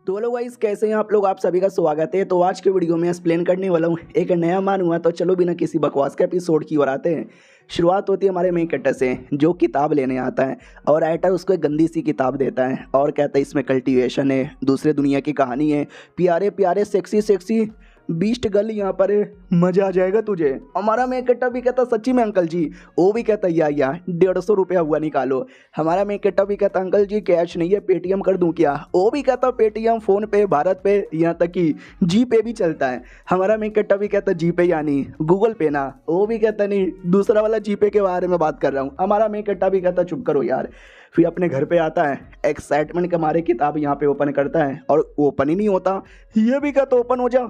तो hello guys, कैसे हैं आप लोग। आप सभी का स्वागत है। तो आज के वीडियो में एक्सप्लेन करने वाला हूँ एक नया मान हुआ। तो चलो बिना किसी बकवास के एपिसोड की ओर आते हैं। शुरुआत होती है हमारे मेन कैरेक्टर से, जो किताब लेने आता है और राइटर उसको एक गंदी सी किताब देता है और कहता है इसमें कल्टीवेशन है, दूसरे दुनिया की कहानी है, प्यारे प्यारे सेक्सी सेक्सी बीस्ट गर्ल यहाँ पर है, मजा आ जाएगा तुझे। हमारा मेन कैरेक्टर भी कहता सच्ची में अंकल जी। वो भी कहता या 150 रुपया हुआ निकालो। हमारा मेन कैरेक्टर भी कहता अंकल जी कैश नहीं है, पेटीएम कर दूं क्या। वो भी कहता पेटीएम, फोन पे, भारत पे, यहाँ तक कि जी पे भी चलता है। हमारा मेन कैरेक्टर भी कहता जी पे यानी गूगल पे ना। वो भी कहता नहीं, दूसरा वाला जी पे के बारे में बात कर रहा हूँ। हमारा मेन कैरेक्टर भी कहता चुप करो यार। फिर अपने घर पे आता है, एक्साइटमेंट के मारे किताब यहाँ पे ओपन करता है और ओपन ही नहीं होता। ये भी कहता ओपन हो जा,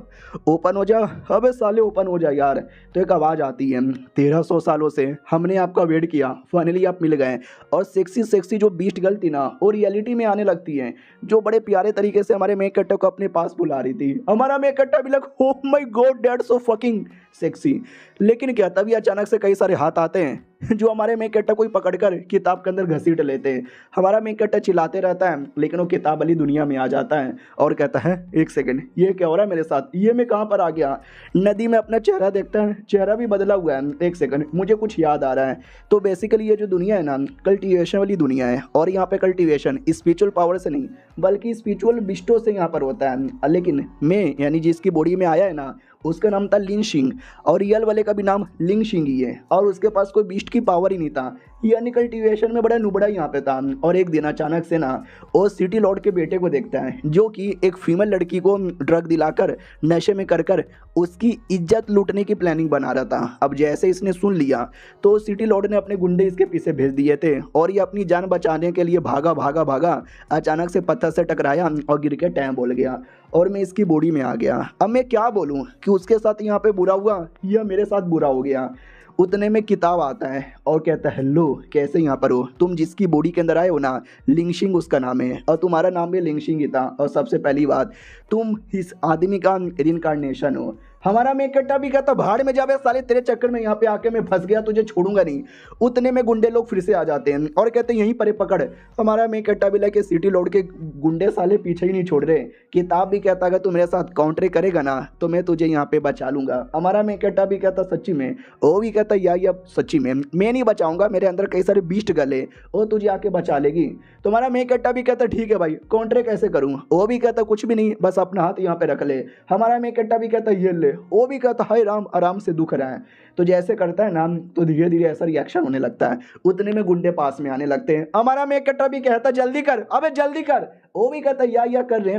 ओपन हो जा। अबे साले ओपन हो जा यार। तो एक आवाज़ आती है, 1300 सालों से हमने आपका वेट किया, फाइनली आप मिल गए। और सेक्सी सेक्सी जो बीस्ट गर्ल थी ना, वो रियलिटी में आने लगती है, जो बड़े प्यारे तरीके से हमारे मेक कट्टा को अपने पास बुला रही थी। हमारा मेक कट्टा भी लग oh my God that's so fucking sexy. लेकिन क्या तभी अचानक से कई सारे हाथ आते हैं जो हमारे मेक कट्टा को पकड़कर किताब के अंदर घसीट लेते हैं। हमारा मेक कट्टा चिल्लाते रहता है, लेकिन वो किताब वाली दुनिया में आ जाता है और कहता है एक सेकंड, ये क्या हो रहा है मेरे साथ, ये मैं कहाँ पर आ गया। नदी में अपना चेहरा देखता है, चेहरा भी बदला हुआ है। एक सेकंड, मुझे कुछ याद आ रहा है। तो बेसिकली ये जो दुनिया है ना, कल्टीवेशन वाली दुनिया है। और यहाँ पे कल्टीवेशन स्पिरिचुअल पावर से नहीं बल्कि स्पिरिचुअल बिस्टो से यहाँ पर होता है। लेकिन मैं यानी जिसकी बॉडी में आया है ना, उसका नाम था लिन शिंग और रियल वाले का भी नाम लिंग शिंग ही है। और उसके पास कोई बीस्ट की पावर ही नहीं था, यानी कल्टीवेशन में बड़ा नुबड़ा यहाँ पे था। और एक दिन अचानक से ना वो सिटी लॉर्ड के बेटे को देखता है, जो कि एक फीमेल लड़की को ड्रग दिलाकर नशे में कर उसकी इज्जत लूटने की प्लानिंग बना रहा था। अब जैसे इसने सुन लिया तो सिटी लॉर्ड ने अपने गुंडे इसके पीछे भेज दिए थे और ये अपनी जान बचाने के लिए भागा भागा भागा। अचानक से पत्थर से टकराया और गिर के टैम बोल गया और मैं इसकी बॉडी में आ गया। अब मैं क्या बोलूँ कि उसके साथ यहाँ पे बुरा हुआ या मेरे साथ बुरा हो गया। उतने में किताब आता है और कहता है हेलो, कैसे यहाँ पर हो तुम, जिसकी बॉडी के अंदर आए हो ना, लिंगशिंग उसका नाम है और तुम्हारा नाम भी लिंगशिंग ही था। और सबसे पहली बात, तुम इस आदमी का रिइंकार्नेशन हो। हमारा मेक कट्टा भी कहता भाड़ में जावे साले, तेरे चक्कर में यहाँ पे आके मैं फंस गया, तुझे छोड़ूंगा नहीं। उतने में गुंडे लोग फिर से आ जाते हैं और कहते हैं यहीं पर पकड़। हमारा मेक कट्टा भी लेके सिटी लॉर्ड के गुंडे साले पीछे ही नहीं छोड़ रहे। किताब भी कहता अगर तू मेरे साथ काउंटर करेगा ना तो मैं तुझे यहाँ पे बचा लूंगा। हमारा मेक कट्टा भी कहता सच्ची में। वो भी कहता या सच्ची में मैं नहीं बचाऊंगा, मेरे अंदर कई सारे बीस्ट गले, वो तुझे आके बचा लेगी। तुम्हारा मेक कट्टा भी कहता ठीक है भाई, काउंटर कैसे करूँ। वो भी कहता कुछ भी नहीं, बस अपना हाथ यहाँ पे रख ले। हमारा मेक कट्टा भी कहता ये ले। वो भी कहता हाय राम, आराम से दुख रहा है। तो जैसे करता है नाम तो धीरे धीरे ऐसा रिएक्शन होने लगता है। उतने में गुंडे पास में आने लगते हैं। हमारा मेक कट्टा भी कहता जल्दी कर, अबे जल्दी कर। वो भी कहता या कर रहे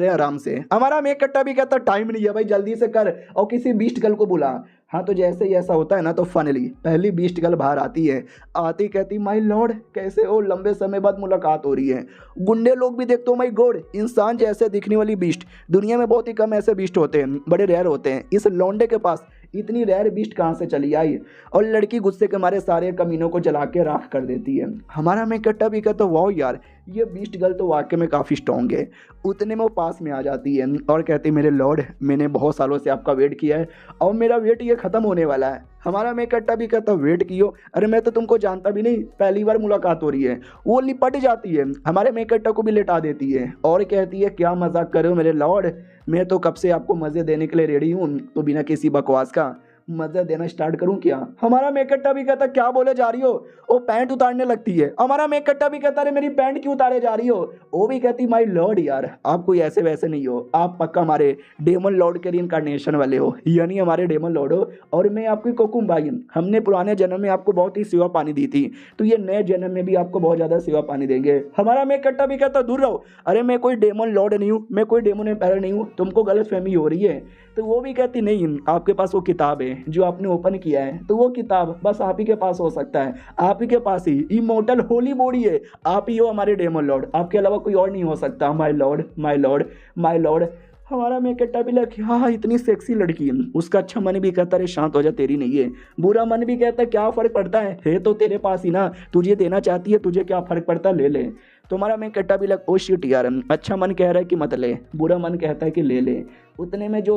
हैं आराम से। हमारा मेक कट्टा भी कहता टाइम नहीं है भाई, जल्दी से कर और किसी बीस्ट गर्ल को बुला। हाँ, तो जैसे ही ऐसा होता है ना तो फाइनली पहली बीस्ट गर्ल बाहर आती है। आती कहती माय लॉर्ड कैसे हो, लंबे समय बाद मुलाकात हो रही है। गुंडे लोग भी देखते हो माय गॉड, इंसान जैसे दिखने वाली बीस्ट दुनिया में बहुत ही कम ऐसे बीस्ट होते हैं, बड़े रेयर होते हैं। इस लौंडे के पास इतनी रेयर बीस्ट कहाँ से चली आई। और लड़की गुस्से के मारे सारे कमीनों को जला के राख कर देती है। हमारा मेक कट्टा भी कहता वाओ यार, ये बीस्ट गर्ल तो वाकई में काफ़ी स्ट्रॉन्ग है। उतने में वो पास में आ जाती है और कहती मेरे लॉर्ड, मैंने बहुत सालों से आपका वेट किया है और मेरा वेट ये ख़त्म होने वाला है। हमारा मेक कट्टा भी कहता वेट कियो, अरे मैं तो तुमको जानता भी नहीं, पहली बार मुलाकात हो रही है। वो लिपट जाती है, हमारे मेक कट्टा को भी लेटा देती है और कहती है क्या मजाक कर रहे हो मेरे लॉर्ड, मैं तो कब से आपको मज़े देने के लिए रेडी हूँ, तो बिना किसी बकवास का मजा देना स्टार्ट करूं क्या। हमारा मेक कट्टा भी कहता क्या बोले जा रही हो। वो पैंट उतारने लगती है। हमारा मेक कट्टा भी कहता अरे मेरी पैंट क्यों उतारे जा रही हो। वो भी कहती माय लॉर्ड यार, आप कोई ऐसे वैसे नहीं हो, आप पक्का हमारे डेमन लॉर्ड के रिइंकार्नेशन वाले हो, यानी हमारे डेमन लॉर्ड हो और मैं आपकी कोकुम भाई। हमने पुराने जन्म में आपको बहुत ही सेवा पानी दी थी, तो ये नए जन्म में भी आपको बहुत ज़्यादा सेवा पानी देंगे। हमारा मेक कट्टा भी कहता दूर रहो, अरे मैं कोई डेमन लॉर्ड नहीं हूँ, मैं कोई डेमन एम्पायर नहीं हूँ, तुमको गलत फहमी हो रही है। तो वो भी कहती नहीं, आपके पास वो किताब है जो आपने ओपन किया है, तो वो किताब बस आप ही के पास हो सकता है, आप ही के पास ही इमोर्टल होली बॉडी है, आप ही हो हमारे डेमन लॉर्ड, आपके अलावा कोई और नहीं हो सकता। My Lord my Lord my Lord. हमारा मेक कट्टा भी लग हाँ इतनी सेक्सी लड़की। उसका अच्छा मन भी कहता है शांत हो जा, तेरी नहीं है। बुरा मन भी कहता है क्या फ़र्क पड़ता है तो तेरे पास ही ना, तुझे देना चाहती है, तुझे क्या फ़र्क पड़ता है, ले ले। तो हमारा मेन कट्टा भी लग ओ शिट यार, अच्छा मन कह रहा है कि मत ले, बुरा मन कहता है कि ले ले। उतने में जो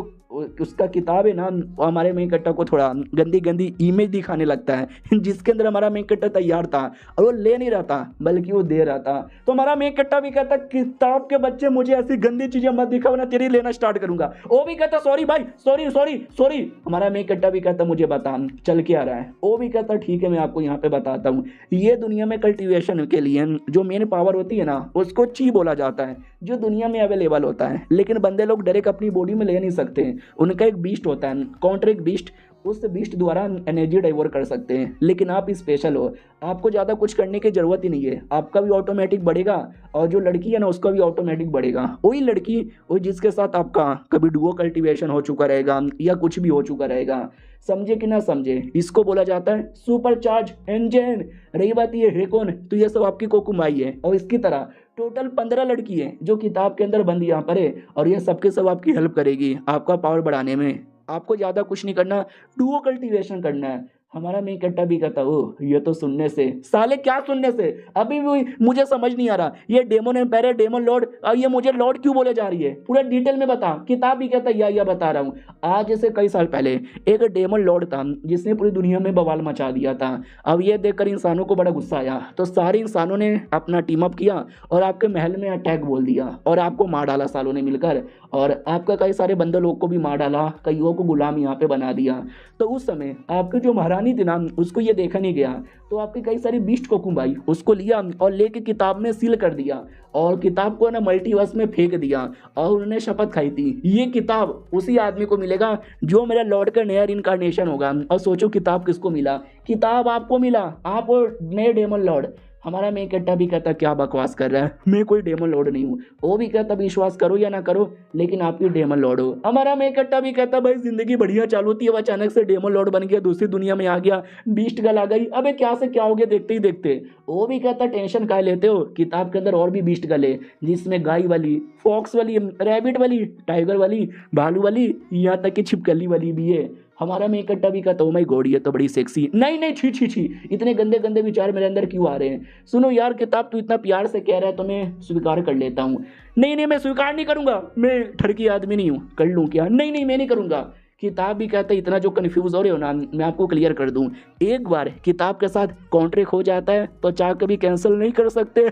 उसका किताब है ना, वो हमारे मेन कट्टा को थोड़ा गंदी गंदी इमेज दिखाने लगता है जिसके अंदर हमारा मेन कट्टा तैयार था और वो ले नहीं रहा था बल्कि वो दे रहा था। तो हमारा मेन कट्टा भी कहता किताब के बच्चे मुझे ऐसी गंदी चीजें मत दिखाओ ना, तेरी लेना स्टार्ट करूंगा। वो भी कहता सॉरी भाई, सॉरी सॉरी सॉरी। हमारा मेन कट्टा भी कहता मुझे बता चल के आ रहा है। वो भी कहता ठीक है मैं आपको यहाँ पे बताता हूँ। ये दुनिया में कल्टीवेशन के लिए जो मेन पावर होती है ना, उसको ची बोला जाता है, जो दुनिया में अवेलेबल होता है। लेकिन बंदे लोग डायरेक्ट अपनी बॉडी में ले नहीं सकते, उनका एक बीस्ट होता है, काउंटर एक बीस्ट, उस बीस्ट द्वारा एनर्जी डाइवर्ट कर सकते हैं। लेकिन आप स्पेशल हो, आपको ज़्यादा कुछ करने की ज़रूरत ही नहीं है, आपका भी ऑटोमेटिक बढ़ेगा और जो लड़की है ना उसका भी ऑटोमेटिक बढ़ेगा। वही लड़की वही जिसके साथ आपका कभी डुओ कल्टीवेशन हो चुका रहेगा या कुछ भी हो चुका रहेगा, समझे कि ना समझे, इसको बोला जाता है सुपर चार्ज इंजन। रही बात ये है कौन, तो ये सब आपकी कोकुमाई है। और इसकी तरह टोटल 15 लड़की है जो किताब के अंदर बंद यहाँ पर है और ये सबके सब आपकी हेल्प करेगी आपका पावर बढ़ाने में। आपको ज़्यादा कुछ नहीं करना, डुओ कल्टीवेशन करना है। हमारा मेन कट्टा भी कहता ओ ये तो सुनने से, साले क्या सुनने से, अभी भी मुझे समझ नहीं आ रहा, ये डेमन एम्पायर डेमन लॉर्ड, और ये मुझे लॉर्ड क्यों बोले जा रही है, पूरा डिटेल में बता। किताब भी कहता या बता रहा हूँ। आज से कई साल पहले एक डेमन लॉर्ड था जिसने पूरी दुनिया में बवाल मचा दिया था। अब ये देखकर इंसानों को बड़ा गुस्सा आया, तो सारे इंसानों ने अपना टीम अप किया और आपके महल में अटैक बोल दिया और आपको मार डाला सालों ने मिलकर, और आपका कई सारे बंदे लोग को भी मार डाला, कईयों को गुलाम यहाँ पे बना दिया। तो उस समय आपके जो महारानी थी ना, उसको ये देखा नहीं गया, तो आपके कई सारी बीस्ट को कुंबाई उसको लिया और लेके किताब में सील कर दिया और किताब को ना मल्टीवर्स में फेंक दिया। और उन्होंने शपथ खाई थी ये किताब उसी आदमी को मिलेगा जो मेरा लॉर्ड का नया इनकारनेशन होगा। और सोचो किताब किसको मिला, किताब आपको मिला, आप नए डेमन लॉर्ड। हमारा मेन कट्टा भी कहता क्या बकवास कर रहा है, मैं कोई डेमन लॉर्ड नहीं हूँ। वो भी कहता विश्वास करो या ना करो लेकिन आप भी डेमन लॉर्ड हो। हमारा मेन कट्टा भी कहता भाई जिंदगी बढ़िया चालू थी, अब अचानक से डेमन लॉर्ड बन गया, दूसरी दुनिया में आ गया, बीस्ट गल आ गई, अबे क्या से क्या हो गया देखते ही देखते। वो भी कहता टेंशन काहे लेते हो, किताब के अंदर और भी बीस्ट गले जिसमें गाय वाली, फॉक्स वाली, रैबिट वाली, टाइगर वाली, भालू वाली, यहाँ तक कि छिपकली वाली भी है। हमारा मेन कट्टा भी कहता माय गॉड ये तो बड़ी सेक्सी, नहीं नहीं छी छी छी, इतने गंदे गंदे विचार मेरे अंदर क्यों आ रहे हैं। सुनो यार किताब तू इतना प्यार से कह रहा है तो मैं स्वीकार कर लेता हूँ। नहीं नहीं मैं स्वीकार नहीं करूंगा, मैं ठरकी आदमी नहीं हूँ, कर लूँ क्या, नहीं नहीं मैं नहीं करूंगा। किताब भी कहता है इतना जो कन्फ्यूज हो रहे हो ना मैं आपको क्लियर कर दूं, एक बार किताब के साथ कॉन्ट्रैक्ट हो जाता है तो चाह कभी कैंसिल नहीं कर सकते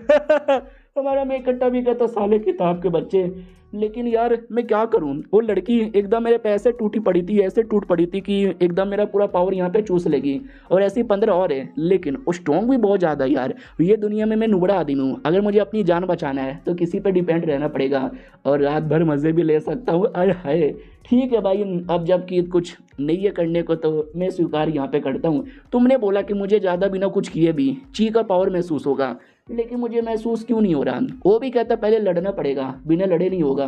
हमारा मेन कट्टा भी कहता साले किताब के बच्चे, लेकिन यार मैं क्या करूं, वो लड़की एकदम मेरे पैसे टूटी पड़ी थी, ऐसे टूट पड़ी थी कि एकदम मेरा पूरा पावर यहाँ पे चूस लेगी। और ऐसी 15 और है लेकिन वो स्ट्रॉन्ग भी बहुत ज़्यादा यार। ये दुनिया में मैं नुबड़ा आदमी हूँ, अगर मुझे अपनी जान बचाना है तो किसी पे डिपेंड रहना पड़ेगा और रात भर मज़े भी ले सकता हूँ। अरे हाय ठीक है भाई, अब जबकि कुछ नहीं है करने को तो मैं स्वीकार यहाँ पे करता हूँ। तुमने बोला कि मुझे ज़्यादा बिना कुछ किए भी ची का पावर महसूस होगा, लेकिन मुझे महसूस क्यों नहीं हो रहा। वो भी कहता पहले लड़ना पड़ेगा, बिना लड़े नहीं होगा।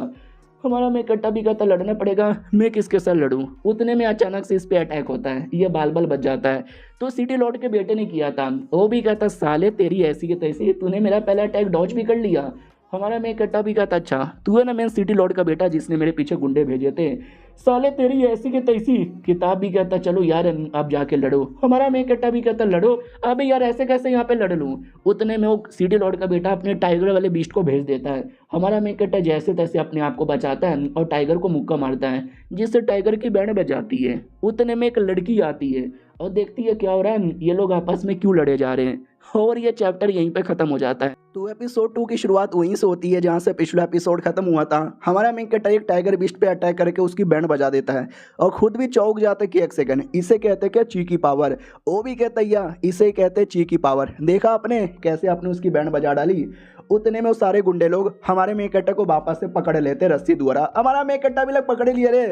हमारा मेन कट्टा भी कहता लड़ना पड़ेगा, मैं किसके साथ लड़ूं। उतने में अचानक से इस पे अटैक होता है, ये बाल बाल बच जाता है। तो सिटी लॉर्ड के बेटे ने किया था। वो भी कहता साले तेरी ऐसी के तैसी, तूने मेरा पहला अटैक डॉज भी कर लिया। हमारा मेन कट्टा भी कहता अच्छा तू है ना मेन सिटी लॉर्ड का बेटा जिसने मेरे पीछे गुंडे भेजे थे, साले तेरी ऐसी के तैसी। किताब भी कहता चलो यार अब जाके लड़ो। हमारा मेन कट्टा भी कहता लड़ो, अबे यार ऐसे कैसे यहाँ पे लड़ लूँ। उतने में वो सिटी लॉर्ड का बेटा अपने टाइगर वाले बीस्ट को भेज देता है। हमारा मेन कट्टा जैसे तैसे अपने आप को बचाता है और टाइगर को मुक्का मारता है जिससे टाइगर की बैंड बज जाती है। उतने में एक लड़की आती है और देखती है क्या हो रहा है, ये लोग आपस में क्यों लड़े जा रहे हैं, और ये चैप्टर यहीं पे खत्म हो जाता है। तो एपिसोड 2 की शुरुआत वहीं से होती है जहाँ से पिछला एपिसोड खत्म हुआ था। हमारा मेन कट्टा एक टाइगर बीस्ट पे अटैक करके उसकी बैंड बजा देता है और खुद भी चौंक जाता है कि एक सेकंड, इसे कहते हैं क्या ची की पावर। वो भी कहता है या इसे कहते हैं ची की पावर, देखा आपने कैसे आपने उसकी बैंड बजा डाली। उतने में वो सारे गुंडे लोग हमारे मेन कट्टा को वापस से पकड़ लेते रस्सी द्वारा। हमारा मेन कट्टा भी लोग पकड़ लिए रे।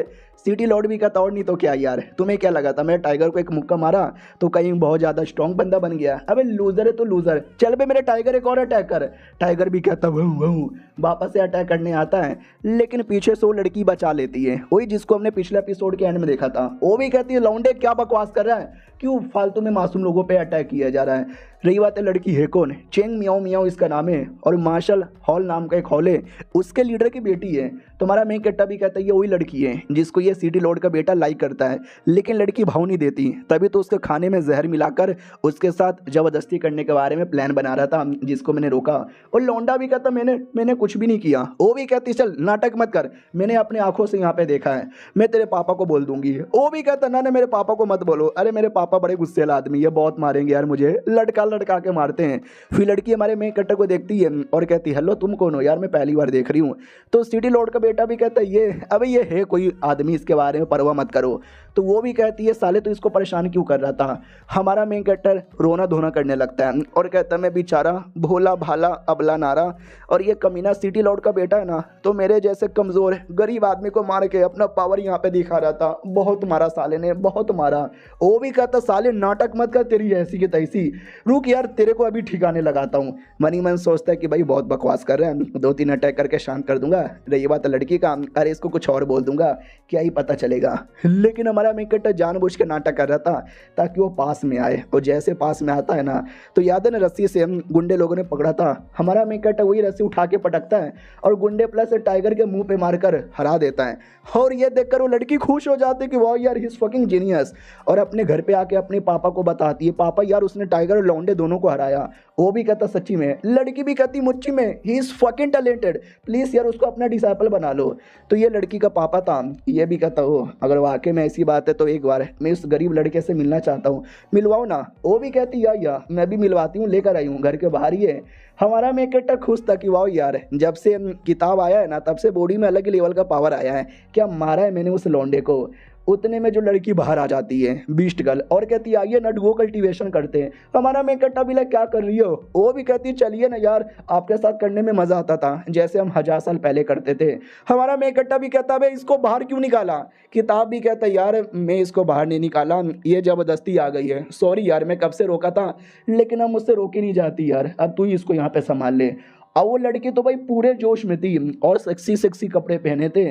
सिटी लॉर्ड भी कहता और नहीं तो क्या यार, तुम्हें क्या लगा था मैं टाइगर को एक मुक्का मारा तो कहीं बहुत ज़्यादा स्ट्रॉन्ग बंदा बन गया, अबे लूजर है तो लूजर, चल बे मेरे टाइगर एक और अटैक कर। टाइगर भी कहता वह वापस से अटैक करने आता है, लेकिन पीछे से वो लड़की बचा लेती है, वही जिसको हमने पिछले एपिसोड के एंड में देखा था। वो भी कहती है लौंडे क्या बकवास कर रहा है, क्यों फालतू में मासूम लोगों पे अटैक किया जा रहा है। रही बात है लड़की है कौन, चेंग मियाओ मियाओ इसका नाम है और मार्शल हॉल नाम का एक हॉल है, उसके लीडर की बेटी है। तो हमारा मेन कट्टा भी कहता है ये वही लड़की है जिसको ये सिटी लॉर्ड का बेटा लाइक करता है, लेकिन लड़की भाव नहीं देती। तभी तो उसके खाने में जहर मिलाकर उसके साथ ज़बरदस्ती करने के बारे में प्लान बना रहा था, जिसको मैंने रोका। और लौंडा भी कहता मैंने कुछ भी नहीं किया। वो भी कहती चल नाटक मत कर, मैंने अपनी आंखों से यहाँ पे देखा है, मैं तेरे पापा को बोल दूंगी। वो भी कहता ना मेरे पापा को मत बोलो, अरे मेरे पापा बड़े गुस्सेल आदमी है, बहुत मारेंगे यार, मुझे लड़का लड़का के मारते हैं। फिर लड़की हमारे मेन कट्टर को देखती है और कहती हेलो तुम कौन हो यार, मैं पहली बार देख रही हूँ। तो सिटी लॉर्ड का बेटा भी कहता है ये है कोई आदमी, इसके बारे में परवाह मत करो। तो वो भी कहती है साले तो इसको परेशान क्यों कर रहा था। हमारा मेन कैरेक्टर रोना धोना करने लगता है और कहता है मैं बेचारा भोला भाला अबला नारा, और ये कमीना सिटी लॉर्ड का बेटा है ना, तो मेरे जैसे कमज़ोर गरीब आदमी को मार के अपना पावर यहाँ पे दिखा रहा था। बहुत मारा साले ने, बहुत मारा। वो भी कहता साले नाटक मत कर, तेरी ऐसी की तैसी, रुक यार तेरे को अभी ठिकाने लगाता हूँ। मनी मन सोचता है कि भाई बहुत बकवास कर रहे हैं, 2-3 अटैक करके शांत कर दूंगा। रही बात लड़की का, अरे इसको कुछ और बोल दूंगा, क्या ही पता चलेगा। लेकिन हमारा मेकट जानबूझ के नाटक कर रहा था ताकि वो पास में आए, और जैसे पास में आता है ना, तो याद है ना रस्सी से हम गुंडे लोगों ने पकड़ा था, हमारा मेकट वही रस्सी उठा के पटकता है और गुंडे प्लस टाइगर के मुंह पे मारकर हरा देता है। और ये देखकर वो लड़की खुश हो जाती है कि वाह यार ही इज फकिंग जीनियस, और अपने घर पे आके अपने पापा को बताती है पापा यार उसने टाइगर और लौंडे दोनों को हराया। वो भी कहता सच्ची में, लड़की भी कहती मुच्ची में, he is fucking talented, please यार उसको अपना डिसाइपल बना लो। तो ये लड़की का पापा था, ये भी कहता हो अगर वाकई में ऐसी बात है तो एक बार मैं इस गरीब लड़के से मिलना चाहता हूँ, मिलवाओ ना। वो भी कहती या मैं भी मिलवाती हूँ, लेकर आई हूँ, घर के बाहर ही है। हमारा मेकट खुश था कि वाह यार जब से किताब आया है ना तब से बॉडी में अलग ही लेवल का पावर आया है, क्या मारा है मैंने उस लौंडे को। उतने में जो लड़की बाहर आ जाती है बीस्ट गर्ल, और कहती है आइए ना डुओ कल्टीवेशन करते हैं। हमारा मेकट भी क्या कर रही हो। वो भी कहती है चलिए ना यार, आपके साथ करने में मज़ा आता था जैसे हम 1000 साल पहले करते थे। हमारा मेकट भी कहता है इसको बाहर क्यों निकाला। किताब भी कहता है यार मैं इसको बाहर नहीं निकाला, ये ज़बरदस्ती आ गई है, सॉरी यार मैं कब से रोका था, लेकिन अब मुझसे रोकी नहीं जाती यार, अब तू ही इसको यहाँ पे संभाल ले। और वो लड़की तो भाई पूरे जोश में थी और सेक्सी कपड़े पहने थे।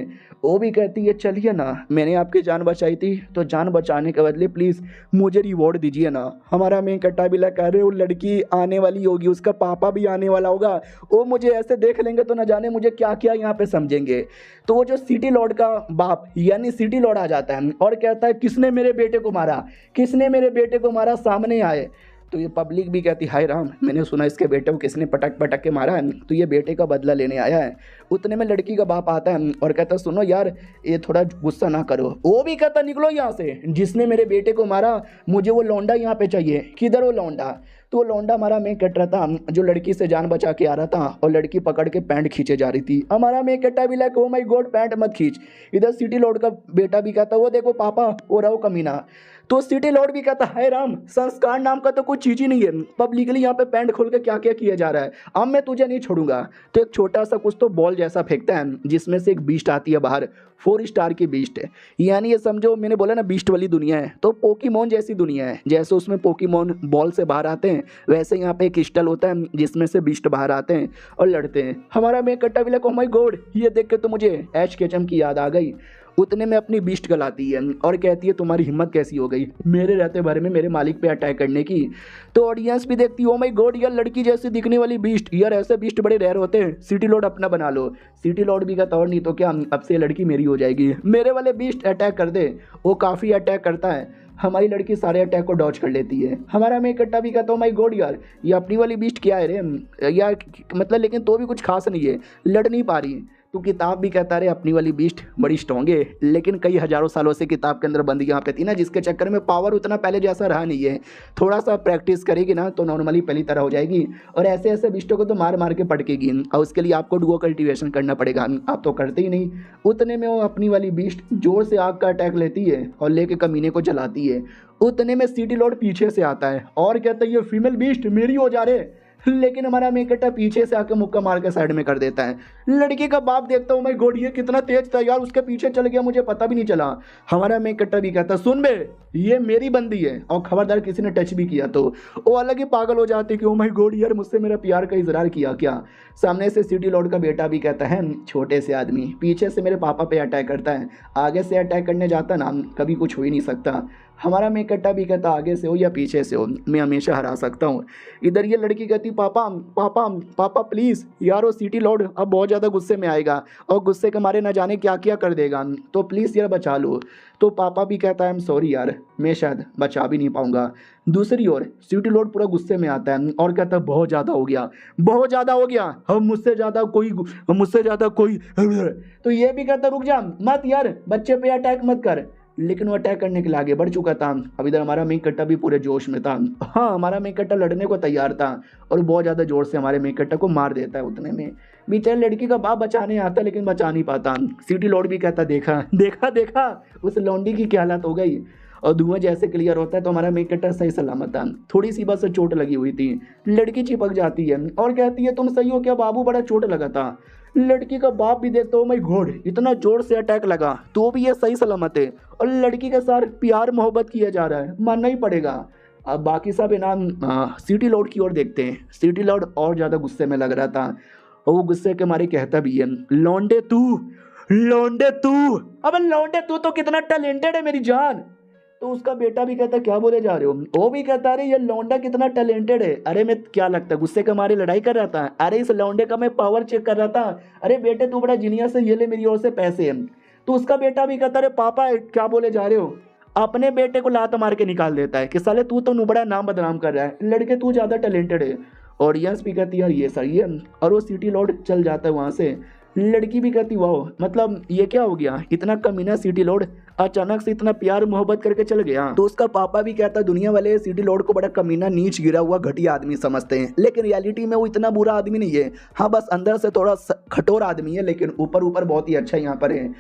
वो भी कहती है चलिए ना, मैंने आपकी जान बचाई थी तो जान बचाने के बदले प्लीज़ मुझे रिवॉर्ड दीजिए ना। हमारा मेन कट्टा भी कह रहे वो लड़की आने वाली होगी, उसका पापा भी आने वाला होगा, वो मुझे ऐसे देख लेंगे तो ना जाने मुझे क्या क्या यहाँ पे समझेंगे। तो वो जो सिटी लॉर्ड का बाप यानी सिटी लॉर्ड आ जाता है और कहता है किसने मेरे बेटे को मारा, किसने मेरे बेटे को मारा, सामने आए। तो ये पब्लिक भी कहती हाय राम, मैंने सुना इसके बेटे को किसने पटक पटक के मारा है, तो ये बेटे का बदला लेने आया है। उतने में लड़की का बाप आता है और कहता सुनो यार ये थोड़ा गुस्सा ना करो। वो भी कहता निकलो यहाँ से, जिसने मेरे बेटे को मारा मुझे वो लौंडा यहाँ पे चाहिए, किधर वो लौंडा। तो वो लौंडा हमारा मैं कट रहा था जो लड़की से जान बचा के आ रहा था, और लड़की पकड़ के पैंट खींचे जा रही थी। हमारा मैं कट्टा भी ओ माय गॉड पैंट मत खींच। इधर सिटी लॉर्ड का बेटा भी कहता वो देखो पापा वो रहो कमीना। तो सिटी लॉर्ड भी कहता हाय राम, संस्कार नाम का तो कोई चीज़ ही नहीं है, पब्लिकली यहाँ पे पैंट खोल के क्या क्या किया जा रहा है, अब मैं तुझे नहीं छोड़ूंगा। तो एक छोटा सा कुछ तो बॉल जैसा फेंकता है जिसमें से एक बीस्ट आती है बाहर, 4 स्टार की बीस्ट है, यानी ये समझो मैंने बोला ना बीस्ट वाली दुनिया है, तो पोकीमोन जैसी दुनिया है। जैसे उसमें पोकीमोन बॉल से बाहर आते हैं वैसे यहाँ पे एक क्रिस्टल होता है जिसमें से बीस्ट बाहर आते हैं और लड़ते हैं। हमारा मैं कट्टा भी ओ माय गॉड, ये देख के तो मुझे एच केचम की याद आ गई। उतने में अपनी बीस्ट गलाती है और कहती है तुम्हारी हिम्मत कैसी हो गई मेरे रहते भर में मेरे मालिक पे अटैक करने की। तो ऑडियंस भी देखती है ओ माय गॉड यार लड़की जैसी दिखने वाली बीस्ट, यार ऐसे बीस्ट बड़े रेयर होते हैं, सिटी लॉर्ड अपना बना लो। सिटी लॉर्ड भी कहता और नहीं तो क्या, अब से लड़की मेरी हो जाएगी, मेरे वाले बीस्ट अटैक कर दे। वो काफ़ी अटैक करता है, हमारी लड़की सारे अटैक को डॉच कर लेती है। हमारा मैं कट्टा भी कहता हूँ माय गॉड यार ये अपनी वाली बीस्ट क्या है रे यार, मतलब लेकिन तो भी कुछ खास नहीं है, लड़ नहीं पा रही। तो किताब भी कहता रहे अपनी वाली बीस्ट बड़ी स्ट्रॉन्ग है, लेकिन कई हज़ारों सालों से किताब के अंदर बंद यहाँ पे थी ना, जिसके चक्कर में पावर उतना पहले जैसा रहा नहीं है। थोड़ा सा प्रैक्टिस करेगी ना तो नॉर्मली पहली तरह हो जाएगी, और ऐसे ऐसे बिस्टों को तो मार मार के पटकेगी, और उसके लिए आपको डुओ कल्टीवेशन करना पड़ेगा, आप तो करते ही नहीं। उतने में वो अपनी वाली बीस्ट जोर से आग का अटैक लेती है और लेके कमीने को जलाती है। उतने में सिटी लॉर्ड पीछे से आता है और कहता है ये फीमेल बीस्ट मेरी हो जा रहे, लेकिन हमारा मेकटा पीछे से आके मुक्का मार के साइड में कर देता है। लड़की का बाप देखता हूँ, मैं गॉड ये कितना तेज था यार, उसके पीछे चल गया, मुझे पता भी नहीं चला। हमारा मेन कट्टा भी कहता सुन बे, ये मेरी बंदी है और खबरदार किसी ने टच भी किया तो वो अलग ही पागल हो जाते कि ओ माय गॉड यार, मुझसे मेरा प्यार का इजहार किया क्या। सामने से सिटी लॉर्ड का बेटा भी कहता है छोटे से आदमी पीछे से मेरे पापा पे अटैक करता है, आगे से अटैक करने जाता ना कभी कुछ हो ही नहीं सकता। हमारा मेन कट्टा भी कहता आगे से हो या पीछे से हो मैं हमेशा हरा सकता हूँ। इधर ये लड़की कहती पापा पापा पापा प्लीज़ यार, वो सिटी लॉर्ड अब बहुत ज़्यादा गुस्से में आएगा और गुस्से के मारे न जाने क्या क्या कर देगा, तो प्लीज़ यार बचा लो। तो पापा भी कहता है आई एम सॉरी यार, मैं शायद बचा भी नहीं पाऊंगा। दूसरी ओर सिटी लॉर्ड पूरा गुस्से में आता है और कहता है बहुत ज़्यादा हो गया, बहुत ज़्यादा हो गया, हम मुझसे ज़्यादा कोई तो ये भी कहता रुक जा मत यार, बच्चे पे अटैक मत कर। लेकिन वो अटैक करने के लिए आगे बढ़ चुका था। अब इधर हमारा मेन कट्टा भी पूरे जोश में था। हाँ, हमारा मेन कट्टा लड़ने को तैयार था और बहुत ज़्यादा जोर से हमारे मेन कट्टा को मार देता है। उतने में बेचारे लड़की का बाप बचाने आता लेकिन बचा नहीं पाता। सिटी लॉर्ड भी कहता देखा देखा देखा उस लौंडी की क्या हालत हो गई। और धुआं जैसे क्लियर होता है तो हमारा मेन कट्टा सही सलामत था। थोड़ी सी बस चोट लगी हुई थी। लड़की चिपक जाती है और कहती है तुम सही हो क्या बाबू, बड़ा चोट लगा था। लड़की का बाप भी देखता हो माय गॉड, इतना जोर से अटैक लगा तो भी ये सही सलामत है और लड़की के साथ प्यार मोहब्बत किया जा रहा है, मानना ही पड़ेगा। अब बाकी सब इनाम सिटी लॉर्ड की ओर देखते हैं। सिटी लॉर्ड और ज़्यादा गुस्से में लग रहा था और वो गुस्से के मारे कहता भी है लौंडे तू, अब लौंडे तू तो कितना टैलेंटेड है मेरी जान। तो उसका बेटा भी कहता क्या बोले जा रहे हो, वो भी कहता अरे ये लौंडा कितना टैलेंटेड है। अरे मैं क्या लगता है गुस्से के मारे लड़ाई कर रहा था, अरे इस लौंडे का मैं पावर चेक कर रहा था। अरे बेटे तू बड़ा जीनियस है, ये ले मेरी ओर से पैसे। तो उसका बेटा भी कहता अरे पापा क्या बोले जा रहे हो, अपने बेटे को लात मार के निकाल देता है कि साले तू तो बड़ा नाम बदनाम कर रहा है, लड़के तू ज़्यादा टैलेंटेड है। ऑडियंस भी कहती यार ये सही है और वो सिटी लॉर्ड चल जाता है वहाँ से। लड़की भी कहती वाह, मतलब ये क्या हो गया, इतना कमीना सिटी लॉर्ड अचानक से इतना प्यार मोहब्बत करके चल गया। तो उसका पापा भी कहता दुनिया वाले सिटी लॉर्ड को बड़ा कमीना नीच गिरा हुआ घटिया आदमी समझते हैं, लेकिन रियलिटी में वो इतना बुरा आदमी नहीं है। हाँ बस अंदर से थोड़ा कठोर आदमी है लेकिन ऊपर ऊपर बहुत ही अच्छा यहाँ पर है।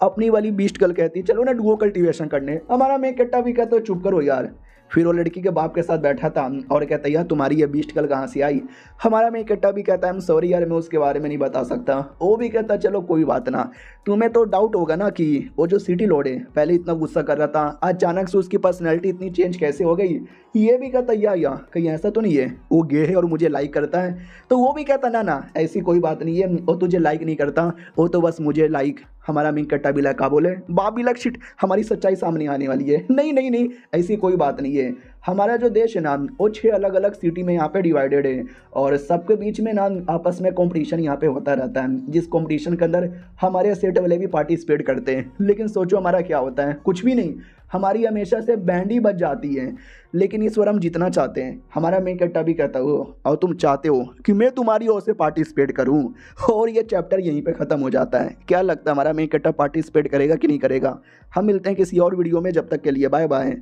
अपनी वाली बीस्ट गर्ल कहती है चलो ना डुओ कल्टीवेशन करने। हमारा मेन कट्टा भी कहता है चुप करो यार। फिर वो लड़की के बाप के साथ बैठा था और कहता यार तुम्हारी ये बीस्ट गर्ल कहाँ से आई। हमारा मेन कट्टा भी कहता है आई एम सॉरी यार, मैं उसके बारे में नहीं बता सकता। वो भी कहता चलो कोई बात ना, तुम्हें तो डाउट होगा ना कि वो जो सिटी लॉर्ड है पहले इतना गुस्सा कर रहा था, अचानक से उसकी पर्सनैलिटी इतनी चेंज कैसे हो गई। ये भी कहता या कहीं ऐसा तो नहीं है वो गे है और मुझे लाइक करता है। तो वो भी कहता ना ऐसी कोई बात नहीं है, वो तुझे लाइक नहीं करता, वो तो बस मुझे लाइक। हमारा मेन कट्टा भी लगा बोले बाप भी लग शिट, हमारी सच्चाई सामने आने वाली है। नहीं ऐसी कोई बात नहीं है। हमारा जो देश है ना वो 6 अलग अलग सिटी में यहाँ पे डिवाइडेड है और सबके बीच में ना आपस में कंपटीशन यहाँ पे होता रहता है, जिस कंपटीशन के अंदर हमारे स्टेट वाले भी पार्टिसिपेट करते हैं। लेकिन सोचो हमारा क्या होता है, कुछ भी नहीं, हमारी हमेशा से बैंड ही बज जाती है। लेकिन इस बार हम जितना चाहते हैं। हमारा मेन कट्टा भी कहता हो और तुम चाहते हो कि मैं तुम्हारी ओर से पार्टिसिपेट करूं, और ये चैप्टर यहीं पे ख़त्म हो जाता है। क्या लगता है हमारा मेन कट्टा पार्टिसिपेट करेगा कि नहीं करेगा। हम मिलते हैं किसी और वीडियो में, जब तक के लिए बाय बाय।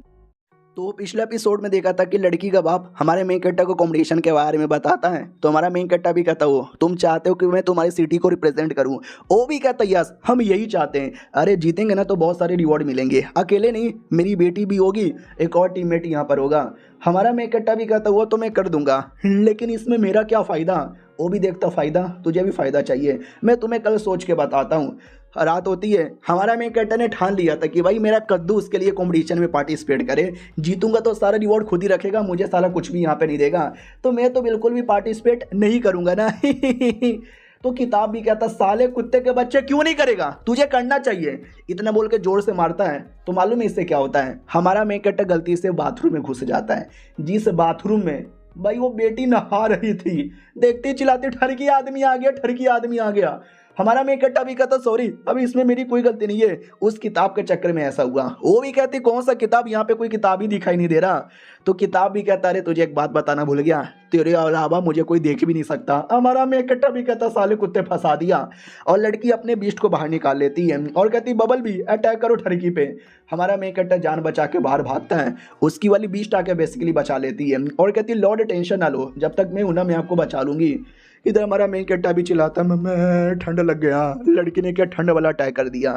तो पिछले एपिसोड में देखा था कि लड़की का बाप हमारे मेन कट्टा को कॉम्पिटिशन के बारे में बताता है, तो हमारा मेन कट्टा भी कहता हो तुम चाहते हो कि मैं तुम्हारी सिटी को रिप्रेजेंट करूं। वो भी कहता यस हम यही चाहते हैं। अरे जीतेंगे ना तो बहुत सारे रिवॉर्ड मिलेंगे, अकेले नहीं मेरी बेटी भी होगी, एक और टीममेट यहाँ पर होगा। हमारा मेन कट्टा भी कहता वो तो मैं कर दूंगा, लेकिन इसमें मेरा क्या फ़ायदा। वो भी देखता फ़ायदा, तुझे भी फ़ायदा चाहिए, मैं तुम्हें कल सोच के बताता हूँ। रात होती है, हमारा मेन कट्टा ने ठान लिया था कि भाई मेरा कद्दू उसके लिए कंपटीशन में पार्टिसिपेट करे, जीतूंगा तो सारा रिवॉर्ड खुद ही रखेगा, मुझे सारा कुछ भी यहाँ पे नहीं देगा, तो मैं तो बिल्कुल भी पार्टिसिपेट नहीं करूँगा ना। तो किताब भी कहता साले कुत्ते के बच्चे क्यों नहीं करेगा, तुझे करना चाहिए। इतना बोल के जोर से मारता है तो मालूम है इससे क्या होता है। हमारा मेन कट्टा गलती से बाथरूम में घुस जाता है, जिस बाथरूम में भाई वो बेटी नहा रही थी, देखते चिल्लाते ठरकी आदमी आ गया, ठरकी आदमी आ गया। हमारा मेन कट्टा भी कहता सॉरी अभी इसमें मेरी कोई गलती नहीं है, उस किताब के चक्कर में ऐसा हुआ। वो भी कहती कौन सा किताब, यहाँ पे कोई किताब ही दिखाई नहीं दे रहा। तो किताब भी कहता अरे तुझे एक बात बताना भूल गया, तेरे अलावा मुझे कोई देख भी नहीं सकता। हमारा मेन कट्टा भी कहता साले कुत्ते फंसा दिया। और लड़की अपने बीस्ट को बाहर निकाल लेती है और कहती बबल भी अटैक करो ठरकी पे। हमारा मेन कट्टा जान बचा के बाहर भागता है, उसकी वाली बीस्ट आके बेसिकली बचा लेती है और कहती लॉर्ड टेंशन ना लो, जब तक मैं हूं ना मैं आपको बचा लूंगी। इधर हमारा मेन कट्टा भी चिल्लाता मैं ठंड लग गया, लड़की ने क्या ठंड वाला अटैक कर दिया।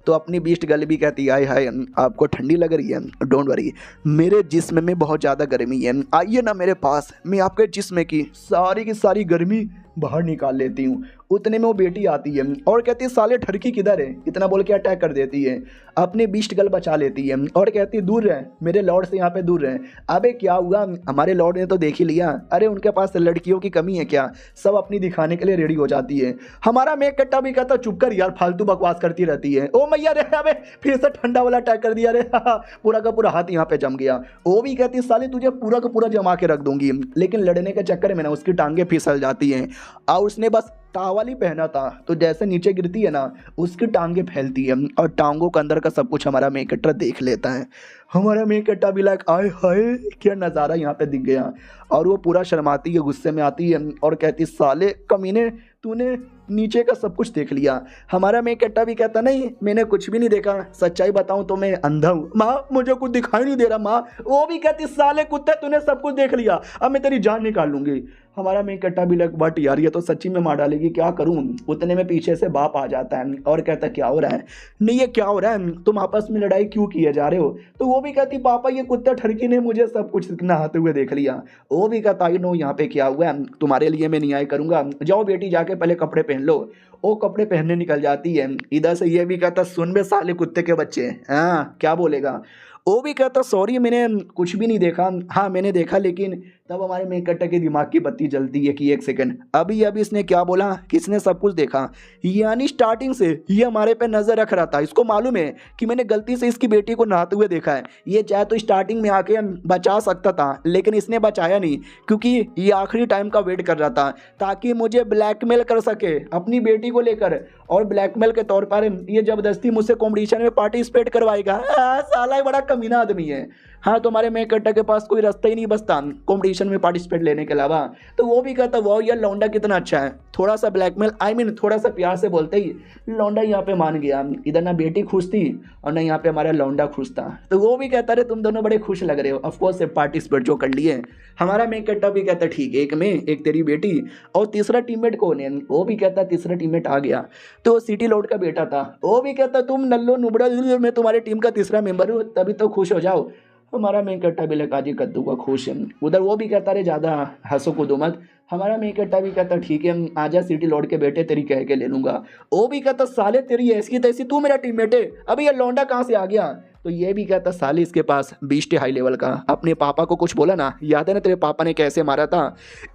तो अपनी बीस्ट गर्ल भी कहती है हाय आपको ठंडी लग रही है, डोंट वरी मेरे जिस्म में बहुत ज़्यादा गर्मी है, आइए ना मेरे पास, मैं आपके जिस्म की सारी गर्मी बाहर निकाल लेती हूँ। उतने में वो बेटी आती है और कहती है साले ठरकी किधर है, इतना बोल के अटैक कर देती है। अपने बीस्ट गर्ल बचा लेती है और कहती है दूर रहे मेरे लॉर्ड से, यहाँ पे दूर रहे। अबे क्या हुआ, हमारे लॉर्ड ने तो देख ही लिया, अरे उनके पास लड़कियों की कमी है क्या, सब अपनी दिखाने के लिए रेडी हो जाती है। हमारा मेक कट्टा भी कहता चुप कर यार, फालतू बकवास करती रहती है। ओ मैया रे, अबे फिर से ठंडा वाला अटैक कर दिया रे, पूरा का पूरा हाथ यहाँ पे जम गया। वो भी कहती है साले तुझे पूरा का पूरा जमा के रख दूंगी, लेकिन लड़ने के चक्कर में ना उसकी टांगे फिसल जाती हैं और उसने बस टावल ही पहना था, तो जैसे नीचे गिरती है ना उसकी टांगे फैलती है और टांगों के अंदर का सब कुछ हमारा मेक कट्टा देख लेता है। हमारा मेक कट्टा भी लाइक आए हाय क्या नज़ारा यहाँ पे दिख गया। और वो पूरा शर्माती है, गुस्से में आती है और कहती साले कमीने तूने नीचे का सब कुछ देख लिया। हमारा मेक कट्टा भी कहता नहीं मैंने कुछ भी नहीं देखा, सच्चाई बताऊं तो मैं अंधा हूँ माँ, मुझे कुछ दिखाई नहीं दे रहा माँ। वो भी कहती साले कुत्ते तूने सब कुछ देख लिया, अब मैं तेरी जान निकाल लूंगी। हमारा मेक कट्टा भी लग बट यार ये तो सच्ची में मार डालेगी, क्या करूं। उतने में पीछे से बाप आ जाता है और कहता क्या हो रहा है, नहीं ये क्या हो रहा है, तुम आपस में लड़ाई क्यों किए जा रहे हो। तो वो भी कहती पापा ये कुत्ता ठरकी ने मुझे सब कुछ नहाते हुए देख लिया। वो भी कहता आई नो यहाँ पे क्या हुआ है, तुम्हारे लिए मैं न्याय करूंगा, जाओ बेटी जाके पहले कपड़े पहन लो। वो कपड़े पहनने निकल जाती है। इधर से ये भी कहता सुन बे साले कुत्ते के बच्चे, हाँ क्या बोलेगा। वो भी कहता सॉरी मैंने कुछ भी नहीं देखा, हाँ मैंने देखा, लेकिन तब हमारे मेक कट्टा के दिमाग की बत्ती जलती है कि एक सेकंड अभी इसने क्या बोला, किसने सब कुछ देखा। यानी स्टार्टिंग से ये हमारे पे नज़र रख रहा था, इसको मालूम है कि मैंने गलती से इसकी बेटी को नहाते हुए देखा है। ये चाहे तो स्टार्टिंग में आके बचा सकता था, लेकिन इसने बचाया नहीं क्योंकि ये आखिरी टाइम का वेट कर रहा था ताकि मुझे ब्लैकमेल कर सके अपनी बेटी को लेकर, और ब्लैकमेल के तौर पर ये जबरदस्ती मुझसे कॉम्पिटिशन में पार्टिसिपेट करवाएगा। साला बड़ा कमीना आदमी है। हाँ तुम्हारे मेक कट्टा के पास कोई रास्ता ही नहीं बचता कंपटीशन में पार्टिसिपेट लेने के अलावा। तो वो भी कहता वाह यार लौंडा कितना अच्छा है, थोड़ा सा ब्लैकमेल थोड़ा सा प्यार से बोलते ही लौंडा यहाँ पे मान गया। इधर ना बेटी खुश थी और ना यहाँ पे हमारा लौंडा खुश था। तो वो भी कहता रहे तुम दोनों बड़े खुश लग रहे हो, ऑफकोर्स पार्टिसिपेट जो कर लिए। हमारा मेक कट्टा भी कहता ठीक है, एक मैं एक तेरी बेटी और तीसरा टीममेट कौन है। वो भी कहता तीसरा टीममेट आ गया, तो सिटी लॉर्ड का बेटा था। वो भी कहता तुम नल्लो नुबड़ा, मैं तुम्हारे टीम का तीसरा मेंबर हूँ, तभी तो खुश हो जाओ। हमारा मेक कट्टा भी लगा जी कद्दू का खुश है। उधर वो भी कहता रहे ज़्यादा हंसो कूदो मत। हमारा मेक कट्टा भी कहता ठीक है आजा सिटी लॉर्ड के बेटे तेरी कह के ले लूंगा। वो भी कहता साले तेरी ऐसी तैसी, तू मेरा टीममेट है, अभी ये लौंडा कहाँ से आ गया। तो ये भी कहता साले इसके पास बीस्ट हाई लेवल का। अपने पापा को कुछ बोला ना, याद है ना तेरे पापा ने कैसे मारा था,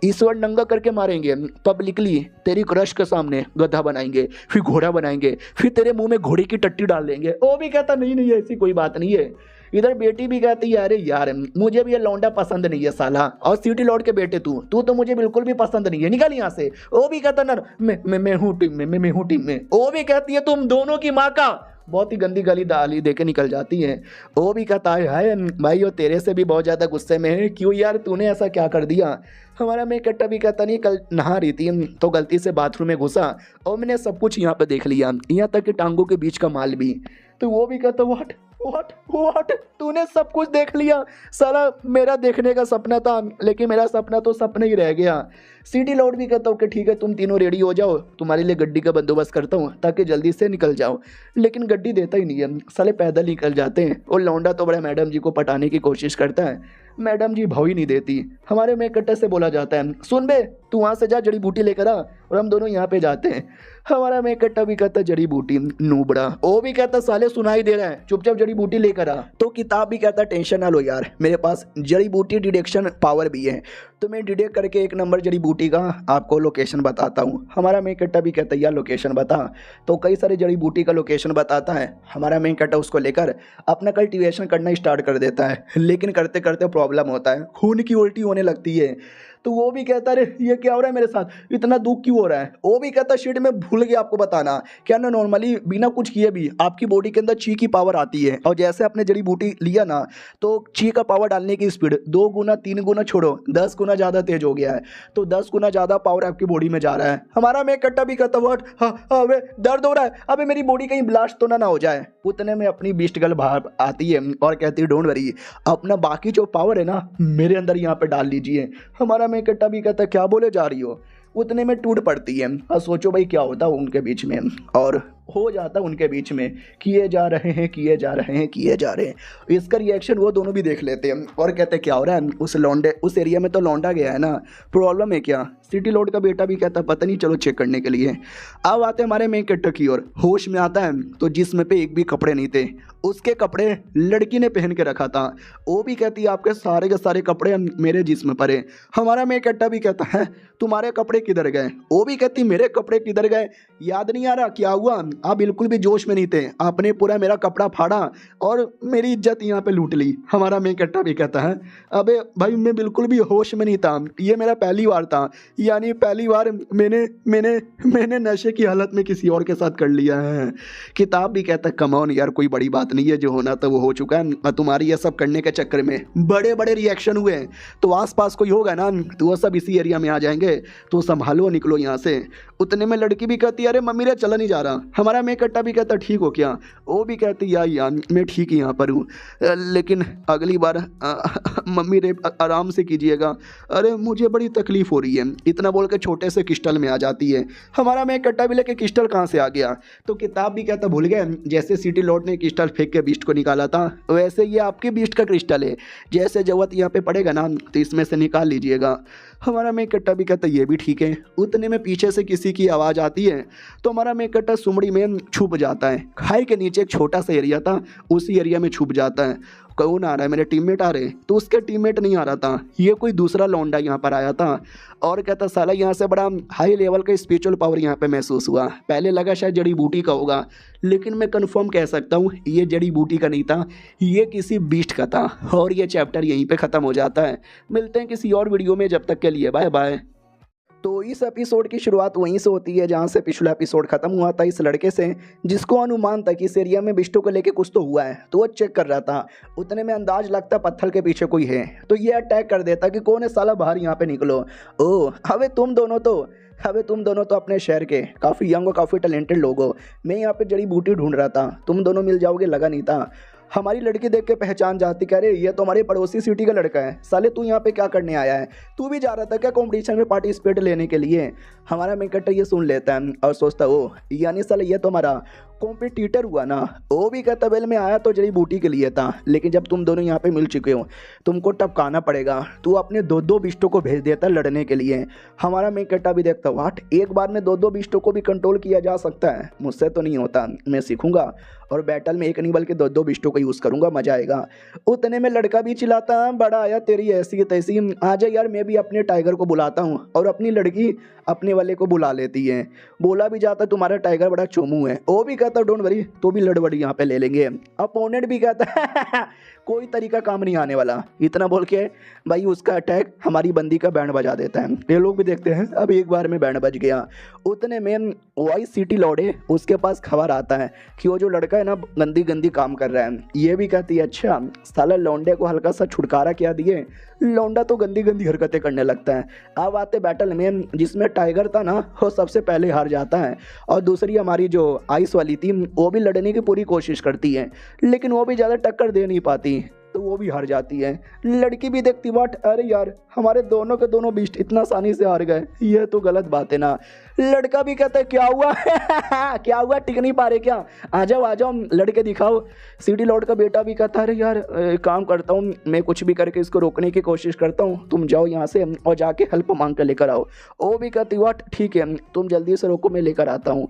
ईश्वर नंगा करके मारेंगे पब्लिकली, तेरी क्रश के सामने गधा बनाएंगे, फिर घोड़ा बनाएंगे, फिर तेरे मुंह में घोड़े की टट्टी डाल देंगे। वो भी कहता नहीं नहीं ऐसी कोई बात नहीं है। इधर बेटी भी कहती है अरे यार मुझे भी ये लौंडा पसंद नहीं है साला, और सिटी लॉर्ड के बेटे तू तो मुझे बिल्कुल भी पसंद नहीं है, निकल यहाँ से। वो भी कहता ना मैं हूँ टीम में, मैं हूँ टीम में। वो भी कहती है तुम दोनों की माँ का, बहुत ही गंदी गाली दाली दे के निकल जाती है। वो भी कहता है हाय भाई वो तेरे से भी बहुत ज़्यादा गुस्से में है, क्यों यार तूने ऐसा क्या कर दिया। हमारा मेक कट्टा भी कहता नहीं कल नहा रही थी तो गलती से बाथरूम में घुसा और मैंने सब कुछ यहाँ पे देख लिया, यहाँ तक कि टांगों के बीच का माल भी। तो वो भी कहता व्हाट व्हाट व्हाट, तूने सब कुछ देख लिया साला, मेरा देखने का सपना था लेकिन मेरा सपना तो सपना ही रह गया। सिटी लॉर्ड भी कहता हूँ कि ठीक है तुम तीनों रेडी हो जाओ, तुम्हारे लिए गड्डी का बंदोबस्त करता हूँ ताकि जल्दी से निकल जाओ। लेकिन गड्डी देता ही नहीं है, साले पैदल निकल जाते हैं। और लौंडा तो बड़ा मैडम जी को पटाने की कोशिश करता है, मैडम जी भाव ही नहीं देती। हमारे मेक कट्टे से बोला जाता है सुन बे तू वहाँ से जा जड़ी बूटी लेकर आ, और हम दोनों यहाँ पे जाते हैं। हमारा मेक कट्टा भी कहता जड़ी बूटी नूबड़ा। वो भी कहता साले सुनाई दे रहा है चुपचाप जड़ी बूटी लेकर आ। तो किताब भी कहता टेंशन ना लो यार, मेरे पास जड़ी बूटी डिटेक्शन पावर भी है, तो मैं डिटेक्ट करके एक नंबर जड़ी बूटी का आपको लोकेशन बताता हूँ। हमारा मेक कट्टा भी कहता यार लोकेशन बता, तो कई सारे जड़ी बूटी का लोकेशन बताता है। हमारा मेक कट्टा उसको लेकर अपना कल्टीवेशन करना स्टार्ट कर देता है, लेकिन करते करते प्रॉब्लम होता है, खून की उल्टी होने लगती है। तो वो भी कहता है ये क्या हो रहा है मेरे साथ, इतना दुख क्यों हो रहा है। वो भी कहता शिट मैं भूल गया आपको बताना, क्या ना नॉर्मली बिना कुछ किए भी आपकी बॉडी के अंदर ची की पावर आती है, और जैसे आपने जड़ी बूटी लिया ना तो ची का पावर डालने की स्पीड 2 गुना 3 गुना छोड़ो 10 गुना ज़्यादा तेज हो गया है, तो 10 गुना ज़्यादा पावर आपकी बॉडी में जा रहा है। हमारा मेक कट्टा भी कहता व्हाट, अबे दर्द हो रहा है, अबे मेरी बॉडी कहीं ब्लास्ट तो ना हो जाए। उतने में अपनी बीस्ट गर्ल बाहर आती है और कहती है डोंट वरी, अपना बाकी जो पावर है ना मेरे अंदर यहाँ पे डाल लीजिए। हमारा मेक कट्टा भी कहता क्या बोले जा रही हो। उतने में टूट पड़ती है, और सोचो भाई क्या होता है उनके बीच में, और हो जाता है उनके बीच में, किए जा रहे हैं किए जा रहे हैं किए जा रहे हैं। इसका रिएक्शन वो दोनों भी देख लेते हैं और कहते हैं क्या हो रहा है, उस लौंडे उस एरिया में तो लौंडा गया है ना, प्रॉब्लम है क्या। सिटी लॉर्ड का बेटा भी कहता है पता नहीं, चलो चेक करने के लिए। अब आते हैं हमारे मेन कैरेक्टर की ओर। होश में आता है तो जिस्म पे एक भी कपड़े नहीं थे, उसके कपड़े लड़की ने पहन के रखा था। वो भी कहती है आपके सारे के सारे कपड़े मेरे जिस्म पर है। हमारा मेन कैरेक्टर भी कहता है तुम्हारे कपड़े किधर गए। वो भी कहती मेरे कपड़े किधर गए, याद नहीं आ रहा क्या हुआ, आप बिल्कुल भी जोश में नहीं थे, आपने पूरा मेरा कपड़ा फाड़ा और मेरी इज्जत यहाँ पे लूट ली। हमारा मेन कैरेक्टर भी कहता है अबे भाई मैं बिल्कुल भी होश में नहीं था, ये मेरा पहली बार था, यानी पहली बार मैंने मैंने मैंने नशे की हालत में किसी और के साथ कर लिया है। किताब भी कहता है कम ऑन यार, कोई बड़ी बात नहीं है, जो होना था वो हो चुका है, और तुम्हारी ये सब करने के चक्कर में बड़े बड़े रिएक्शन हुए, तो आसपास कोई होगा ना तो वो सब इसी एरिया में आ जाएंगे, तो संभालो निकलो यहाँ से। उतने में लड़की भी कहती है अरे मम्मी रे चला नहीं जा रहा। हमारा मैं कट्टा भी कहता ठीक हो क्या। वो भी कहती यार मैं ठीक यहाँ पर हूँ, लेकिन अगली बार मम्मी रे आराम से कीजिएगा, अरे मुझे बड़ी तकलीफ़ हो रही है। इतना बोल के छोटे से क्रिस्टल में आ जाती है। हमारा मैं कट्टा भी लेके क्रिस्टल कहाँ से आ गया। तो किताब भी कहता भूल गए, जैसे सिटी लॉर्ड ने क्रिस्टल फेंक के बीस्ट को निकाला था वैसे ये आपके बीस्ट का क्रिस्टल है, जैसे जरूरत यहाँ पे पड़ेगा ना तो इसमें से निकाल लीजिएगा। हमारा मेन कट्टा भी कहता ये भी ठीक है। उतने में पीछे से किसी की आवाज़ आती है तो हमारा मेन कट्टा सुमड़ी में छुप जाता है। खाई के नीचे एक छोटा सा एरिया था, उसी एरिया में छुप जाता है। कौन आ रहा है, मेरे टीममेट आ रहे हैं, तो उसके टीममेट नहीं आ रहा था, ये कोई दूसरा लौंडा यहाँ पर आया था और कहता साला यहाँ से बड़ा हाई लेवल का स्पिरिचुअल पावर यहाँ पे महसूस हुआ। पहले लगा शायद जड़ी बूटी का होगा, लेकिन मैं कंफर्म कह सकता हूँ ये जड़ी बूटी का नहीं था, ये किसी बीस्ट का था। और ये चैप्टर यहीं पे ख़त्म हो जाता है। मिलते हैं किसी और वीडियो में, जब तक के लिए बाय बाय। तो इस एपिसोड की शुरुआत वहीं से होती है जहाँ से पिछला एपिसोड खत्म हुआ था, इस लड़के से जिसको अनुमान था कि इस एरिया में बिस्टो को लेके कुछ तो हुआ है, तो वो चेक कर रहा था। उतने में अंदाज लगता पत्थर के पीछे कोई है, तो ये अटैक कर देता कि कौन है साला बाहर यहाँ पे निकलो। ओह अबे तुम दोनों तो अपने शहर के काफ़ी यंग और काफ़ी टैलेंटेड लोग हो। मैं यहाँ पे जड़ी बूटी ढूंढ रहा था, तुम दोनों मिल जाओगे लगा नहीं था। हमारी लड़की देख के पहचान जाती, कह रहे ये तो हमारे पड़ोसी सिटी का लड़का है। साले तू यहाँ पे क्या करने आया है, तू भी जा रहा था क्या कंपटीशन में पार्टिसिपेट लेने के लिए। हमारा मेकटर ये सुन लेता है और सोचता ओ यानी साले ये तो हमारा कॉम्पिटिटर हुआ ना। वो भी कहता वेल में आया तो जड़ी बूटी के लिए था, लेकिन जब तुम दोनों यहाँ पे मिल चुके हो तुमको टपकाना पड़ेगा। तू अपने दो बिस्टों को भेज देता लड़ने के लिए। हमारा मेकटा भी देखता वाट एक बार में दो बिस्टों को भी कंट्रोल किया जा सकता है, मुझसे तो नहीं होता, मैं सीखूंगा और बैटल में एक नहीं बल्कि दो बिस्टों को यूज़ करूंगा, मजा आएगा। उतने में लड़का भी चिल्लाता बड़ा आया तेरी ऐसी तैसी, आजा यार मैं भी अपने टाइगर को बुलाता हूँ, और अपनी लड़की अपने वाले को बुला लेती है। बोला भी जाता तुम्हारा टाइगर बड़ा चोमू है। वो भी कहता डोंट वरी तो भी लड़बड़ी यहाँ पे ले लेंगे। अपोनेंट भी कहता कोई तरीका काम नहीं आने वाला। इतना बोल के भाई उसका अटैक हमारी बंदी का बैंड बजा देता है। ये लोग भी देखते हैं अब एक बार में बैंड बज गया। उतने में वाइस सिटी लॉर्ड है उसके पास खबर आता है कि वो जो लड़का है ना गंदी गंदी काम कर रहा है। ये भी कहती है अच्छा साला लौंडे को हल्का सा छुटकारा क्या दिए, लौंडा तो गंदी गंदी हरकतें करने लगता है। अब आते बैटल में जिसमें टाइगर था ना वो सबसे पहले हार जाता है, और दूसरी हमारी जो आइस वाली थी वो भी लड़ने की पूरी कोशिश करती है, लेकिन वो भी ज़्यादा टक्कर दे नहीं पाती तो वो भी हार जाती है। लड़की भी देखती वाट अरे यार हमारे दोनों के दोनों बीस्ट इतना आसानी से हार गए, ये तो गलत बात है ना। लड़का भी कहता है क्या हुआ क्या हुआ टिक नहीं पा रहे क्या, आ जाओ लड़के दिखाओ। सिटी लॉर्ड का बेटा भी कहता है अरे यार काम करता हूँ मैं, कुछ भी करके इसको रोकने की कोशिश करता हूँ, तुम जाओ यहाँ से और जाके हेल्प मांग कर लेकर आओ। वो भी कहती वाट ठीक है तुम जल्दी से रोको मैं लेकर आता हूँ।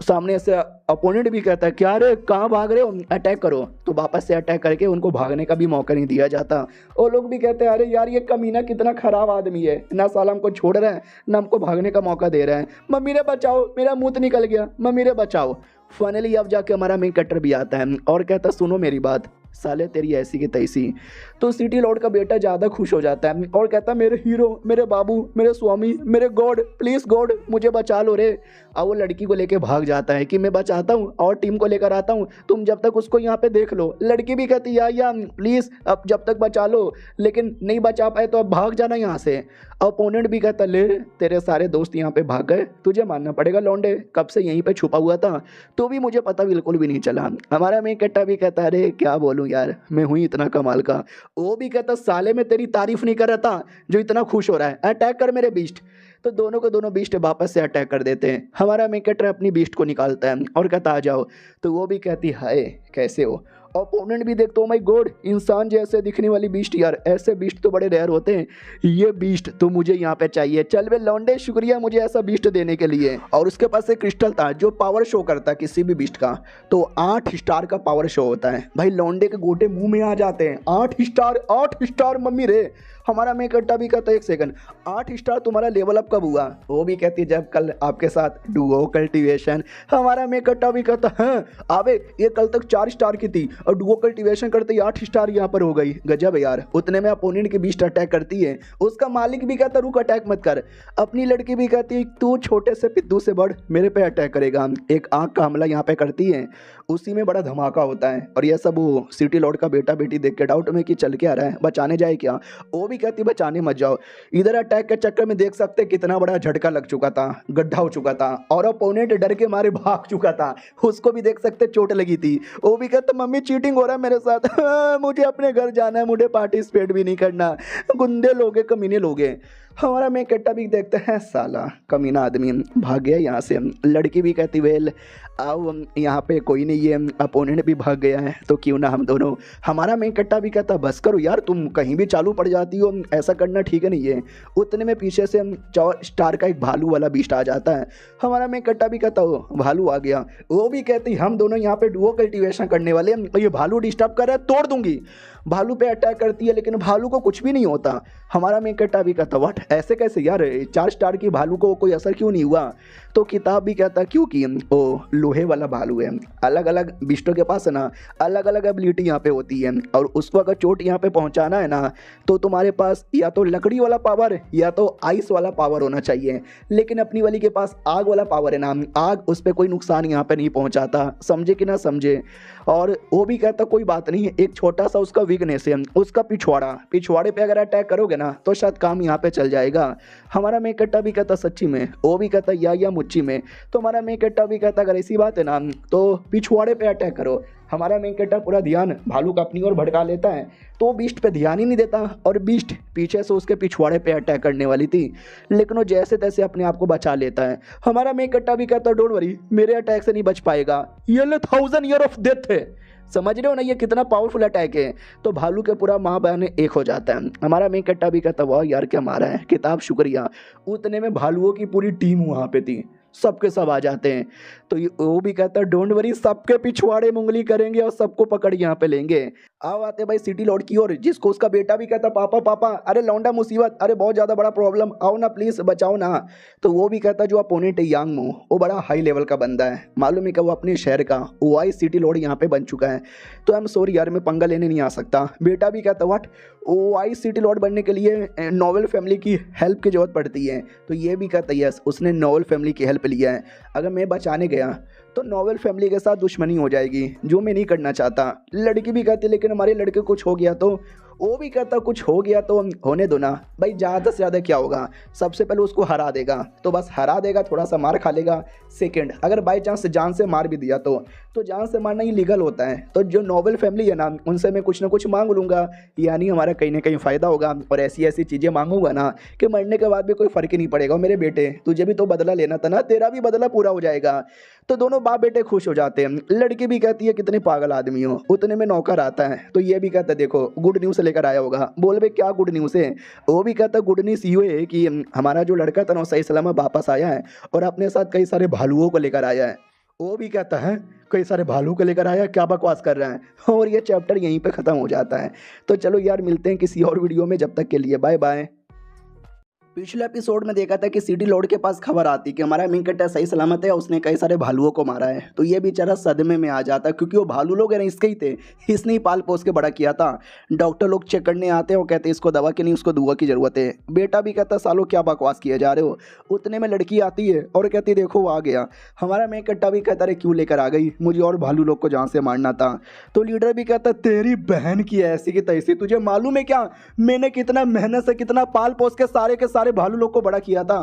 सामने से अपोनेंट भी कहता है क्या रे कहाँ भाग रहे हो, अटैक करो। तो वापस से अटैक करके उनको भागने का भी मौका नहीं दिया जाता। वो लोग भी कहते हैं अरे यार ये कमीना कितना खराब आदमी है, ना साला हमको छोड़ रहा है ना हमको भागने का मौका दे रहा है। मम्मी रे बचाओ मेरा मुंह निकल गया, मम्मी रे बचाओ। फाइनली अब जाके हमारा मेन कटर भी आता है और कहता सुनो मेरी बात साले तेरी ऐसी की तैसी। तो सिटी लॉर्ड का बेटा ज़्यादा खुश हो जाता है और कहता मेरे हीरो मेरे बाबू मेरे स्वामी मेरे गॉड प्लीज़ गॉड मुझे बचा लो रे। और वो लड़की को लेके भाग जाता है कि मैं बचाता हूँ और टीम को लेकर आता हूँ, तुम जब तक उसको यहाँ पे देख लो। लड़की भी कहती या प्लीज़ अब जब तक बचा लो, लेकिन नहीं बचा पाए तो अब भाग जाना यहाँ से। अपोनेंट भी कहता ले तेरे सारे दोस्त यहाँ पे भाग गए, तुझे मानना पड़ेगा लौंडे, कब से यहीं पे छुपा हुआ था तो भी मुझे पता बिल्कुल भी नहीं चला। हमारा मेन कट्टा भी कहता अरे क्या बोलूँ यार मैं हुई इतना कमाल का। वो भी कहता साले में तेरी तारीफ नहीं कर रहा था जो इतना खुश हो रहा है, अटैक कर मेरे बीस्ट। तो दोनों को दोनों बीस्ट वापस से अटैक कर देते हैं। हमारा मेन कैरेक्टर अपनी बीस्ट को निकालता है और कहता आ जाओ, तो वो भी कहती हाय कैसे हो। ओपोनेंट भी देखते हो माय गॉड, इंसान जैसे दिखने वाली बीस्ट यार, ऐसे बीस्ट तो बड़े रेयर होते हैं, ये बीस्ट तो मुझे यहाँ पे चाहिए। चल बे लौंडे, शुक्रिया मुझे ऐसा बीस्ट देने के लिए। और उसके पास एक क्रिस्टल था जो पावर शो करता है किसी भी बीस्ट का, तो 8 स्टार का पावर शो होता है। भाई लौंडे के गोटे मुंह में आ जाते हैं। 8 स्टार, 8 स्टार मम्मी रे। हमारा मैं कट्टा भी कहता है 1 सेकंड, 8 स्टार तुम्हारा लेवल अप कब हुआ? वो भी कहती है जब कल आपके साथ डुओ कल्टीवेशन। हमारा मैं कट्टा भी कहता है अबे ये कल तक 4 स्टार की थी और डुओ कल्टीवेशन करते ही 8 स्टार यहाँ पर हो गई। गजब है यार। उतने में अपोनेंट की बीस्ट अटैक करती है। उसका मालिक भी कहता रुक अटैक मत कर। अपनी लड़की भी कहती है तू छोटे से पिद्दू से बढ़ मेरे पे अटैक करेगा। एक आंख का हमला यहाँ पे करती है, उसी में बड़ा धमाका होता है। और यह सब वो सिटी लॉर्ड का बेटा बेटी देख के डाउट में कि चल के आ रहा है, बचाने जाए क्या? वो भी कहती बचाने मत जाओ। इधर अटैक के चक्कर में देख सकते कितना बड़ा झटका लग चुका था, गड्ढा हो चुका था और अपोनेंट डर के मारे भाग चुका था। उसको भी देख सकते चोट लगी थी। वो भी कहता मम्मी चीटिंग हो रहा है मेरे साथ, मुझे अपने घर जाना है, मुझे पार्टिसिपेट भी नहीं करना, गुंडे लोगे कमीने लोगे। हमारा मैं कट्टा भी देखते हैं साला कमीना आदमी भाग गया यहाँ से। लड़की भी कहती वेल आओ यहाँ पे कोई नहीं है, अपोनेंट भी भाग गया है तो क्यों ना हम दोनों। हमारा मैं कट्टा भी कहता बस करो यार, तुम कहीं भी चालू पड़ जाती हो, ऐसा करना ठीक नहीं है। उतने में पीछे से 4 स्टार का एक भालू वाला बीस्ट आ जाता है। हमारा मैं कट्टा भी कहता हो भालू आ गया। वो भी कहती हम दोनों यहाँ पे डुओ कल्टीवेशन करने वाले हैं, ये भालू डिस्टर्ब कर रहा है तोड़ दूंगी। भालू पे अटैक करती है लेकिन भालू को कुछ भी नहीं होता। हमारा मैं कट्टा भी कहता व्हाट ऐसे कैसे यार, 4 स्टार की भालू को कोई असर क्यों नहीं हुआ? तो किताब भी कहता क्योंकि वो लोहे वाला भालू है। अलग अलग बिस्टों के पास है ना अलग अलग एबिलिटी यहाँ पे होती है, और उसको अगर चोट यहाँ पे पहुँचाना है ना तो तुम्हारे पास या तो लकड़ी वाला पावर या तो आइस वाला पावर होना चाहिए। लेकिन अपनी वाली के पास आग वाला पावर है ना, आग उस पर कोई नुकसान यहाँ पे नहीं पहुँचाता। समझे कि ना समझे? और वो भी कहता कोई बात नहीं, एक छोटा सा उसका वीकनेस है, उसका पिछवाड़े पे अगर अटैक करोगे ना तो शायद काम यहाँ पे चल जाएगा। हमारा मैं कट्टा भी कहता सच्ची में? वो भी कहता या मुच्ची में? तो हमारा मैं कट्टा भी कहता अगर ऐसी बात है ना तो पिछवाड़े पे अटैक करो। हमारा मेन कैरेक्टर पूरा ध्यान भालू का अपनी ओर भड़का लेता है, तो वो बीस्ट पे ध्यान ही नहीं देता और बीस्ट पीछे से उसके पिछवाड़े पे अटैक करने वाली थी, लेकिन वो जैसे तैसे अपने आप को बचा लेता है। हमारा मेन कैरेक्टर भी कहता डोंट वरी मेरे अटैक से नहीं बच पाएगा, ये 1000 ईयर ऑफ डेथ है। समझ रहे हो ना ये कितना पावरफुल अटैक है? तो भालू के पूरा माँ बहन एक हो जाता है। हमारा मेन कैरेक्टर भी कहता वाह यार क्या मारा है, किताब शुक्रिया। उतने में भालुओं की पूरी टीम वहाँ पे थी, सबके सब आ जाते हैं। तो वो भी कहता है डोंट वरी सबके पिछवाड़े मुंगली करेंगे और सबको पकड़ यहाँ पे लेंगे। आओ आते भाई सिटी लॉर्ड की ओर, जिसको उसका बेटा भी कहता पापा पापा अरे लौंडा मुसीबत, अरे बहुत ज़्यादा बड़ा प्रॉब्लम, आओ ना प्लीज़ बचाओ ना। तो वो भी कहता जो अपोनेंट है यांग मो, वो बड़ा हाई लेवल का बंदा है, मालूम है कि वो अपने शहर का वाई सिटी लॉर्ड यहाँ पे बन चुका है। तो आई एम सॉरी यार मैं पंगा लेने नहीं आ सकता। बेटा भी कहता व्हाट वाई सिटी लॉर्ड बनने के लिए नोवेल फैमिली की हेल्प की जरूरत पड़ती है। तो ये भी कहता यस उसने नोवेल फैमिली की हेल्प लिया है, अगर मैं बचाने गया तो नोवेल फैमिली के साथ दुश्मनी हो जाएगी जो मैं नहीं करना चाहता। लड़की भी कहती लेकिन हमारे लड़के को कुछ हो गया तो? वो भी कहता कुछ हो गया तो होने दो ना भाई, ज़्यादा से ज़्यादा क्या होगा, सबसे पहले उसको हरा देगा, तो बस हरा देगा, थोड़ा सा मार खा लेगा। सेकंड अगर बाई चांस जान से मार भी दिया तो जान से मारना ही लीगल होता है। तो जो नोवेल फैमिली है ना उनसे मैं कुछ ना कुछ मांग लूँगा, यानी हमारा कहीं ना कहीं फ़ायदा होगा। और ऐसी ऐसी चीज़ें मांगूंगा ना कि मरने के बाद भी कोई फ़र्क ही नहीं पड़ेगा। और मेरे बेटे तुझे भी तो बदला लेना था ना, तेरा भी बदला पूरा हो जाएगा। तो दोनों बाप बेटे खुश हो जाते हैं। लड़की भी कहती है कितने पागल आदमी हो। उतने में नौकर आता है तो ये भी कहता है देखो गुड न्यूज़ लेकर आया होगा। बोल भाई क्या गुड न्यूज़ है? वो भी कहता गुड न्यूज़ ये है कि हमारा जो लड़का था ना सही सलामत वापस आया है और अपने साथ कई सारे भालुओं को लेकर आया है। वो भी कहता है कई सारे भालू को लेकर आया, क्या बकवास कर रहा है। और ये चैप्टर यहीं पे ख़त्म हो जाता है। तो चलो यार मिलते हैं किसी और वीडियो में, जब तक के लिए बाय बाय। पिछले एपिसोड में देखा था कि सिटी लॉर्ड के पास खबर आती कि हमारा मेन कैरेक्टर सही सलामत है, उसने कई सारे भालुओं को मारा है। तो ये बेचारा सदमे में आ जाता क्योंकि वो भालू लोग हैं इसके ही थे, इसने ही पाल पोस के बड़ा किया था। डॉक्टर लोग चेक करने आते हैं, वो कहते हैं इसको दवा की नहीं उसको दुआ की ज़रूरत है। बेटा भी कहता सालों क्या बकवास किए जा रहे हो। उतने में लड़की आती है और कहती देखो वो आ गया। हमारा मेन कैरेक्टर भी कहता रहे क्यों लेकर आ गई, मुझे और भालू लोग को जान से मारना था। तो लीडर भी कहता तेरी बहन की ऐसी की तैसी, तुझे मालूम है क्या मैंने कितना मेहनत से कितना पाल पोस के सारे भालू लोग को बड़ा किया था।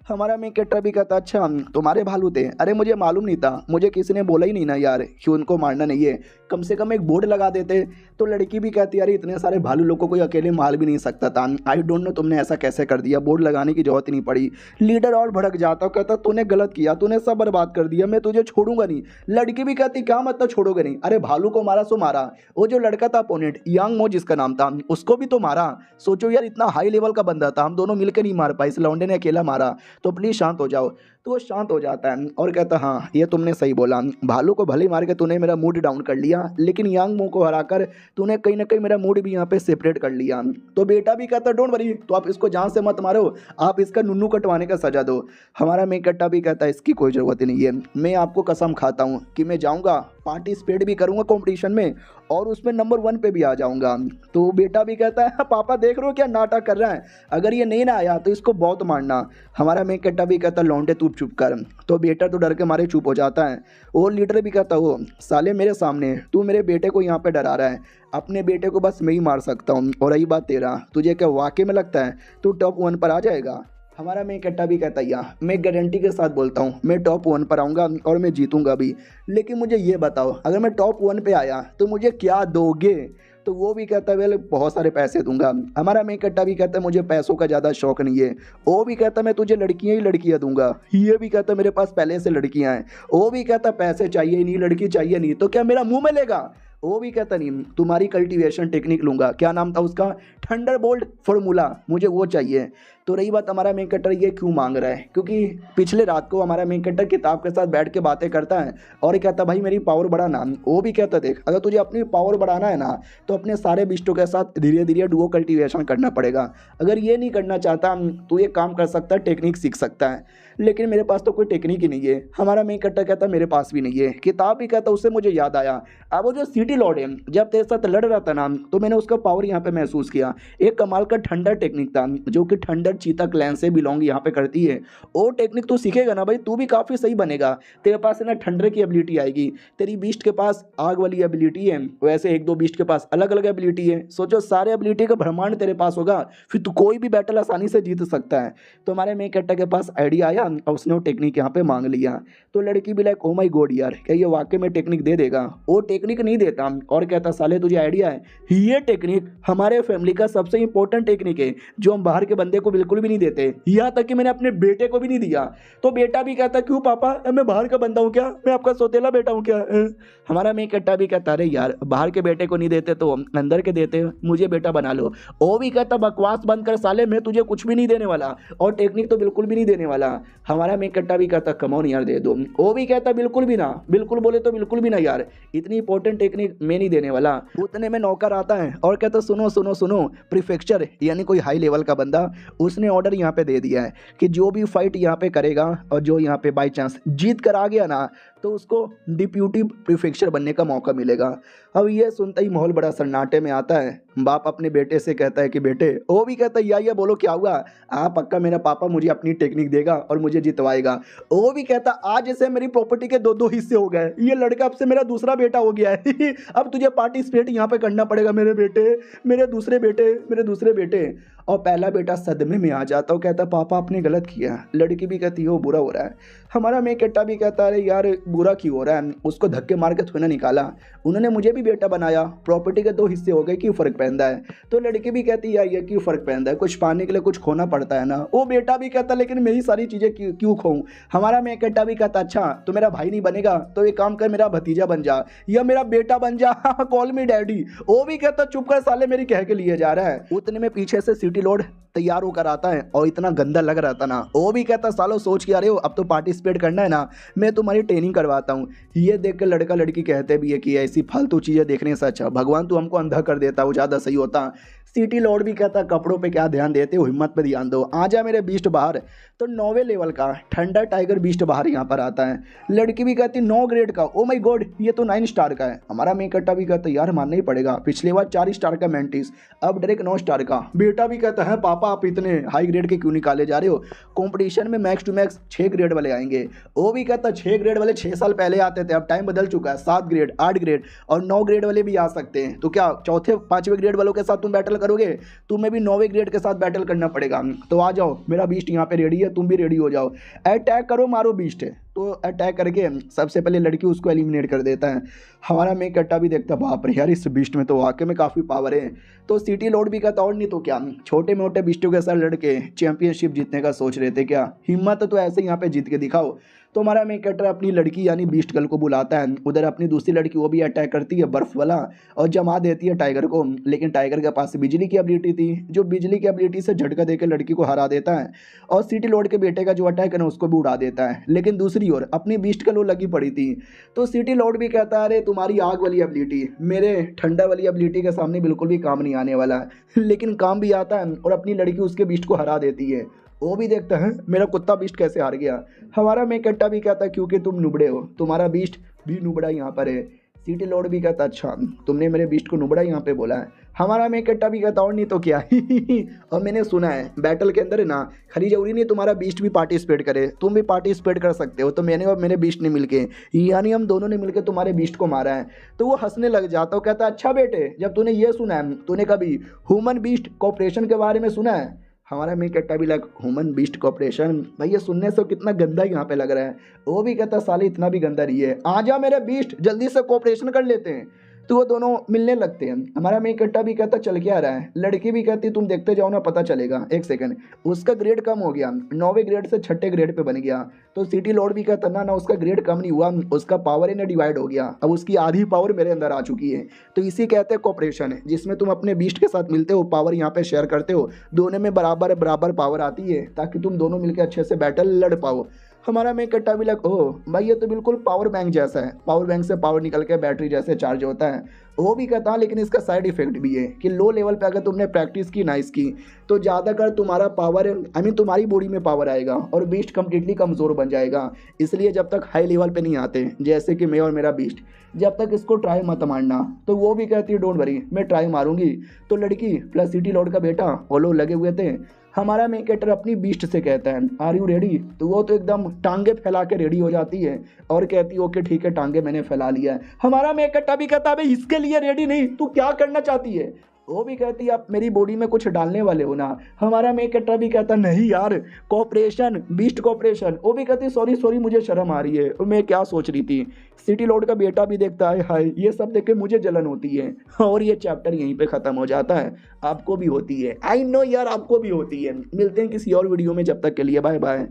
हमारा मेन कैरेक्टर भी कहता अच्छा तुम्हारे भालू थे, अरे मुझे मालूम नहीं था, मुझे किसी ने बोला ही नहीं ना यार कि उनको मारना नहीं है, कम से कम एक बोर्ड लगा देते। तो लड़की भी कहती यार इतने सारे भालू लोग को कोई अकेले मार भी नहीं सकता था, आई डोंट नो तुमने ऐसा कैसे कर दिया, बोर्ड लगाने की जरूरत ही नहीं पड़ी। लीडर और भड़क जाता, कहता तूने गलत किया, तूने सब बर्बाद कर दिया, मैं तुझे छोड़ूंगा नहीं। लड़की भी कहती क्या मतलब छोड़ोगे नहीं, अरे भालू को मारा सो मारा, वो जो लड़का था अपोनेंट यांग मो जिसका नाम था उसको भी तो मारा। सोचो यार इतना हाई लेवल का बंदा था, हम दोनों मिलकर नहीं मार पाए, इस लौंडे ने अकेला मारा, तो प्लीज शांत हो जाओ। तो वो शांत हो जाता है और कहता हाँ ये तुमने सही बोला, भालू को भले ही मार के तूने मेरा मूड डाउन कर लिया, लेकिन यांग मो को हराकर तूने कहीं ना कहीं मेरा मूड भी यहाँ पे सेपरेट कर लिया। तो बेटा भी कहता डोंट वरी, तो आप इसको जान से मत मारो, आप इसका नुन्नू कटवाने का सजा दो। हमारा मेन कट्टा भी कहता है इसकी कोई ज़रूरत नहीं है, मैं आपको कसम खाता हूँ कि मैं जाऊँगा पार्टिसिपेट भी करूँगा कंपटीशन में और उसमें नंबर 1 पे भी आ जाऊँगा। तो बेटा भी कहता है पापा देख रहे हो क्या नाटक कर रहा है, अगर ये नहीं ना आया तो इसको बहुत मारना। हमारा मेन कट्टा भी कहता लौंडे तू चुप कर। तो बेटा तो डर के मारे चुप हो जाता है। और लीडर भी कहता हो साले मेरे सामने तू मेरे बेटे को यहाँ पे डरा रहा है, अपने बेटे को बस मैं ही मार सकता हूँ, और रही बात तेरा, तुझे क्या वाकई में लगता है तू टॉप 1 पर आ जाएगा। हमारा मेन कट्टा भी कहता है मैं गारंटी के साथ बोलता हूँ मैं टॉप 1 पर आऊँगा और मैं जीतूंगा भी, लेकिन मुझे ये बताओ अगर मैं टॉप 1 पे आया तो मुझे क्या दोगे। तो वो भी कहता है वेल बहुत सारे पैसे दूंगा। हमारा मेन कट्टा भी कहता है मुझे पैसों का ज़्यादा शौक नहीं है। वो भी कहता मैं तुझे लड़कियां ही लड़कियां दूंगा। ये भी कहता मेरे पास पहले से लड़कियां हैं। वो भी कहता पैसे चाहिए नहीं, लड़की चाहिए नहीं, तो क्या मेरा मुंह में लेगा। वो भी कहता नहीं तुम्हारी कल्टीवेशन टेक्निक लूँगा, क्या नाम था उसका, थंडरबोल्ट फॉर्मूला, मुझे वो चाहिए। तो रही बात हमारा मेन कट्टर ये क्यों मांग रहा है, क्योंकि पिछले रात को हमारा मेन कट्टर किताब के साथ बैठ के बातें करता है और कहता भाई मेरी पावर बढ़ाना। वो भी कहता देख अगर तुझे अपनी पावर बढ़ाना है ना तो अपने सारे बिस्टों के साथ धीरे धीरे डुओ कल्टीवेशन करना पड़ेगा। अगर ये नहीं करना चाहता तो ये काम कर सकता है, टेक्निक सीख सकता है, लेकिन मेरे पास तो कोई टेक्निक ही नहीं है। हमारा मेन कट्टर कहता मेरे पास भी नहीं है। किताब भी कहता उससे मुझे याद आया अब वो जो सिटी लॉर्ड है जब तेरे साथ लड़ रहा था ना तो मैंने उसका पावर यहाँ पे महसूस किया। एक कमाल का ठंडर टेक्निक था जो कि ठंडर चीता क्लैन से बिलोंग यहाँ पे करती है। वो टेक्निक तू सीखेगा ना भाई तू भी काफ़ी सही बनेगा, तेरे पास है ना ठंडर की एबिलिटी आएगी। तेरी बीस्ट के पास आग वाली एबिलिटी है, वैसे एक दो बीस्ट के पास अलग अलग एबिलिटी है। सोचो सारे एबिलिटी का ब्रह्मांड तेरे पास होगा, फिर तू कोई भी बैटल आसानी से जीत सकता है। तो हमारे मेन कट्टर के पास आइडिया आया और उसने वो टेक्निक यहाँ पे मांग लिया। तो लड़की भी लाइक ओ माई गॉड यार क्या ये वाकई में टेक्निक दे देगा। वो टेक्निक नहीं देता और कहता साले तुझे आइडिया है ये टेक्निक हमारे फैमिली का सबसे इंपॉर्टेंट टेक्निक है जो हम बाहर के बंदे को बिल्कुल भी नहीं देते, यहाँ तक कि मैंने अपने बेटे को भी नहीं दिया। तो बेटा भी कहता क्यों पापा मैं बाहर का बंदा हूँ क्या, मैं आपका सौतेला बेटा हूँ क्या। हमारा मेन कट्टा भी कहता अरे यार बाहर के बेटे को नहीं देते तो अंदर के देते, मुझे बेटा बना लो। वो भी कहता बकवास बंद कर साले, मैं तुझे कुछ भी नहीं देने वाला और टेक्निक तो बिल्कुल भी नहीं देने वाला। हमारा मेन कट्टा भी कहता कमॉन यार दे दो। वो भी कहता बिल्कुल भी ना, बिल्कुल बोले तो बिल्कुल भी ना यार, इतनी इंपॉर्टेंट टेक्निक मैं नहीं देने वाला। उतने में नौकर आता है और कहता सुनो सुनो सुनो, प्रीफेक्चर यानी कोई हाई लेवल का बंदा उसने ऑर्डर यहाँ पे दे दिया है कि जो भी फाइट यहाँ पे करेगा और जो यहाँ पे बाई चांस जीत कर आ गया ना तो उसको डिप्यूटी प्रीफेक्चर बनने का मौका मिलेगा। अब ये सुनते ही माहौल बड़ा सन्नाटे में आता है। बाप अपने बेटे से कहता है कि बेटे, वो भी कहता है या बोलो क्या हुआ। पक्का मेरा पापा मुझे अपनी टेक्निक देगा और मुझे जितवाएगा। वो भी कहता आज से मेरी प्रॉपर्टी के 2-2 हिस्से हो गए, ये लड़का अब से मेरा दूसरा बेटा हो गया है अब तुझे पार्टिसिपेट यहाँ पे करना पड़ेगा मेरे बेटे, मेरे दूसरे बेटे। और पहला बेटा सदमे में आ जाता है, कहता पापा आपने गलत किया। लड़की भी कहती हो बुरा हो रहा है। हमारा मेन कट्टा भी कहता है यार बुरा क्यों हो रहा है, उसको धक्के मार के थोड़ा निकाला, उन्होंने मुझे भी बेटा बनाया, प्रॉपर्टी के 2 हिस्से हो गए, क्यों फर्क पहनता है। तो लड़की भी कहती है ये क्यों फर्क पहनता है, कुछ पाने के लिए कुछ खोना पड़ता है ना। वो बेटा भी कहता लेकिन मेरी सारी चीज़ें क्यों खोऊं। हमारा मेन कट्टा भी कहता अच्छा तो मेरा भाई नहीं बनेगा तो एक काम कर मेरा भतीजा बन जा या मेरा बेटा बन जा, कॉल मी डैडी। वो भी कहता चुप कर साले मेरी कह के लिए जा रहा है। उतने में पीछे से सिटी लॉर्ड तैयार होकर आता है और इतना गंदा लग रहा था ना, वो भी कहता सालो सोच के आ रहे हो अब तो पार्टिसिपेट करना है ना, मैं तुम्हारी ट्रेनिंग करवाता हूँ। ये देख कर लड़का लड़की कहते भी है कि ऐसी फालतू चीज़ें देखने से अच्छा भगवान तू हमको अंधा कर देता वो ज़्यादा सही होता। सिटी लॉर्ड भी कहता कपड़ों पे क्या ध्यान देते हो, हिम्मत पे ध्यान दो, आ जा मेरे बीस्ट बाहर। तो 9वें लेवल का ठंडर टाइगर बीस्ट बाहर यहाँ पर आता है। लड़की भी कहती 9 ग्रेड का, ओ माय गॉड ये तो 9 स्टार का है। हमारा मेन कट्टा भी कहता यार मानना ही पड़ेगा, पिछले बार 4 स्टार का मेंटिस, अब डायरेक्ट 9 स्टार का। बेटा भी कहता है पापा आप इतने हाई ग्रेड के क्यों निकाले जा रहे हो, कॉम्पिटिशन में मैक्स टू मैक्स 6 ग्रेड वाले आएंगे। वो भी कहता 6 ग्रेड वाले 6 साल पहले आते थे, अब टाइम बदल चुका है, 7 ग्रेड 8 ग्रेड और 9 ग्रेड वाले भी आ सकते हैं। तो क्या 4th-5वें ग्रेड वालों के साथ तुम बैटल करोगे, तुम्हें भी 9वें ग्रेड के साथ बैटल करना पड़ेगा। तो आ जाओ मेरा बीस्ट यहाँ पे रेडी है, है, तुम भी रेडी हो जाओ, अटैक करो, मारो बीस्ट है। तो अटैक करके सबसे पहले लड़की उसको एलिमिनेट कर देता है। हमारा मेन कट्टा भी देखता बाप रे यार, इस बीस्ट में तो वाकई में काफ़ी पावर है। तो सिटी लॉर्ड भी कहता और नहीं तो क्या, छोटे मोटे बीस्टों के साथ लड़के चैंपियनशिप जीतने का सोच रहे थे क्या, हिम्मत तो ऐसे यहाँ पे जीत के दिखाओ। तो हमारा मेन कैरेक्टर अपनी लड़की यानी बीस्ट गर्ल को बुलाता है, उधर अपनी दूसरी लड़की वो भी अटैक करती है बर्फ वाला और जमा देती है टाइगर को। लेकिन टाइगर के पास बिजली की एबिलिटी थी, जो बिजली की एबिलिटी से झटका देकर लड़की को हरा देता है और सिटी लॉर्ड के बेटे का जो अटैक है ना उसको भी उड़ा देता है। लेकिन दूसरी ओर अपनी बीस्ट गर्ल वो लगी पड़ी थी। तो सिटी लॉर्ड भी कहता है अरे तुम्हारी आग वाली एबिलिटी मेरे ठंडा वाली एबिलिटी के सामने बिल्कुल भी काम नहीं आने वाला है। लेकिन काम भी आता है और अपनी लड़की उसके बीस्ट को हरा देती है। वो भी देखता है मेरा कुत्ता बीस्ट कैसे हार गया। हमारा मेन कट्टा भी कहता है क्योंकि तुम नुबड़े हो, तुम्हारा बीस्ट भी नुबड़ा यहाँ पर है। सिटी लॉर्ड भी कहता अच्छा तुमने मेरे बीस्ट को नुबड़ा यहाँ पे बोला है। हमारा मेन कट्टा भी कहता और नहीं तो क्या और मैंने सुना है बैटल के अंदर है ना खाली जरूरी नहीं तुम्हारा बीस्ट भी पार्टिसिपेट करे, तुम भी पार्टिसिपेट कर सकते हो। तो मैंने और मेरे बीस्ट ने मिलके यानी हम दोनों ने मिलकर तुम्हारे बीस्ट को मारा है। तो वो हंसने लग जाता है, कहता अच्छा बेटे जब तूने ये सुना है, तूने कभी ह्यूमन बीस्ट कॉपरेशन के बारे में सुना है। हमारा मेन कट्टा भी लग ह्यूमन बीस्ट कॉपरेशन, भाई ये सुनने से कितना गंदा यहाँ पे लग रहा है। वो भी कहता साले इतना भी गंदा नहीं है, आजा मेरे बीस्ट जल्दी से कॉपरेशन कर लेते हैं। तो वो दोनों मिलने लगते हैं। हमारा मेन कट्टा भी कहता चल के आ रहा है, लड़की भी कहती तुम देखते जाओ ना पता चलेगा। एक सेकंड, उसका ग्रेड कम हो गया, 9वें ग्रेड से 6ठे ग्रेड पे बन गया। तो सिटी लॉर्ड भी कहता ना उसका ग्रेड कम नहीं हुआ, उसका पावर ही ना डिवाइड हो गया, अब उसकी आधी पावर मेरे अंदर आ चुकी है। तो इसी कहते हैं कॉपरेशन, जिसमें तुम अपने बीस्ट के साथ मिलते हो, पावर यहाँ पे शेयर करते हो, दोनों में बराबर बराबर पावर आती है ताकि तुम दोनों मिलकर अच्छे से बैटल लड़ पाओ। हमारा मेन कट्टा भी लग ओ भाई ये तो बिल्कुल पावर बैंक जैसा है, पावर बैंक से पावर निकल के बैटरी जैसे चार्ज होता है। वो भी कहता लेकिन इसका साइड इफेक्ट भी है कि लो लेवल पे अगर तुमने प्रैक्टिस की ना इसकी तो ज़्यादातर तुम्हारा पावर तुम्हारी बॉडी में पावर आएगा और बीस्ट कम्प्लीटली कमज़ोर बन जाएगा। इसलिए जब तक हाई लेवल पे नहीं आते जैसे कि मैं और मेरा बीस्ट, जब तक इसको ट्राई मत मारना। तो वो भी कहती है डोंट वरी मैं ट्राई मारूंगी। तो लड़की प्लस सिटी लॉर्ड का बेटा वो लोग लगे हुए थे। हमारा मेन कैरेक्टर अपनी बीस्ट से कहता है आर यू रेडी। तो वो तो एकदम टांगे फैला के रेडी हो जाती है और कहती है ओके ठीक है टांगे मैंने फैला लिया है। हमारा मेन कैरेक्टर भी कहता है भाई इसके लिए रेडी नहीं, तू क्या करना चाहती है। वो भी कहती है आप मेरी बॉडी में कुछ डालने वाले हो ना। हमारा मेन कैरेक्टर भी कहता नहीं यार कॉपरेशन बीस्ट कॉपरेशन। वो भी कहती सॉरी मुझे शर्म आ रही है और मैं क्या सोच रही थी। सिटी लॉर्ड का बेटा भी देखता है हाय ये सब देख के मुझे जलन होती है और ये चैप्टर यहीं पे ख़त्म हो जाता है। आपको भी होती है, आई नो यार आपको भी होती है। मिलते हैं किसी और वीडियो में, जब तक के लिए बाय बाय।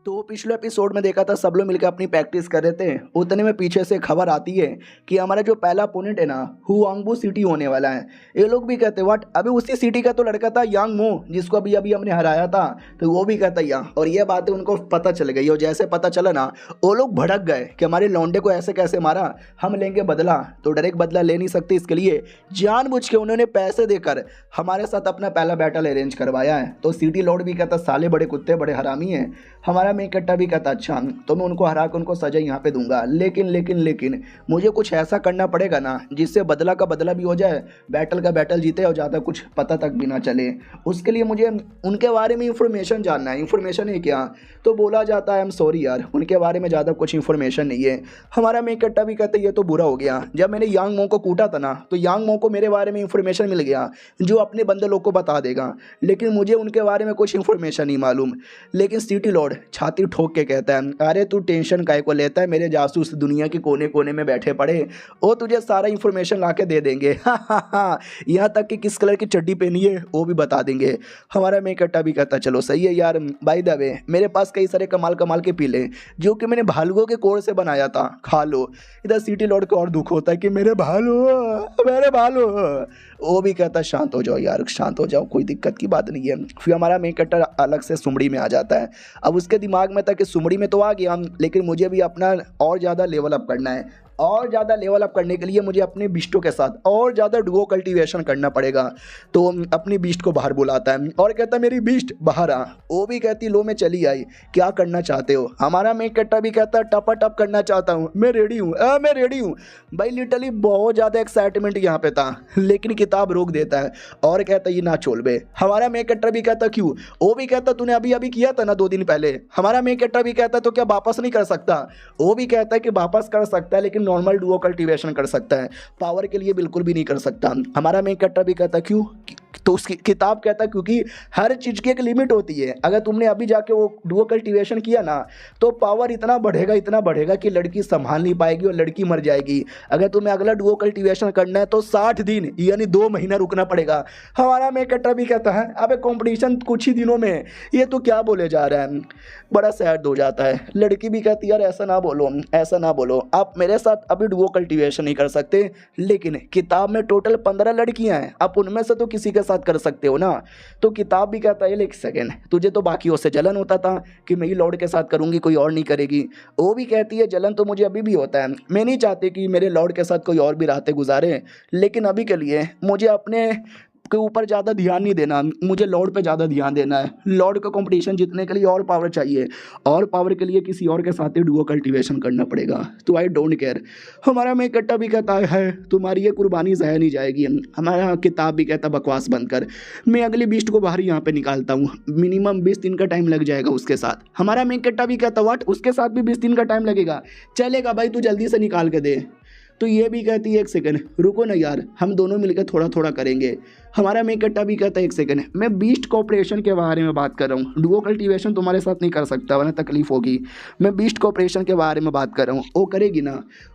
तो पिछले एपिसोड में देखा था सब लोग मिलकर अपनी प्रैक्टिस कर रहे थे, उतने में पीछे से खबर आती है कि हमारा जो पहला अपोनेंट है ना हुआंगबू सिटी होने वाला है। ये लोग भी कहते व्हाट, अभी उसी सिटी का तो लड़का था यांग मो जिसको अभी अभी हमने हराया था। तो वो भी कहता या, और ये बातें उनको पता चल गई और जैसे पता चला ना वो लोग भड़क गए कि हमारे लौंडे को ऐसे कैसे मारा, हम लेंगे बदला। तो डायरेक्ट बदला ले नहीं सकते, इसके लिए जानबूझ के उन्होंने पैसे देकर हमारे साथ अपना पहला बैटल अरेंज करवाया है। तो सिटी लॉर्ड भी कहता साले बड़े कुत्ते बड़े हरामी हैं। हमारा मेन कट्टा भी कहता अच्छा तो मैं उनको हरा के उनको सजा यहाँ पे दूंगा, लेकिन लेकिन लेकिन मुझे कुछ ऐसा करना पड़ेगा ना जिससे बदला का बदला भी हो जाए, बैटल का बैटल जीते और ज़्यादा कुछ पता तक भी ना चले। उसके लिए मुझे उनके बारे में इंफॉर्मेशन जानना है। इंफॉर्मेशन है क्या? तो बोला जाता है आई एम सॉरी यार उनके बारे में ज़्यादा कुछ इंफॉर्मेशन नहीं है। हमारा मेन कट्टा भी कहता है ये तो बुरा हो गया, जब मैंने यांग मो को कूटा था ना तो यांग मो को मेरे बारे में इंफॉर्मेशन मिल गया जो अपने बंदे लोग को बता देगा, लेकिन मुझे उनके बारे में कुछ इंफॉर्मेशन नहीं मालूम। लेकिन सिटी लॉर्ड छाती ठोक के कहता है अरे तू टेंशन काहे को लेता है, मेरे जासूस दुनिया के कोने कोने में बैठे पड़े, वो तुझे सारा इंफॉर्मेशन ला के दे देंगे। यहाँ तक कि किस कलर की चड्डी पहनी है वो भी बता देंगे। हमारा मेन कट्टा भी कहता चलो सही है यार, बाय द वे मेरे पास कई सारे कमाल कमाल के पीले जो कि मैंने भालुओं के कोर से बनाया था, खा लो। इधर सिटी लॉर्ड को और दुख होता है कि मेरे भालू मेरे भालू। वो भी कहता शांत हो जाओ यार शांत हो जाओ, कोई दिक्कत की बात नहीं है। फिर हमारा मेन कट्टा अलग से सुमड़ी में आ जाता है। अब उसके दिमाग में था कि सुमड़ी में तो आ गया लेकिन मुझे भी अपना और ज़्यादा लेवल अप करना है, और ज़्यादा लेवल अप करने के लिए मुझे अपने बीस्टों के साथ और ज़्यादा डुओ कल्टीवेशन करना पड़ेगा। तो अपनी बीस्ट को बाहर बुलाता है और कहता मेरी बीस्ट बाहर आ। वो भी कहती लो मैं चली आई, क्या करना चाहते हो? हमारा मेन कट्टा भी कहता टपा टप करना चाहता हूँ, मैं रेडी हूँ मैं रेडी हूँ। भाई लिटरली बहुत ज़्यादा एक्साइटमेंट यहाँ पे था, लेकिन किताब रोक देता है और कहता ये ना छोड़ बे। हमारा मेन कट्टा भी कहता क्यों? वो भी कहता तूने अभी अभी किया था ना 2 दिन पहले। हमारा मेन कट्टा भी कहता तो क्या वापस नहीं कर सकता? वो भी कहता है कि वापस कर सकता है लेकिन नॉर्मल डुओ कल्टीवेशन कर सकता है, पावर के लिए बिल्कुल भी नहीं कर सकता। हमारा मेन कट्टा भी कहता क्यों? तो उसकी किताब कहता है क्योंकि हर चीज़ की एक लिमिट होती है। अगर तुमने अभी जाके वो डुओ कल्टीवेशन किया ना तो पावर इतना बढ़ेगा कि लड़की संभाल नहीं पाएगी और लड़की मर जाएगी। अगर तुम्हें अगला डुओ कल्टीवेशन करना है तो 60 दिन यानी 2 महीना रुकना पड़ेगा। हमारा मेकट्टा भी कहता है अबे कंपटीशन कुछ ही दिनों में, ये तो क्या बोले जा रहा है। बड़ा सैड हो जाता है। लड़की भी कहती यार ऐसा ना बोलो, ऐसा ना बोलो, आप मेरे साथ अभी डुओ कल्टीवेशन नहीं कर सकते, लेकिन किताब में टोटल 15 लड़कियां हैं, आप उनमें से तो किसी के साथ कर सकते हो ना। तो किताब भी कहता है एक सेकेंड, तुझे तो बाकियों से जलन होता था कि मैं ही लॉर्ड के साथ करूंगी, कोई और नहीं करेगी। वो भी कहती है जलन तो मुझे अभी भी होता है, मैं नहीं चाहती कि मेरे लॉर्ड के साथ कोई और भी रातें गुजारे, लेकिन अभी के लिए मुझे अपने के ऊपर ज़्यादा ध्यान नहीं देना, मुझे लॉर्ड पे ज़्यादा ध्यान देना है। लॉर्ड का कंपटीशन जीतने के लिए और पावर चाहिए, और पावर के लिए किसी और के साथ ही डुओ कल्टीवेशन करना पड़ेगा। तो आई डोंट केयर। हमारा मेकट्टा भी कहता है तुम्हारी ये कुर्बानी ज़ाया नहीं जाएगी। हमारा किताब भी कहता बकवास बंद कर, मैं अगली बीस्ट को बाहर यहाँ पे निकालता हूँ, मिनिमम 20 दिन का टाइम लग जाएगा उसके साथ। हमारा मेकट्टा भी कहता व्हाट, उसके साथ भी 20 दिन का टाइम लगेगा, चलेगा भाई तू जल्दी से निकाल के दे। तो ये भी कहती है एक सेकंड रुको ना यार, हम दोनों मिलकर थोड़ा थोड़ा करेंगे। हमारा मेकट्टा भी कहता है एक सेकंड, मैं बीस्ट कॉपरेशन के बारे में बात कर रहा हूँ, डुओ कल्टीवेशन तुम्हारे साथ नहीं कर सकता वरना तकलीफ होगी, मैं बीस्ट कॉपरेशन के बारे में बात कर रहा हूँ। वो करेगी ना?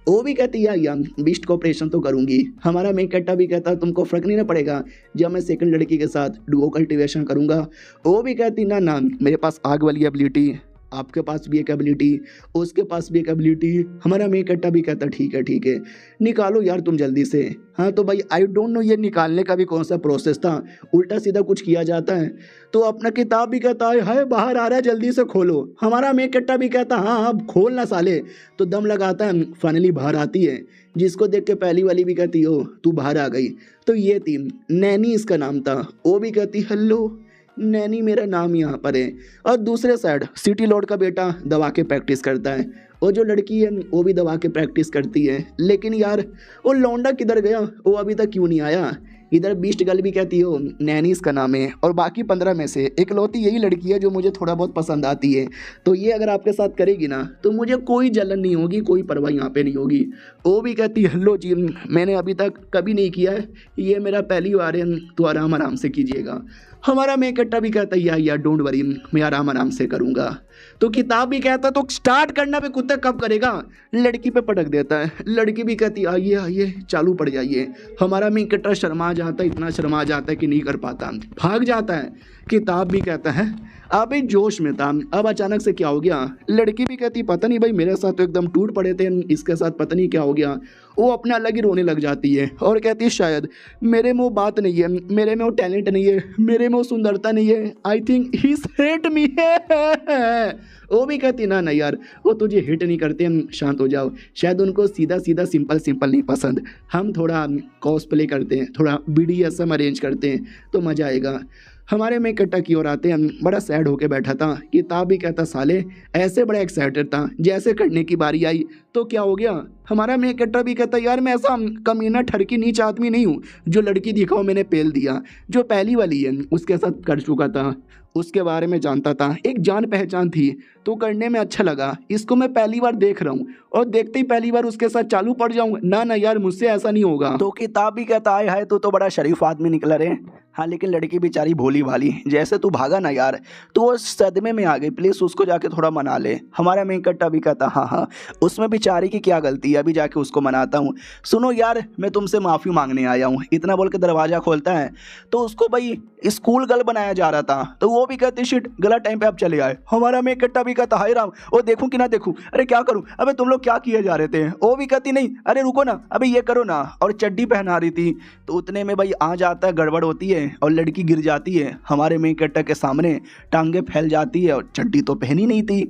वो भी कहती है यार बीस्ट कॉपरेशन तो करूँगी। हमारा मेकट्टा भी कहता है तुमको फ़र्क नहीं ना पड़ेगा जब मैं सेकंड लड़की के साथ डुओ कल्टीवेशन करूँगा? वो भी कहती ना मेरे पास आग वाली एबिलिटी, आपके पास भी एक एबिलिटी, उसके पास भी एक एबिलिटी। हमारा मेकट्टा भी कहता ठीक है निकालो यार तुम जल्दी से। हाँ तो भाई आई डोंट नो ये निकालने का भी कौन सा प्रोसेस था, उल्टा सीधा कुछ किया जाता है। तो अपना किताब भी कहता है हाय बाहर आ रहा है जल्दी से खोलो। हमारा मेकट्टा भी कहता हाँ अब खोल ना साले। तो दम लगाता है, फाइनली बाहर आती है, जिसको देख के पहली वाली भी कहती हो तू बाहर आ गई। तो ये थी नैनी, इसका नाम था। वो भी कहती हेलो नैनी मेरा नाम यहाँ पर है। और दूसरे साइड सिटी लॉर्ड का बेटा दवा के प्रैक्टिस करता है, और जो लड़की है वो भी दवा के प्रैक्टिस करती है। लेकिन यार वो लौंडा किधर गया, वो अभी तक क्यों नहीं आया? इधर बीस्ट गर्ल भी कहती हो नैनी इसका नाम है, और बाकी 15 में से इकलौती यही लड़की है जो मुझे थोड़ा बहुत पसंद आती है। तो ये अगर आपके साथ करेगी ना तो मुझे कोई जलन नहीं होगी, कोई परवाह यहाँ पे नहीं होगी। वो भी कहती है हेलो जी मैंने अभी तक कभी नहीं किया है, ये मेरा पहली बार है, तो आराम से कीजिएगा। हमारा मेकट्टा भी कहता है यार डोंट वरी, मैं आराम से करूँगा। तो किताब भी कहता तो स्टार्ट करना पे कुत्ता कब करेगा, लड़की पे पटक देता है। लड़की भी कहती आइए चालू पड़ जाइए। हमारा मेकट्टा शर्मा जाता है, इतना शर्मा जाता है कि नहीं कर पाता, भाग जाता है। किताब भी कहता है अभी जोश में था, अब अचानक से क्या हो गया? लड़की भी कहती पता नहीं भाई मेरे साथ तो एकदम टूट पड़े थे, इसके साथ पता नहीं क्या हो गया। वो अपना अलग ही रोने लग जाती है और कहती है शायद मेरे में वो बात नहीं है, मेरे में वो टैलेंट नहीं है, मेरे में वो सुंदरता नहीं है, I think he hate me है। वो भी कहती ना यार वो तुझे हिट नहीं करते, हम शांत हो जाओ, शायद उनको सीधा सिंपल नहीं पसंद, हम थोड़ा कॉस्प्ले करते हैं, थोड़ा BDSM अरेंज करते हैं तो मज़ा आएगा। हमारे मेकट्टा की ओर आते हैं, बड़ा सैड होके बैठा था। किताब भी कहता साले ऐसे बड़ा एक्साइटेड था, जैसे करने की बारी आई तो क्या हो गया? हमारा मेकट्टा भी कहता यार मैं ऐसा कमीना ठरकी नीच आदमी नहीं हूँ, जो लड़की दिखाओ मैंने पेल दिया। जो पहली वाली है उसके साथ कर चुका था, उसके बारे में जानता था, एक जान पहचान थी, तो करने में अच्छा लगा। इसको मैं पहली बार देख रहा हूँ और देखते ही पहली बार उसके साथ चालू पड़ जाऊँ ना यार मुझसे ऐसा नहीं होगा। तो किताब भी कहता है तो बड़ा शरीफ आदमी निकला रे। हाँ लेकिन लड़की बेचारी भोली भाली, जैसे तू भागा ना यार तो वो सदमे में आ गई, प्लीज़ उसको जाके थोड़ा मना ले। हमारा मेकट्टा भी कहता हाँ उसमें बेचारी की क्या गलती है, अभी जाके उसको मनाता हूँ। सुनो यार मैं तुमसे माफ़ी मांगने आया हूँ, इतना बोल के दरवाज़ा खोलता है। तो उसको भाई स्कूल गर्ल बनाया जा रहा था, तो वो भी कहती शिट गलत टाइम पे आप चले आए। हमारा मेकट्टा भी कहता हाय राम वो देखूँ कि ना देखूँ, अरे क्या करूँ, अबे तुम लोग क्या किए जा रहे थे? वो भी कहती नहीं अरे रुको ना, अबे ये करो ना, और चड्डी पहना रही थी। तो उतने में भाई आ जाता है, गड़बड़ होती है और लड़की गिर जाती है हमारे मेकट्टा के सामने, टांगे फैल जाती है और चड्डी तो पहनी नहीं थी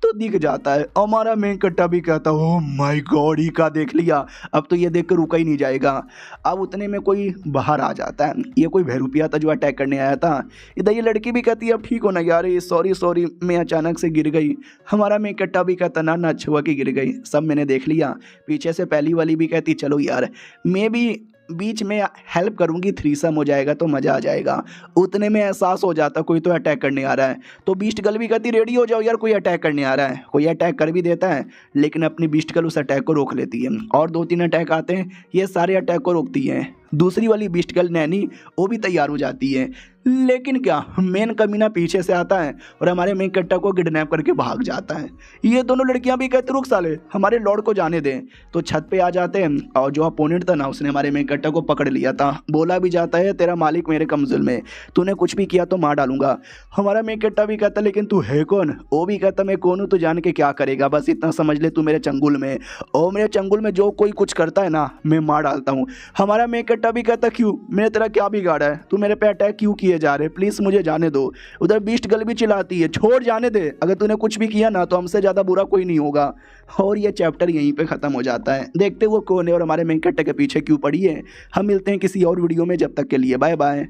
तो दिख जाता है। हमारा मेकट्टा भी कहता ओह माय गॉड ही का देख लिया, अब तो ये देख कर रुका ही नहीं जाएगा। अब उतने में कोई बाहर आ जाता है, ये कोई भैरूपिया था जो अटैक करने आया था। इधर ये लड़की भी कहती है अब ठीक हो ना यार, ये सॉरी मैं अचानक से गिर गई। हमारा मेकट्टा भी कहता ना अच्छा हुआ कि गिर गई, सब मैंने देख लिया। पीछे से पहली वाली भी कहती चलो यार मैं भी बीच में हेल्प करूंगी, थ्रीसम हो जाएगा तो मज़ा आ जाएगा। उतने में एहसास हो जाता कोई तो अटैक करने आ रहा है। तो बीस्ट गर्ल भी कहती रेडी हो जाओ यार, कोई अटैक करने आ रहा है। कोई अटैक कर भी देता है लेकिन अपनी बीस्ट गर्ल उस अटैक को रोक लेती है, और 2-3 अटैक आते हैं, ये सारे अटैक को रोकती हैं। दूसरी वाली बीस्ट गर्ल नैनी वो भी तैयार हो जाती है। लेकिन क्या मेन कमीना पीछे से आता है और हमारे मेन कट्टा को किडनैप करके भाग जाता है। ये दोनों लड़कियां भी कहते रुक साले हमारे लॉर्ड को जाने दें। तो छत पे आ जाते हैं और जो अपोनेंट था ना उसने हमारे मेन कट्टा को पकड़ लिया था। बोला भी जाता है तेरा मालिक मेरे कमजुल में, तूने कुछ भी किया तो मार डालूंगा। हमारा मेन कट्टा भी कहता लेकिन तू है कौन? वो भी कहता मैं कौन हूँ तो जान के क्या करेगा, बस इतना समझ ले तू मेरे चंगुल में, और मेरे चंगुल में जो कोई कुछ करता है ना मैं मार डालता हूँ। हमारा मेन कट्टा भी कहता क्यों, मैंने तेरा क्या बिगाड़ा है, तू मेरे पे अटैक क्यों किए जा रहे, प्लीज़ मुझे जाने दो। उधर बीस्ट गर्ल भी चिल्लाती है छोड़ जाने दे, अगर तूने कुछ भी किया ना तो हमसे ज़्यादा बुरा कोई नहीं होगा। और ये चैप्टर यहीं पे ख़त्म हो जाता है। देखते वो कौन है और हमारे मेन कट्टे के पीछे क्यों पड़ी है। हम मिलते हैं किसी और वीडियो में, जब तक के लिए बाय बाय।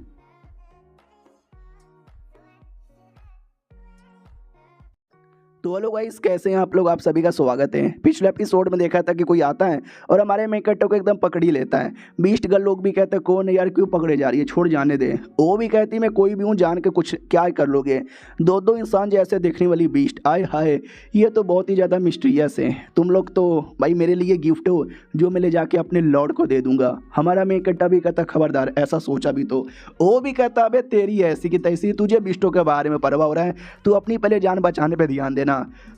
तो हेलो गाइस, कैसे हैं आप लोग? आप सभी का स्वागत है। पिछले एपिसोड में देखा था कि कोई आता है और हमारे मेन कट्टे को एकदम पकड़ ही लेता है। बीस्ट गर्ल लोग भी कहते हैं कौन है यार, क्यों पकड़े जा रही है, छोड़ जाने दे। वो भी कहती मैं कोई भी हूँ, जान के कुछ क्या कर लोगे। दो दो इंसान जैसे देखने वाली बीस्ट, आय हाय ये तो बहुत ही ज़्यादा मिस्टीरियस है। तुम लोग तो भाई मेरे लिए गिफ्ट हो जो मैं ले जाके अपने लॉर्ड को दे दूंगा। हमारा मेन कट्टा भी कहता खबरदार ऐसा सोचा भी तो। वो भी कहता अबे तेरी ऐसी की तैसी, तुझे बिस्टों के बारे में परवाह हो रहा है, तू अपनी पहले जान बचाने पर ध्यान देना।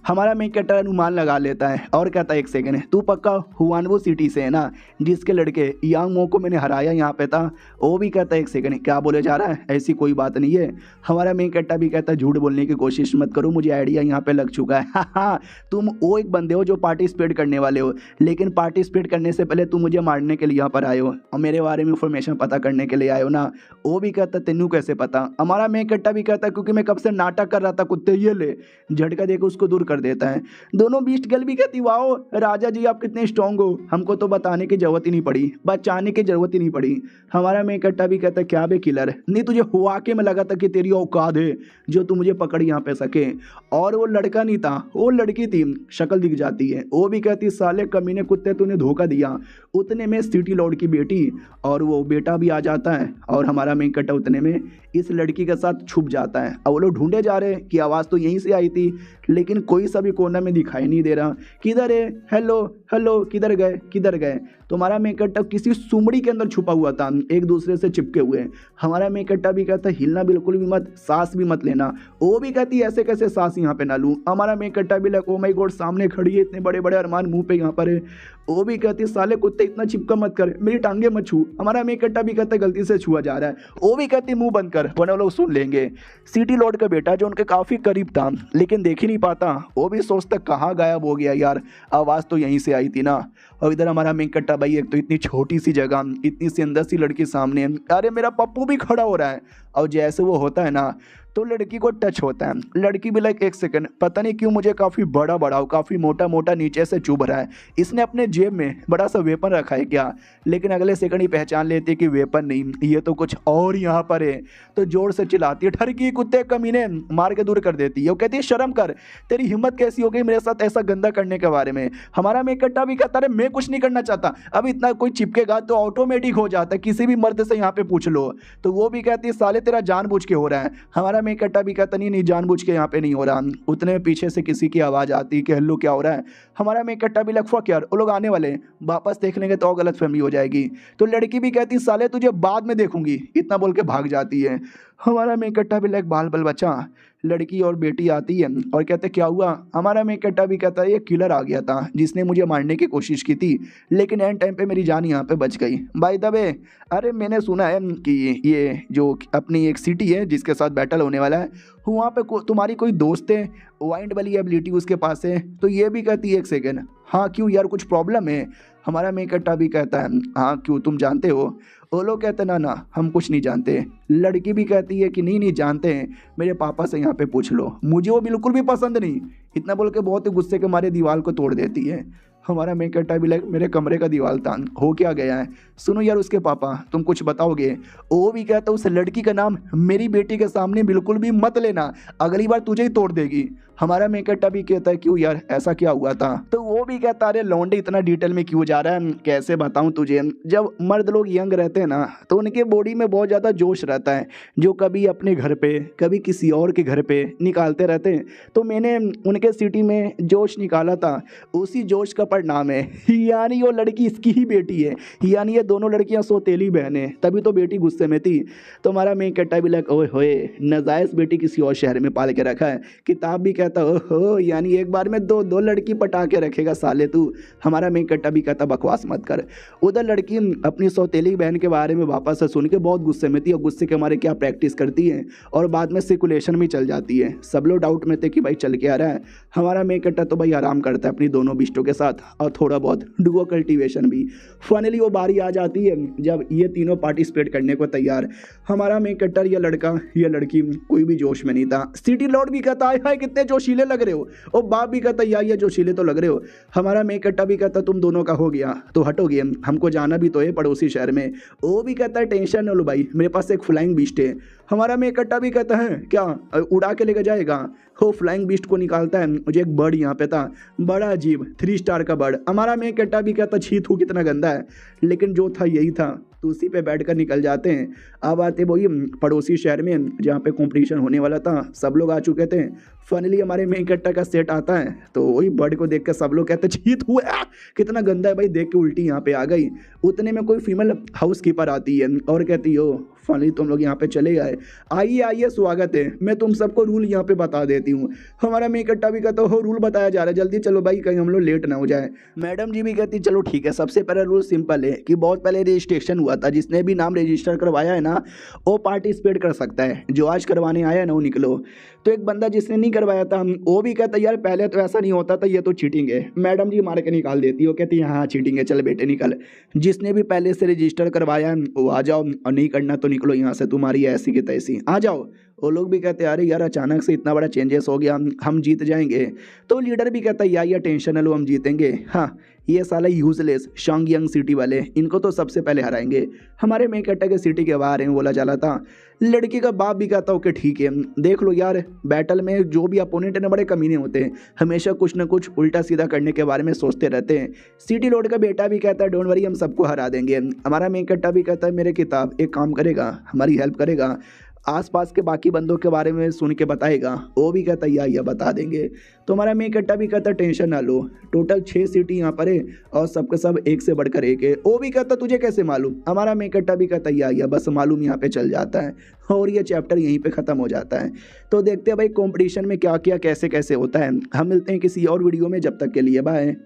हमारा मेन कट्टा अनुमान लगा लेता है और कहता है एक सेकंड, तू पक्का हुआनवो सिटी से है ना, जिसके लड़के यांग मो को मैंने हराया यहाँ पे था। वो भी कहता है एक सेकंड क्या बोले जा रहा है, ऐसी कोई बात नहीं है। हमारा मेन कट्टा भी कहता है झूठ बोलने की कोशिश मत करो, मुझे आइडिया यहाँ पे लग चुका है। हाँ तुम वो एक बंदे हो जो पार्टिसिपेट करने वाले हो, लेकिन पार्टिसिपेट करने से पहले तुम मुझे मारने के लिए यहाँ पर आए हो और मेरे बारे में इंफॉर्मेशन पता करने के लिए आए हो ना। वो भी कहता तेनू कैसे पता। हमारा मेन कट्टा भी कहता क्योंकि मैं कब से नाटक कर रहा था कुत्ते, ये ले झटका देकर उसको दूर कर देता है। दोनों बीस्ट गर्ल भी कहती वाओ राजा जी आप कितने स्ट्रॉन्ग हो, हमको तो बताने की जरूरत ही नहीं पड़ी, बचाने की जरूरत ही नहीं पड़ी। हमारा मेन कट्टा भी कहता क्या बे किलर, नहीं तुझे हुआ के में लगा था कि तेरी औकात है जो तू मुझे पकड़ यहाँ पे सके। और वो लड़का नहीं था, वो लड़की थी, शक्ल दिख जाती है। वो भी कहती साले कमीने कुत्ते तूने धोखा दिया। उतने में सिटी लॉर्ड की बेटी और वो बेटा भी आ जाता है और हमारा मेन कट्टा उतने में इस लड़की के साथ छुप जाता है। और वो लोग ढूंढे जा रहे कि आवाज़ तो यहीं से आई थी, लेकिन कोई सा भी कोना में दिखाई नहीं दे रहा। किधर है, हेलो हेलो, किधर गए किधर गए। तो हमारा मेन कट्टा किसी सुमड़ी के अंदर छुपा हुआ था, एक दूसरे से चिपके हुए। हमारा मेन कट्टा भी कहता हिलना बिल्कुल भी मत, सांस भी मत लेना। वो भी कहती ऐसे कैसे सांस यहाँ पे ना लूँ। हमारा मेन कट्टा भी लग ओ माय गॉड सामने खड़ी है, इतने बड़े बड़े अरमान मुंह पे यहाँ पर है। वो भी कहती साले कुत्ते इतना चिपका मत कर, मेरी टांगे मत छू। हमारा मेन कट्टा भी कहता गलती से छुआ जा रहा है। वो भी कहती मुंह बंद कर वरना लोग सुन लेंगे। सिटी लॉर्ड का बेटा जो उनके काफ़ी करीब था लेकिन देख ही नहीं पाता, वो भी सोचता कहाँ गायब हो गया यार, आवाज़ तो यहीं से आई थी ना। और इधर हमारा मेन कट्टा भाई एक तो इतनी छोटी सी जगह, इतनी सी अंदर सी लड़की सामने, अरे मेरा पप्पू भी खड़ा हो रहा है। और जैसे वो होता है ना तो लड़की को टच होता है। लड़की भी लाइक एक सेकंड, पता नहीं क्यों मुझे काफ़ी बड़ा बड़ा काफ़ी मोटा मोटा नीचे से चुभ रहा है, इसने अपने जेब में बड़ा सा वेपन रखा है क्या। लेकिन अगले सेकंड ही पहचान लेती है कि वेपन नहीं, ये तो कुछ और यहाँ पर है। तो जोर से चिल्लाती है ठरकी कुत्ते कमीने, मार के दूर कर देती है। वो कहती है शर्म कर, तेरी हिम्मत कैसी हो गई मेरे साथ ऐसा गंदा करने के बारे में। हमारा मेन कट्टा भी कहता है मैं कुछ नहीं करना चाहता, अब इतना कोई चिपकेगा तो ऑटोमेटिक हो जाता है, किसी भी मर्द से यहाँ पे पूछ लो। तो वो भी कहती है साले तेरा जानबूझ के हो रहा है। हमारा मेन कट्टा भी कहता नहीं जानबूझ के यहाँ पे नहीं हो रहा। उतने में पीछे से किसी की आवाज़ आती कि हेलो क्या हो रहा है। हमारा मेन कट्टा भी लगफा क्या वो लोग आने वाले, वापस देख लेंगे तो गलत फहमी हो जाएगी। तो लड़की भी कहती साले तुझे बाद में देखूंगी, इतना बोल के भाग जाती है। हमारा मेन कट्टा भी लाइक बाल बल बचा। लड़की और बेटी आती है और कहते क्या हुआ। हमारा मेन कट्टा भी कहता है ये किलर आ गया था जिसने मुझे मारने की कोशिश की थी, लेकिन एंड टाइम पे मेरी जान यहाँ पे बच गई। बाय द वे अरे मैंने सुना है कि ये जो अपनी एक सिटी है जिसके साथ बैटल होने वाला है वहाँ पे तुम्हारी कोई दोस्त है, वाइंड वाली एबिलिटी उसके पास है। तो ये भी कहती है एक सेकेंड हाँ क्यों यार कुछ प्रॉब्लम है। हमारा मेन कट्टा भी कहता है हाँ क्यों तुम जानते हो। वो लोग कहते ना हम कुछ नहीं जानते। लड़की भी कहती है कि नहीं जानते हैं, मेरे पापा से यहाँ पे पूछ लो, मुझे वो बिल्कुल भी पसंद नहीं। इतना बोल के बहुत ही गुस्से के मारे दीवार को तोड़ देती है। हमारा मेन कट्टा भी लाइक मेरे कमरे का दीवार था, हो क्या गया है, सुनो यार उसके पापा तुम कुछ बताओगे। वो भी कहता उस लड़की का नाम मेरी बेटी के सामने बिल्कुल भी मत लेना, अगली बार तुझे ही तोड़ देगी। हमारा मेन कट्टा भी कहता है क्यों यार ऐसा क्या हुआ था, तो वो भी कहता है अरे लौंडे इतना डिटेल में क्यों जा रहा है, कैसे बताऊं तुझे। जब मर्द लोग यंग रहते हैं ना तो उनके बॉडी में बहुत ज़्यादा जोश रहता है, जो कभी अपने घर पे कभी किसी और के घर पे निकालते रहते हैं। तो मैंने उनके सिटी में जोश निकाला था, उसी जोश का परिणाम है यानी वो लड़की इसकी ही बेटी है, यानी ये दोनों लड़कियां सौतेली बहन है, तभी तो बेटी गुस्से में थी। तो हमारा मेन कट्टा भी लग ओए होए नाजायज बेटी किसी और शहर में पाल के रखा है। किताब भी कहता ओहो यानी एक बार में दो दो लड़की पटा के रखेगा साले तू। हमारा मेन कट्टा भी कहता बकवास मत कर। उधर लड़की अपनी सौतेली बहन के बारे में वापस से सुन के बहुत गुस्से में थी, और गुस्से के हमारे क्या प्रैक्टिस करती है और बाद में सिकुलेशन भी चल जाती है। सब लोग डाउट में थे कि भाई चल के आ रहा है। हमारा मेन कट्टा तो भाई आराम करता है अपनी दोनों बिस्टों के साथ, और थोड़ा बहुत डुओ कल्टीवेशन भी। फाइनली वो बारी आ जाती है जब ये तीनों पार्टिसिपेट करने को तैयार। हमारा मेन कट्टर ये लड़का ये लड़की कोई भी जोश में नहीं था। सिटी लॉर्ड भी कहता है कितने जोशीले लग रहे हो, और बाप भी कहता यार ये जोशीले तो लग रहे हो। हमारा मेन कट्टा भी कहता तुम दोनों का हो गया तो हटोगे, हमको जाना भी तो है पड़ोसी शहर में। वो भी कहता है टेंशन न लो भाई, मेरे पास एक फ्लाइंग बीस्ट है। हमारा मेन कट्टा भी कहता है क्या उड़ा के लेकर जाएगा। हो फ्लाइंग बीस्ट को निकालता है, मुझे एक बर्ड यहाँ पे था बड़ा अजीब 3 स्टार का बर्ड। हमारा मेन कट्टा भी कहता छी थू कितना गंदा है, लेकिन जो था यही था, तो उसी पे बैठ कर निकल जाते हैं। अब आते वही पड़ोसी शहर में जहाँ पे कंपटीशन होने वाला था, सब लोग आ चुके थे। फाइनली हमारे मेन कट्टा का सेट आता है, तो वही बर्ड को देख कर सब लोग कहते छीत हुआ कितना गंदा है भाई, देख के उल्टी यहाँ पे आ गई। उतने में कोई फीमेल हाउस कीपर आती है और कहती हो फाइनली तुम लोग यहाँ पे चले गए, आइए आइए स्वागत है, मैं तुम सबको रूल यहाँ पे बता देती हूँ। हमारा मेन कट्टा भी कहता हो रूल बताया जा रहा है, जल्दी चलो भाई कहीं हम लोग लेट ना हो जाए। मैडम जी भी कहती चलो ठीक है। सबसे पहला रूल सिंपल है कि बहुत पहले रजिस्ट्रेशन हुआ था, जिसने भी नाम रजिस्टर करवाया है ना वो पार्टिसिपेट कर सकता है, जो आज करवाने आया है ना वो निकलो। तो एक बंदा जिसने नहीं करवाया था वो भी कहता यार पहले तो ऐसा नहीं होता था, ये तो चीटिंग है। मैडम जी मार के निकाल देती है, वो कहती है हाँ चीटिंग है, चल बेटे निकल। जिसने भी पहले से रजिस्टर करवाया वो आ जाओ, और नहीं करना तो निकलो यहाँ से, तुम्हारी ऐसी की तैसी आ जाओ। वो लोग भी कहते हैं अरे यार अचानक से इतना बड़ा चेंजेस हो गया, हम जीत जाएंगे। तो लीडर भी कहता है यार टेंशन न लो हम जीतेंगे। हाँ ये साला यूजलेस शॉन्ग यंग सिटी वाले, इनको तो सबसे पहले हराएंगे। हमारे मेन कट्टा के सिटी के बाहर हैं बोला चला था। लड़की का बाप भी कहता ओके ठीक है, देख लो यार बैटल में जो भी अपोनेंट है ना बड़े कमीने होते हैं, हमेशा कुछ ना कुछ उल्टा सीधा करने के बारे में सोचते रहते हैं। सिटी लॉर्ड का बेटा भी कहता है डोंट वरी हम सबको हरा देंगे। हमारा मेन कट्टा भी कहता है मेरे किताब एक काम करेगा, हमारी हेल्प करेगा, आसपास के बाकी बंदों के बारे में सुन के बताएगा। वो भी कहता या बता देंगे। तो हमारा मेन कट्टा भी कहता टेंशन ना लो, टोटल 6 सीटी यहाँ पर है और सबके सब एक से बढ़कर एक है। वो भी कहता तुझे कैसे मालूम। हमारा मेन कट्टा भी कहता या बस मालूम यहाँ पे चल जाता है, और ये चैप्टर यहीं पे ख़त्म हो जाता है। तो देखते हैं भाई कंपटीशन में क्या क्या कैसे कैसे होता है। हम मिलते हैं किसी और वीडियो में, जब तक के लिए बाय।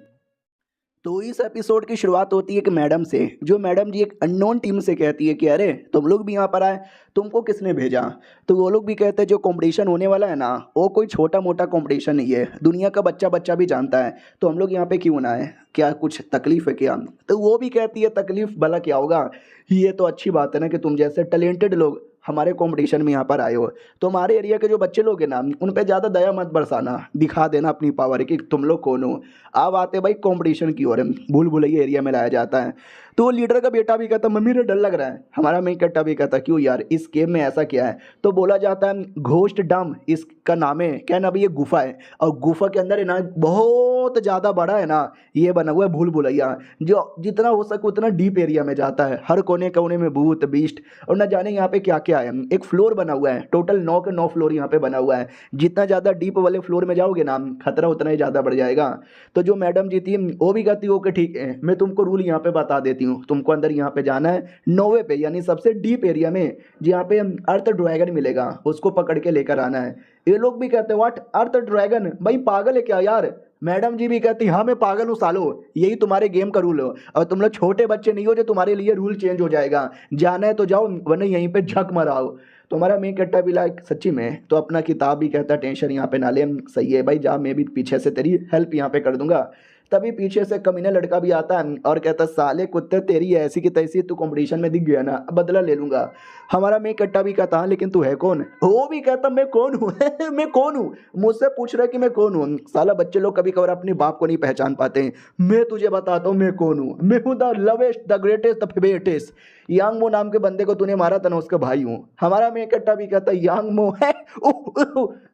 तो इस एपिसोड की शुरुआत होती है एक मैडम से, जो मैडम जी एक अननोन टीम से कहती है कि अरे तुम लोग भी यहाँ पर आए, तुमको किसने भेजा। तो वो लोग भी कहते हैं जो कंपटीशन होने वाला है ना वो कोई छोटा मोटा कंपटीशन नहीं है, दुनिया का बच्चा बच्चा भी जानता है, तो हम लोग यहाँ पे क्यों ना आए, क्या कुछ तकलीफ है क्या। तो वो भी कहती है तकलीफ भला क्या होगा, ये तो अच्छी बात है ना कि तुम जैसे टैलेंटेड लोग हमारे कंपटीशन में यहाँ पर आए हो। तो हमारे एरिया के जो बच्चे लोग हैं ना उन पे ज़्यादा दया मत बरसाना, दिखा देना अपनी पावर कि तुम लोग कौन हो। अब आते भाई कंपटीशन की ओर, भूल भुलैया एरिया में लाया जाता है। तो लीडर का बेटा भी कहता मम्मी ने डर लग रहा है। हमारा मेन कट्टा भी कहता क्यों यार इस गेम में ऐसा क्या है। तो बोला जाता है घोस्ट डम इसका नाम है, क्या ना भाई ये गुफा है, और गुफा के अंदर है ना बहुत ज़्यादा बड़ा है ना ये बना हुआ है भूल भुलैया, जो जितना हो सके उतना डीप एरिया में जाता है, हर कोने कोने में भूत बीस्ट और ना जाने यहाँ पे क्या क्या है। एक फ्लोर बना हुआ है, टोटल 9 के 9 फ्लोर यहाँ पे बना हुआ है। जितना ज़्यादा डीप वाले फ्लोर में जाओगे ना खतरा उतना ही ज़्यादा बढ़ जाएगा। तो जो मैडम जी थी वो भी कहती ओके ठीक है, मैं तुमको रूल यहाँ पे बता देती हूँ। तुमको अंदर यहाँ पे जाना है 9वें पे, यानी सबसे डीप एरिया में जहाँ पे अर्थ ड्रैगन मिलेगा, उसको पकड़ के लेकर आना है। ये लोग भी कहते हैं व्हाट अर्थ ड्रैगन, भाई पागल है क्या यार। मैडम जी भी कहती हाँ मैं पागल हूँ सालो, यही तुम्हारे गेम का रूल हो, और तुम लोग छोटे बच्चे नहीं हो जो तुम्हारे लिए रूल चेंज हो जाएगा। जाना है तो जाओ वरना यहीं पे झक मराओ। तो हमारा मेन कट्टा भी लाइक सच्ची में तो अपना किताब भी कहता टेंशन यहाँ पे ना ले, सही है भाई जा, मैं भी पीछे से तेरी हेल्प यहाँ पे कर दूंगा। तभी पीछे से कमीना लड़का भी आता है और कहता साले कुत्ते तेरी ऐसी की तैसी, तू कंपटीशन में दिख गया ना, अब बदला ले लूंगा। हमारा मैं कट्टा भी कहता हाँ लेकिन तू है कौन? वो भी कहता मैं कौन हूँ मैं कौन हूँ? मुझसे पूछ रहा है कि मैं कौन हूँ। साला बच्चे लोग कभी कभार अपने बाप को नहीं पहचान पाते हैं। मैं तुझे बताता हूँ मैं कौन हूँ। मैं हूँ the lovest the greatest the favetest. Yang Mo नाम के बंदे को तूने मारा था ना, उसका भाई हूँ। हमारा मैं कट्टा भी कहता यांग मो है।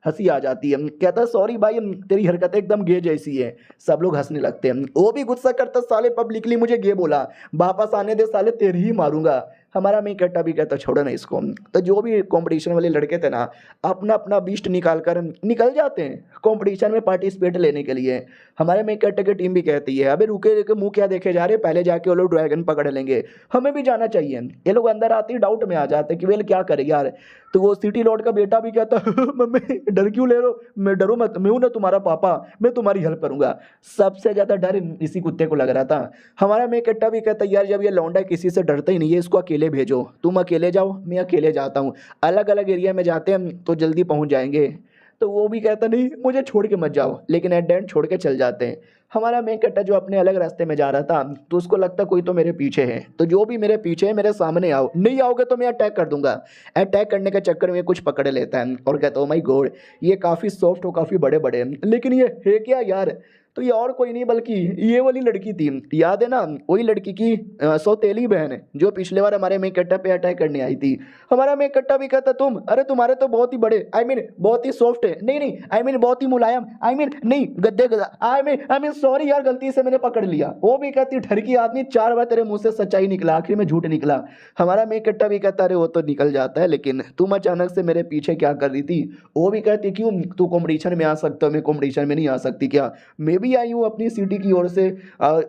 हंसी आ जाती है। कहता सॉरी भाई तेरी हरकतें एकदम गे जैसी है। सब लोग हंसने लगते हैं। वो भी गुस्सा करता साले पब्लिकली मुझे गे बोला, वापस आने दे साले तेरी ही मारूंगा। हमारा मैं कट्टा भी कहता छोड़ो ना इसको। तो जो भी कंपटीशन वाले लड़के थे ना, अपना अपना बीस्ट निकाल कर निकल जाते हैं कंपटीशन में पार्टिसिपेट लेने के लिए। हमारे मैं कट्टे की टीम भी कहती है अबे रुके रुके मुंह क्या देखे जा रहे, पहले जाके वो लोग ड्रैगन पकड़ लेंगे, हमें भी जाना चाहिए। ये लोग अंदर आते ही डाउट में आ जाते हैं कि वेल क्या करे यार। तो वो सिटी लॉर्ड का बेटा भी कहता मम्मी डर क्यों ले रहे हो? मैं डरो मत, मैं हूं ना तुम्हारा पापा, मैं तुम्हारी हेल्प करूंगा। सबसे ज्यादा डर इसी कुत्ते को लग रहा था। हमारा मैं कट्टा भी कहता यार जब ये लौंडा किसी से डरता ही नहीं है, इसको अकेले भेजो, तुम अकेले जाओ मैं अकेले जाता हूँ, अलग अलग एरिया में जाते हैं तो जल्दी पहुंच जाएंगे। तो वो भी कहता नहीं मुझे छोड़ के मत जाओ, लेकिन एट द एंड छोड़ के चल जाते हैं। हमारा मेन कट्टा जो अपने अलग रास्ते में जा रहा था, तो उसको लगता कोई तो मेरे पीछे है, तो जो भी मेरे पीछे है मेरे सामने आओ, नहीं आओगे तो मैं अटैक कर दूंगा। अटैक करने के चक्कर में कुछ पकड़ लेता है और कहता है माय गॉड ये काफ़ी सॉफ्ट और काफ़ी बड़े बड़े हैं, लेकिन ये है क्या यार? तो ये और कोई नहीं बल्कि ये वाली लड़की थी, याद है ना, वही लड़की की सौतेली बहन है जो पिछले बार हमारे मेन कट्टा पे अटैक करने आई थी। हमारा मेन कट्टा भी कहता तुम, अरे तुम्हारे तो बहुत ही बड़े, आई मीन बहुत ही सॉफ्ट है, नहीं नहीं आई मीन बहुत ही मुलायम, आई मीन नहीं गद्दे गदा, आई मीन सॉरी यार गलती से मैंने पकड़ लिया। वो भी कहती ठरकी आदमी 4 बार तेरे मुंह से सच्चाई निकला, आखिर में झूठ निकला। हमारा मेन कट्टा भी कहता अरे वो तो निकल जाता है, लेकिन तुम अचानक से मेरे पीछे क्या कर रही थी? वो भी कहती क्यों तू कॉम्पिटिशन में आ सकता हो, मैं कॉम्पिटिशन में नहीं आ सकती क्या? मैं भी आई हूँ अपनी सिटी की ओर से।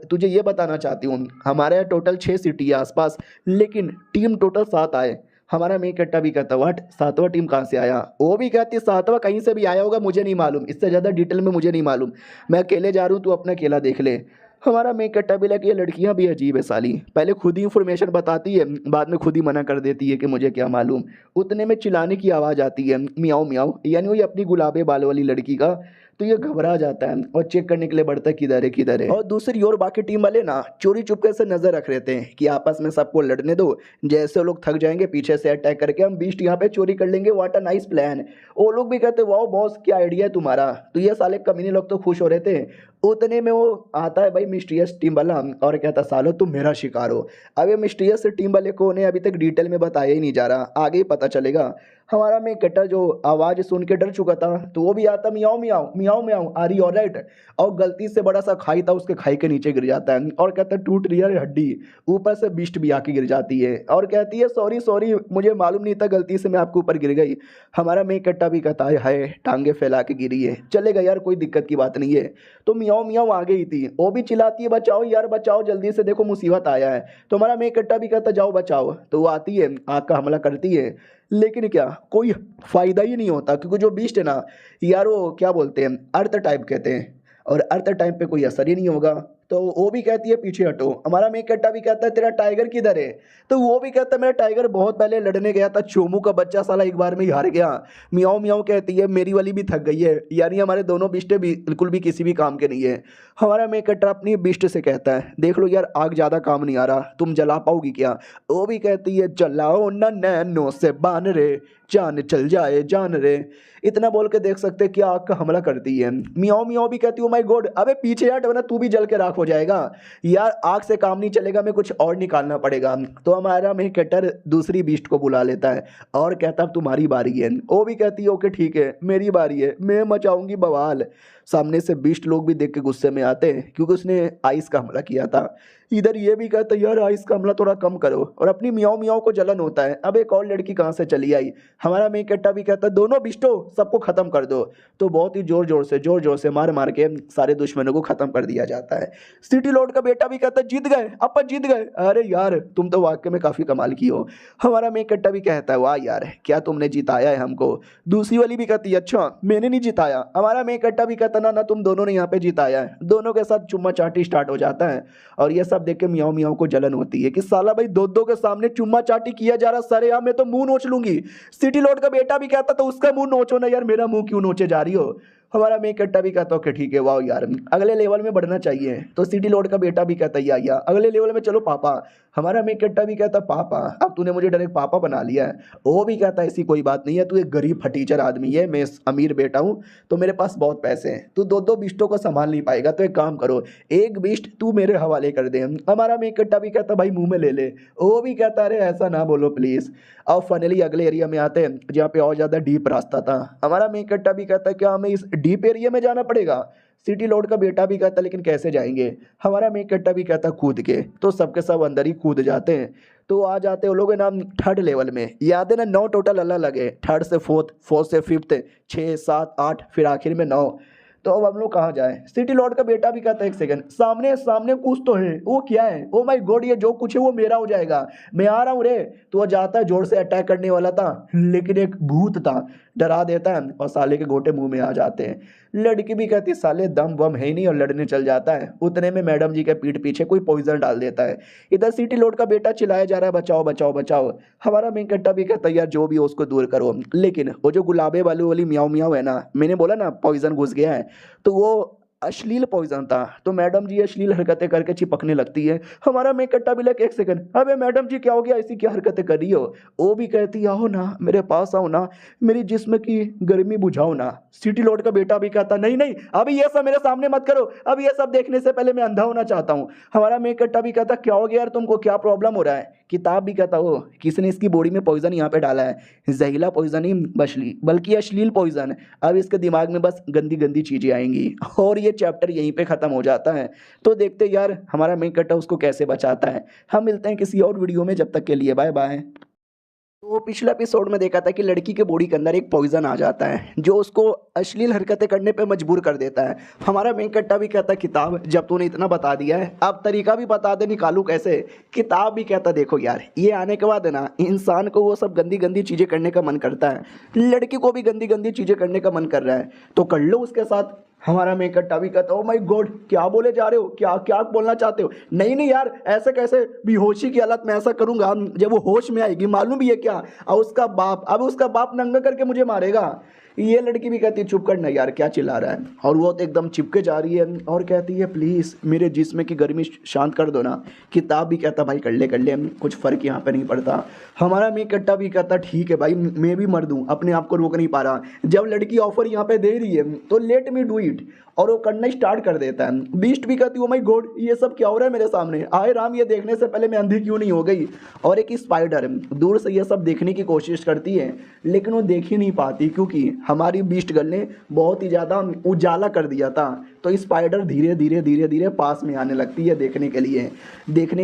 तुझे ये बताना चाहती हूँ हमारे टोटल 6 सिटी है आसपास, लेकिन टीम टोटल 7 आए। हमारा मेन कट्टा भी कहता व्हाट 7वां टीम कहाँ से आया? वो भी कहती 7वां कहीं से भी आया होगा, मुझे नहीं मालूम, इससे ज़्यादा डिटेल में मुझे नहीं मालूम, मैं अकेले जा रहा हूँ, तू अपना अकेला देख ले। हमारा मेन कट्टा भी लगे ये लड़कियां भी अजीब है साली, पहले खुद ही इंफॉर्मेशन बताती है, बाद में खुद ही मना कर देती है कि मुझे क्या मालूम। उतने में चिल्लाने की आवाज़ आती है मियाओ मियाओ, यानी वही अपनी गुलाबे बाल वाली लड़की का। तो ये घबरा जाता है और चेक करने के लिए बढ़ता है किधर है किधर है। और दूसरी ओर बाकी टीम वाले ना चोरी चुपके से नजर रख रहे थे कि आपस में सबको लड़ने दो, जैसे वो लोग थक जाएंगे पीछे से अटैक करके हम बीस्ट यहाँ पे चोरी कर लेंगे, व्हाट अ नाइस प्लान। वो लोग भी कहते वाओ बॉस क्या आइडिया है तुम्हारा। तो ये साले कमीने लोग तो खुश हो रहे थे। उतने में वो आता है भाई मिस्टीरियस टीम वाला और कहता सालो तुम मेरा शिकार हो। अब ये मिस्टीरियस टीम वाले को उन्हें अभी तक डिटेल में बताया ही नहीं जा रहा, आगे ही पता चलेगा। हमारा में कट्टर जो आवाज़ सुन के डर चुका था, तो वो भी आता मियाओ मियाओ मियाओ मियाओ आ रही ऑलराइट, और गलती से बड़ा सा खाई था उसके खाई के नीचे गिर जाता है और कहता है टूट रही है हड्डी। ऊपर से बिस्ट भी आके गिर जाती है और कहती है सॉरी सॉरी मुझे मालूम नहीं था, गलती से मैं आपके ऊपर गिर गई। हमारा में कट्टा भी कहता है हाय टांगे फैला के गिरी है, चलेगा यार कोई दिक्कत की बात नहीं है। तो मियाओ मियाओ आ गई थी, वो भी चिल्लाती है बचाओ यार बचाओ जल्दी से, देखो मुसीबत आया है। तो हमारा में कट्टा भी कहता जाओ बचाओ। तो वो आती है आग का हमला करती है, लेकिन क्या कोई फायदा ही नहीं होता, क्योंकि जो बीस्ट है ना यार वो क्या बोलते हैं अर्थ टाइप कहते हैं, और अर्थ टाइप पे कोई असर ही नहीं होगा। तो वो भी कहती है पीछे हटो। हमारा मेन कट्टा भी कहता है तेरा टाइगर किधर है? तो वो भी कहता है मेरा टाइगर बहुत पहले लड़ने गया था, चोमू का बच्चा साला एक बार में ही हार गया। मियाओ मियाओ कहती है मेरी वाली भी थक गई है, यानी हमारे दोनों बिस्टे भी बिल्कुल भी किसी भी काम के नहीं है। हमारा मेन कट्टा अपनी बिस्ट से कहता है देख लो यार आग ज़्यादा काम नहीं आ रहा, तुम जला पाओगी क्या? वो भी कहती है जलाओ ना नैनो से बान रे, जान चल जाए जान रे। इतना बोल के देख सकते क्या आग का हमला करती है। मियाओ मियाओ भी कहती हूँ माय गॉड अबे पीछे हट वरना तू भी जल के राख हो जाएगा। यार आग से काम नहीं चलेगा, मैं कुछ और निकालना पड़ेगा। तो हमारा मेन कट्टर दूसरी बीस्ट को बुला लेता है और कहता अब तुम्हारी बारी है। वो भी कहती है ओके ठीक है मेरी बारी है, मैं मचाऊंगी बवाल। सामने से बीस्ट लोग भी देख के गुस्से में आते हैं क्योंकि उसने आइस का हमला किया था। इधर ये भी कहता है यार आइस का हमला थोड़ा कम करो, और अपनी मियाओ मियाओ को जलन होता है अब एक और लड़की कहाँ से चली आई। हमारा मेन कट्टा भी कहता है दोनों बिस्टो सबको खत्म कर दो। तो बहुत ही जोर जोर से मार मार के सारे दुश्मनों को खत्म कर दिया जाता है। सिटी लॉर्ड का बेटा भी कहता है जीत गए अपन जीत गए। अरे यार तुम तो वाकई में काफी कमाल की हो। हमारा मेन कट्टा भी कहता है वाह यार क्या तुमने जिताया है हमको। दूसरी वाली भी कहती है अच्छा मैंने नहीं जिताया। हमारा मेन कट्टा भी कहता ना तुम दोनों ने यहाँ पे जिताया है। दोनों के साथ चुम्मा चाटी स्टार्ट हो जाता है और ये सब देख के मियाओ मियाओ को जलन होती है कि साला भाई दो के सामने चुम्मा चाटी किया जा रहा, सरे यार मैं तो मुंह नोच लूंगी। सिटी लॉर्ड का बेटा भी कहता तो उसका मुंह नोचो ना यार, मेरा मुंह क्यों नोचे जा रही हो। हमारा मेन कट्टा भी कहता ओके ठीक है, वाह यार अगले लेवल में बढ़ना चाहिए। तो सिटी लॉर्ड का बेटा भी कहता या अगले लेवल में चलो पापा। हमारा मेन कट्टा भी कहता पापा, अब तूने मुझे डायरेक्ट पापा बना लिया है। वो भी कहता ऐसी कोई बात नहीं है, तू एक गरीब फटीचर आदमी है, मैं अमीर बेटा हूँ, तो मेरे पास बहुत पैसे हैं, तू दो दो बिस्टों को संभाल नहीं पाएगा, तो एक काम करो एक बिस्ट तू मेरे हवाले कर दे। हमारा मेन कट्टा भी कहता भाई मुंह में ले ले। वो भी कहता अरे ऐसा ना बोलो प्लीज़। अब फाइनली अगले एरिया में आते हैं जहाँ पे और ज़्यादा डीप रास्ता था। हमारा मेन कट्टा भी कहता क्या हमें इस डीप एरिया में जाना पड़ेगा। सिटी लॉर्ड का बेटा भी कहता लेकिन कैसे जाएंगे। हमारा मेन कट्टा भी कहता कूद के। तो सबके सब अंदर ही कूद जाते हैं। तो आ जाते हैं वो लोग ना थर्ड लेवल में, याद है ना 9 टोटल अलग लगे, थर्ड से फोर्थ, फोर्थ से फिफ्थ, 6 7 8 फिर आखिर में 9। तो अब हम लोग कहाँ जाए। सिटी लॉर्ड का बेटा भी कहता है एक सेकंड, सामने सामने कुछ तो है, वो क्या है। ओ माय गॉड ये जो कुछ है वो मेरा हो जाएगा, मैं आ रहा हूँ रे। तो वो जाता है, जोर से अटैक करने वाला था लेकिन एक भूत था, डरा देता है और साले के गोटे मुंह में आ जाते हैं। लड़की भी कहती साले दम बम है नहीं और लड़ने चल जाता है। उतने में मैडम जी के पीठ पीछे कोई पॉइजन डाल देता है। इधर सिटी लॉर्ड का बेटा चिल्लाया जा रहा है बचाओ बचाओ बचाओ। हमारा मेन कट्टा भी कहता है यार जो भी हो उसको दूर करो, लेकिन वो जो गुलाबे वाली म्याऊ म्याऊ है ना, मैंने बोला ना पॉइजन घुस गया है, तो वो अश्लील पॉइजन था। तो मैडम जी अश्लील हरकतें करके चिपकने लगती है। हमारा मेन कट्टा भी लगे एक सेकंड, अबे मैडम जी क्या हो गया, ऐसी क्या हरकतें कर रही हो। वो भी कहती आओ ना मेरे पास आओ ना, मेरी जिस्म की गर्मी बुझाओ ना। सिटी लॉर्ड का बेटा भी कहता नहीं नहीं अभी ये सब मेरे सामने मत करो, अब ये सब देखने से पहले मैं अंधा होना चाहता हूँ। हमारा मेन कट्टा भी कहता क्या हो गया यार तुमको, क्या प्रॉब्लम हो रहा है। किताब भी कहता हो किसने इसकी बॉडी में पॉइजन यहाँ पे डाला है, जहरीला पॉइजन ही बल्कि अश्लील पॉइजन। अब इसके दिमाग में बस गंदी गंदी चीज़ें आएंगी और ये चैप्टर यहीं पे ख़त्म हो जाता है। तो देखते यार हमारा मेन कट्टा उसको कैसे बचाता है। हम मिलते हैं किसी और वीडियो में, जब तक के लिए बाय बाय। तो पिछले एपिसोड में देखा था कि लड़की के बॉडी के अंदर एक पॉइजन आ जाता है जो उसको अश्लील हरकतें करने पे मजबूर कर देता है। हमारा मेन कट्टा भी कहता किताब जब तूने इतना बता दिया है अब तरीका भी बता दे निकालू कैसे। किताब भी कहता देखो यार ये आने के बाद है ना इंसान को वो सब गंदी गंदी चीज़ें करने का मन करता है, लड़की को भी गंदी गंदी चीज़ें करने का मन कर रहा है, तो कर लो उसके साथ। हमारा मेन कट्टा भी कहता ओ माय गॉड क्या बोले जा रहे हो, क्या क्या बोलना चाहते हो। नहीं नहीं यार ऐसे कैसे, बेहोशी की हालत में ऐसा करूंगा जब वो होश में आएगी, मालूम भी है क्या। और उसका बाप, अब उसका बाप नंगा करके मुझे मारेगा। ये लड़की भी कहती है चुप करना यार क्या चिल्ला रहा है। और वो तो एकदम चिपके जा रही है और कहती है प्लीज़ मेरे जिस्म की गर्मी शांत कर दो ना। किताब भी कहता भाई कर ले कुछ फ़र्क यहाँ पे नहीं पड़ता। हमारा मेन कट्टा भी कहता ठीक है भाई मैं भी मर दूँ, अपने आप को रोक नहीं पा रहा। जब लड़की ऑफर यहाँ पे दे रही है तो लेट मी डू इट, और वो करना स्टार्ट कर देता है। बीस्ट भी कहती है ओ माय गॉड ये सब क्या हो रहा है मेरे सामने, आए राम ये देखने से पहले मैं अंधी क्यों नहीं हो गई। और एक स्पाइडर दूर से ये सब देखने की कोशिश करती है लेकिन वो देख ही नहीं पाती क्योंकि हमारी बीस्ट गर्ल ने बहुत ही ज़्यादा उजाला कर दिया था। तो स्पाइडर धीरे धीरे धीरे धीरे पास में आने लगती है देखने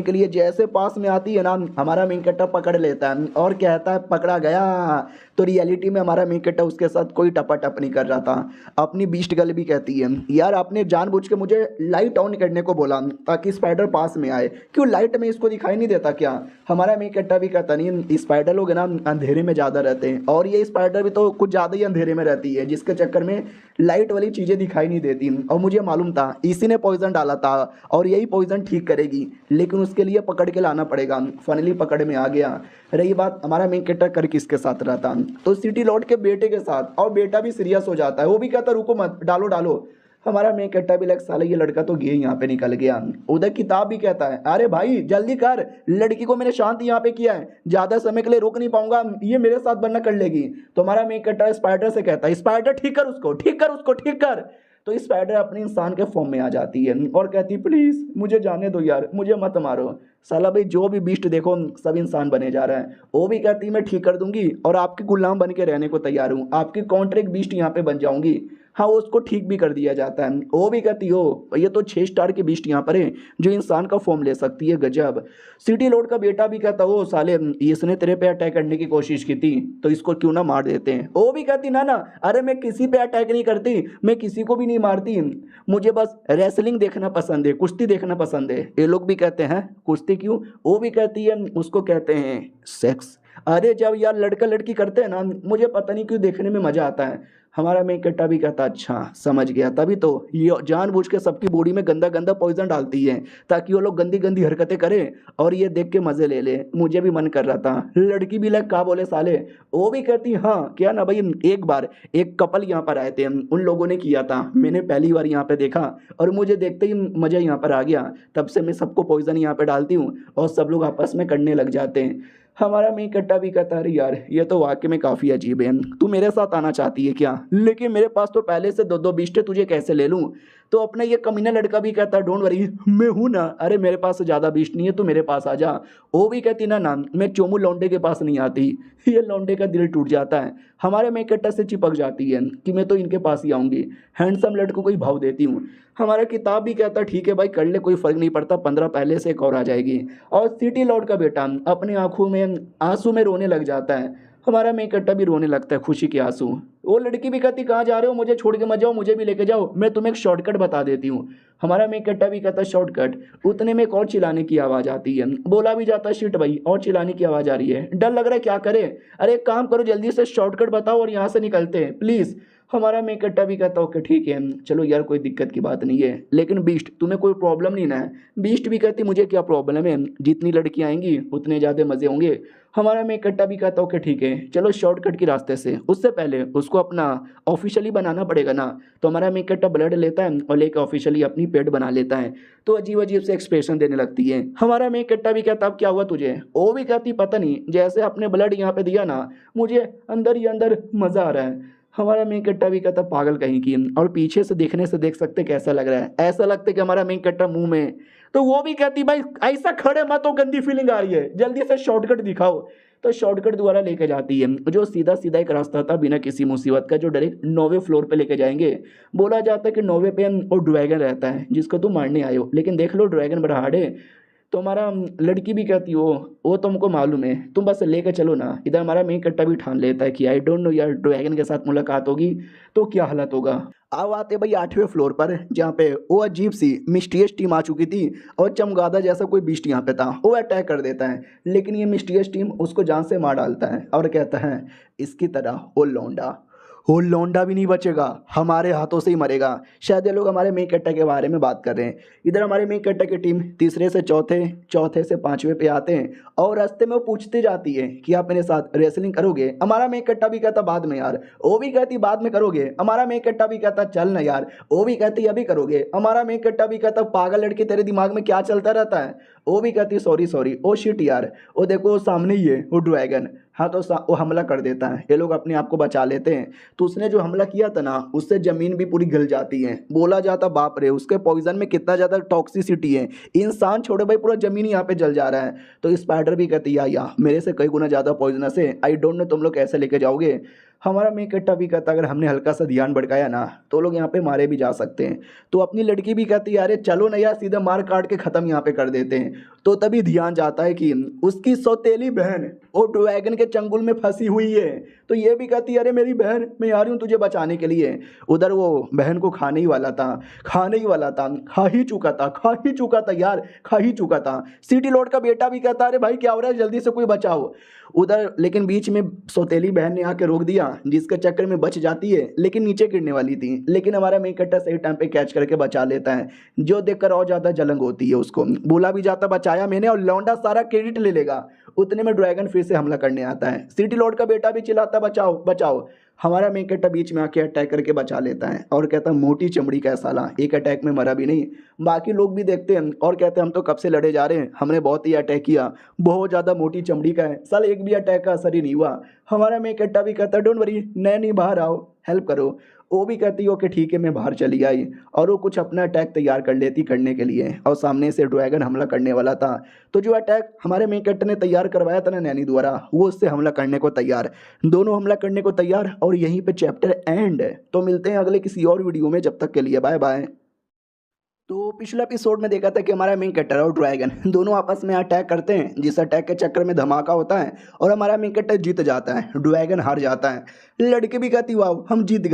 के लिए। जैसे पास में आती है ना हमारा मेन कट्टा पकड़ लेता है और कहता है पकड़ा गया। तो रियलिटी में हमारा मेन कट्टा उसके साथ कोई टपा टप नहीं कर रहा था। अपनी बीस्ट गर्ल भी कहती है यार आपने जानबूझ के मुझे लाइट ऑन करने को बोला ताकि स्पाइडर पास में आए, क्यों लाइट में इसको दिखाई नहीं देता क्या। हमारा मेन कट्टा भी कहता नहीं स्पाइडर लोग ना अंधेरे में ज़्यादा रहते हैं और ये स्पाइडर भी तो कुछ ज़्यादा ही अंधेरे में रहती है जिसके चक्कर में लाइट वाली चीज़ें दिखाई नहीं देती। और मुझे मालूम था इसी ने पॉइजन डाला था और यही पॉइजन ठीक करेगी, लेकिन उसके लिए पकड़ के लाना पड़ेगा। फाइनली पकड़ में आ गया। रही बात हमारा मेन कैरेक्टर कर किसके साथ रहता, तो सिटी लॉर्ड के बेटे के साथ, और बेटा भी सीरियस हो जाता है। वो भी कहता रुको मत डालो डालो। हमारा मेन कैरेक्टर भी लग साला ये लड़का तो गया यहाँ पे निकल गया। उधर किताब भी कहता है अरे भाई जल्दी कर, लड़की को मैंने शांत यहाँ पे किया है, ज़्यादा समय के लिए रोक नहीं पाऊंगा, ये मेरे साथ बनना कर लेगी। तो हमारा मेन कैरेक्टर स्पाइडर से कहता है स्पाइडर ठीक कर उसको, ठीक कर उसको, ठीक कर। तो स्पाइडर अपने इंसान के फॉर्म में आ जाती है और कहती प्लीज़ मुझे जाने दो यार, मुझे मत मारो। साला भाई जो भी बीस्ट देखो सब इंसान बने जा रहा है। वो भी कहती मैं ठीक कर दूंगी और आपके गुलाम बन के रहने को तैयार हूँ, आपकी कॉन्ट्रैक्ट बीस्ट यहाँ पे बन जाऊंगी। हाँ उसको ठीक भी कर दिया जाता है। वो भी कहती हो ये तो 6 स्टार की बीस्ट यहाँ पर है जो इंसान का फॉर्म ले सकती है, गजब। सिटी लॉर्ड का बेटा भी कहता हो साले इसने तेरे पे अटैक करने की कोशिश की थी तो इसको क्यों ना मार देते हैं। वो भी कहती ना अरे मैं किसी पे अटैक नहीं करती, मैं किसी को भी नहीं मारती, मुझे बस रेसलिंग देखना पसंद है, कुश्ती देखना पसंद है। ये लोग भी कहते हैं कुश्ती क्यों। वो भी कहती है उसको कहते हैं सेक्स। अरे जब यार लड़का लड़की करते हैं ना, मुझे पता नहीं क्यों देखने में मजा आता है। हमारा मेन कट्टा भी कहता अच्छा समझ गया, तभी तो ये जानबूझ के सबकी बॉडी में गंदा गंदा पॉइजन डालती है ताकि वो लोग गंदी गंदी हरकतें करें और ये देख के मजे ले ले। मुझे भी मन कर रहा था। लड़की भी लाइक का बोले साले, वो भी कहती हाँ क्या ना भाई। एक बार एक कपल यहाँ पर आए थे, उन लोगों ने किया था, मैंने पहली बार यहाँ पे देखा और मुझे देखते ही मजा यहाँ पर आ गया। तब से मैं सबको पॉइजन यहाँ पे डालती हूँ और सब लोग आपस में करने लग जाते हैं। हमारा मेन कट्टा भी कहता अरे यार ये तो वाकई में काफ़ी अजीब है, तू मेरे साथ आना चाहती है क्या? लेकिन मेरे पास तो पहले से दो दो बीस्ट है, तुझे कैसे ले लूँ? तो अपना ये कमीना लड़का भी कहता डोंट वरी मैं हूँ ना, अरे मेरे पास ज़्यादा बीस्ट नहीं है, तू मेरे पास आ जा। वो भी कहती ना ना मैं चोमू लौंडे के पास नहीं आती। ये लौंडे का दिल टूट जाता है। हमारे मेन कट्टा से चिपक जाती है कि मैं तो इनके पास ही आऊँगी, हैंडसम लड़कों को ही भाव देती हूँ। हमारा किताब भी कहता ठीक है भाई कर ले, कोई फ़र्क नहीं पड़ता, 15 पहले से एक और आ जाएगी। और सिटी लॉर्ड का बेटा अपने आंखों में आंसू में रोने लग जाता है। हमारा मेन कट्टा भी रोने लगता है खुशी के आंसू। वो लड़की भी कहती कहाँ जा रहे हो, मुझे छोड़ के मत जाओ, मुझे भी लेके जाओ, मैं तुम्हें एक शॉर्टकट बता देती हूँ। हमारा मेन कट्टा भी कहता शॉर्टकट। उतने में एक और चिल्लाने की आवाज़ आती है। बोला भी जाता शिट भाई और चिल्लाने की आवाज़ आ रही है, डर लग रहा है क्या करे? अरे एक काम करो जल्दी से शॉर्टकट बताओ और यहाँ से निकलते हैं प्लीज़। हमारा मेन कट्टा भी कहता ओके ठीक है चलो यार कोई दिक्कत की बात नहीं है, लेकिन बीस्ट तुम्हें कोई प्रॉब्लम नहीं ना है? बीस्ट भी कहती मुझे क्या प्रॉब्लम है, जितनी लड़कियां आएंगी उतने ज़्यादा मज़े होंगे। हमारा मेन कट्टा भी कहता ओके ठीक है चलो शॉर्टकट के रास्ते से, उससे पहले उसको अपना ऑफिशियली बनाना पड़ेगा ना। तो हमारा मेन कट्टा ब्लड लेता है और लेकर ऑफिशियली अपनी पेट बना लेता है। तो अजीब अजीब से एक्सप्रेशन देने लगती है। हमारा मेन कट्टा भी कहता अब क्या हुआ तुझे? वो भी कहती पता नहीं, जैसे अपने ब्लड यहाँ पे दिया ना मुझे अंदर ही अंदर मज़ा आ रहा है। हमारा मेन कट्टा भी कहता पागल कहीं की, और पीछे से देखने से देख सकते कैसा लग रहा है, ऐसा लगता है कि हमारा मेन कट्टा मुंह में। तो वो भी कहती भाई ऐसा खड़े मत हो, गंदी फीलिंग आ रही है, जल्दी से शॉर्टकट दिखाओ। तो शॉर्टकट द्वारा लेके जाती है, जो सीधा सीधा एक रास्ता था बिना किसी मुसीबत का, जो डायरेक्ट 9वें फ्लोर पे लेके जाएंगे। बोला जाता है कि 9वें पे वो ड्रैगन रहता है जिसको तुम मारने आए हो, लेकिन देख लो ड्रैगन बड़ा हार्ड है। तो हमारा लड़की भी कहती हो वो तुमको मालूम है, तुम बस लेकर चलो ना। इधर हमारा मेन कट्टा भी ठान लेता है कि आई डोंट नो यार ड्रैगन के साथ मुलाकात होगी तो क्या हालत होगा। अब आते भाई 8वें फ्लोर पर, जहाँ पे वो अजीब सी मिस्टीरियस टीम आ चुकी थी और चमगादड़ जैसा कोई बीस्ट यहाँ पे था। वो अटैक कर देता है, लेकिन ये मिस्टीरियस टीम उसको जान से मार डालता है और कहता है इसकी तरह वो लौंडा भी नहीं बचेगा, हमारे हाथों से ही मरेगा। शायद ये लोग हमारे मेन कट्टा के बारे में बात कर रहे हैं। इधर हमारे मेन कट्टा की टीम तीसरे से चौथे, चौथे से 5वें पे आते हैं और रास्ते में वो पूछती जाती है कि आप मेरे साथ रेसलिंग करोगे? हमारा मेन कट्टा भी कहता बाद में यार। वो भी कहती बाद में करोगे? हमारा मेन कट्टा भी कहता चल ना यार। वो भी कहती अभी करोगे? हमारा मेन कट्टा भी कहता पागल लड़के तेरे दिमाग में क्या चलता रहता है? वो भी कहती सॉरी ओ शिट यार, वो देखो वो सामने ही है वो ड्रैगन। हाँ तो वो हमला कर देता है, ये लोग अपने आप को बचा लेते हैं। तो उसने जो हमला किया था ना उससे ज़मीन भी पूरी गल जाती है। बोला जाता बाप रे उसके पॉइजन में कितना ज़्यादा टॉक्सिसिटी है, इंसान छोड़े भाई पूरा ज़मीन यहाँ पे जल जा रहा है। तो स्पाइडर भी कहती या मेरे से कई गुना ज़्यादा पॉइजनस है, आई डोंट नो तुम लोग कैसे लेके जाओगे। हमारा मेन कट्टा भी कहता अगर हमने हल्का सा ध्यान भड़काया ना तो लोग यहाँ पे मारे भी जा सकते हैं। तो अपनी लड़की भी कहती है अरे चलो ना यार सीधा मार काट के ख़त्म यहाँ पे कर देते हैं। तो तभी ध्यान जाता है कि उसकी सौतेली बहन वो ड्रैगन के चंगुल में फंसी हुई है। तो ये भी कहती है अरे मेरी बहन मैं आ रही हूँ तुझे बचाने के लिए। उधर वो बहन को खाने ही वाला था, खा ही चुका था यार, खा ही चुका था। सिटी लॉर्ड का बेटा भी कहता अरे भाई क्या हो रहा है, जल्दी से कोई बचाओ। उधर लेकिन बीच में सौतेली बहन ने आके रोक दिया, जिसके चक्कर में बच जाती है, लेकिन नीचे गिरने वाली थी। लेकिन हमारा मेन कट्टा सही टाइम पे कैच करके बचा लेता है, जो देखकर और ज़्यादा जलन होती है उसको। बोला भी जाता बचाया मैंने और लौंडा सारा क्रेडिट ले लेगा। उतने में ड्रैगन फिर से हमला करने आता है। सिटी लॉर्ड का बेटा भी चिल्लाता बचाओ बचाओ। हमारा मेन कट्टा बीच में आके अटैक करके बचा लेता है और कहता मोटी चमड़ी का साला, एक अटैक में मरा भी नहीं। बाकी लोग भी देखते हैं और कहते हैं हम तो कब से लड़े जा रहे हैं, हमने बहुत ही अटैक किया, बहुत ज़्यादा मोटी चमड़ी का है साला, एक भी अटैक का असर ही नहीं हुआ। हमारा मेन कट्टा भी कहता डोंट वरी नहीं बाहर आओ हेल्प करो। वो भी कहती हो कि ठीक है मैं बाहर चली आई और वो कुछ अपना अटैक तैयार कर लेती करने के लिए, और सामने से ड्रैगन हमला करने वाला था। तो जो अटैक हमारे मेन कट्टा ने तैयार करवाया था ना नैनी द्वारा, वो उससे हमला करने को तैयार, दोनों हमला करने को तैयार। और यहीं पे चैप्टर एंड है। तो मिलते हैं अगले किसी और वीडियो में, जब तक के लिए बाय बाय। तो पिछले एपिसोड में देखा था कि हमारा मेन कट्टर और ड्रैगन दोनों आपस में अटैक करते हैं, जिस अटैक के चक्कर में धमाका होता है और हमारा मेन कट्टर जीत जाता है, ड्रैगन हार जाता है। लड़के भी कहती वाह हम जीत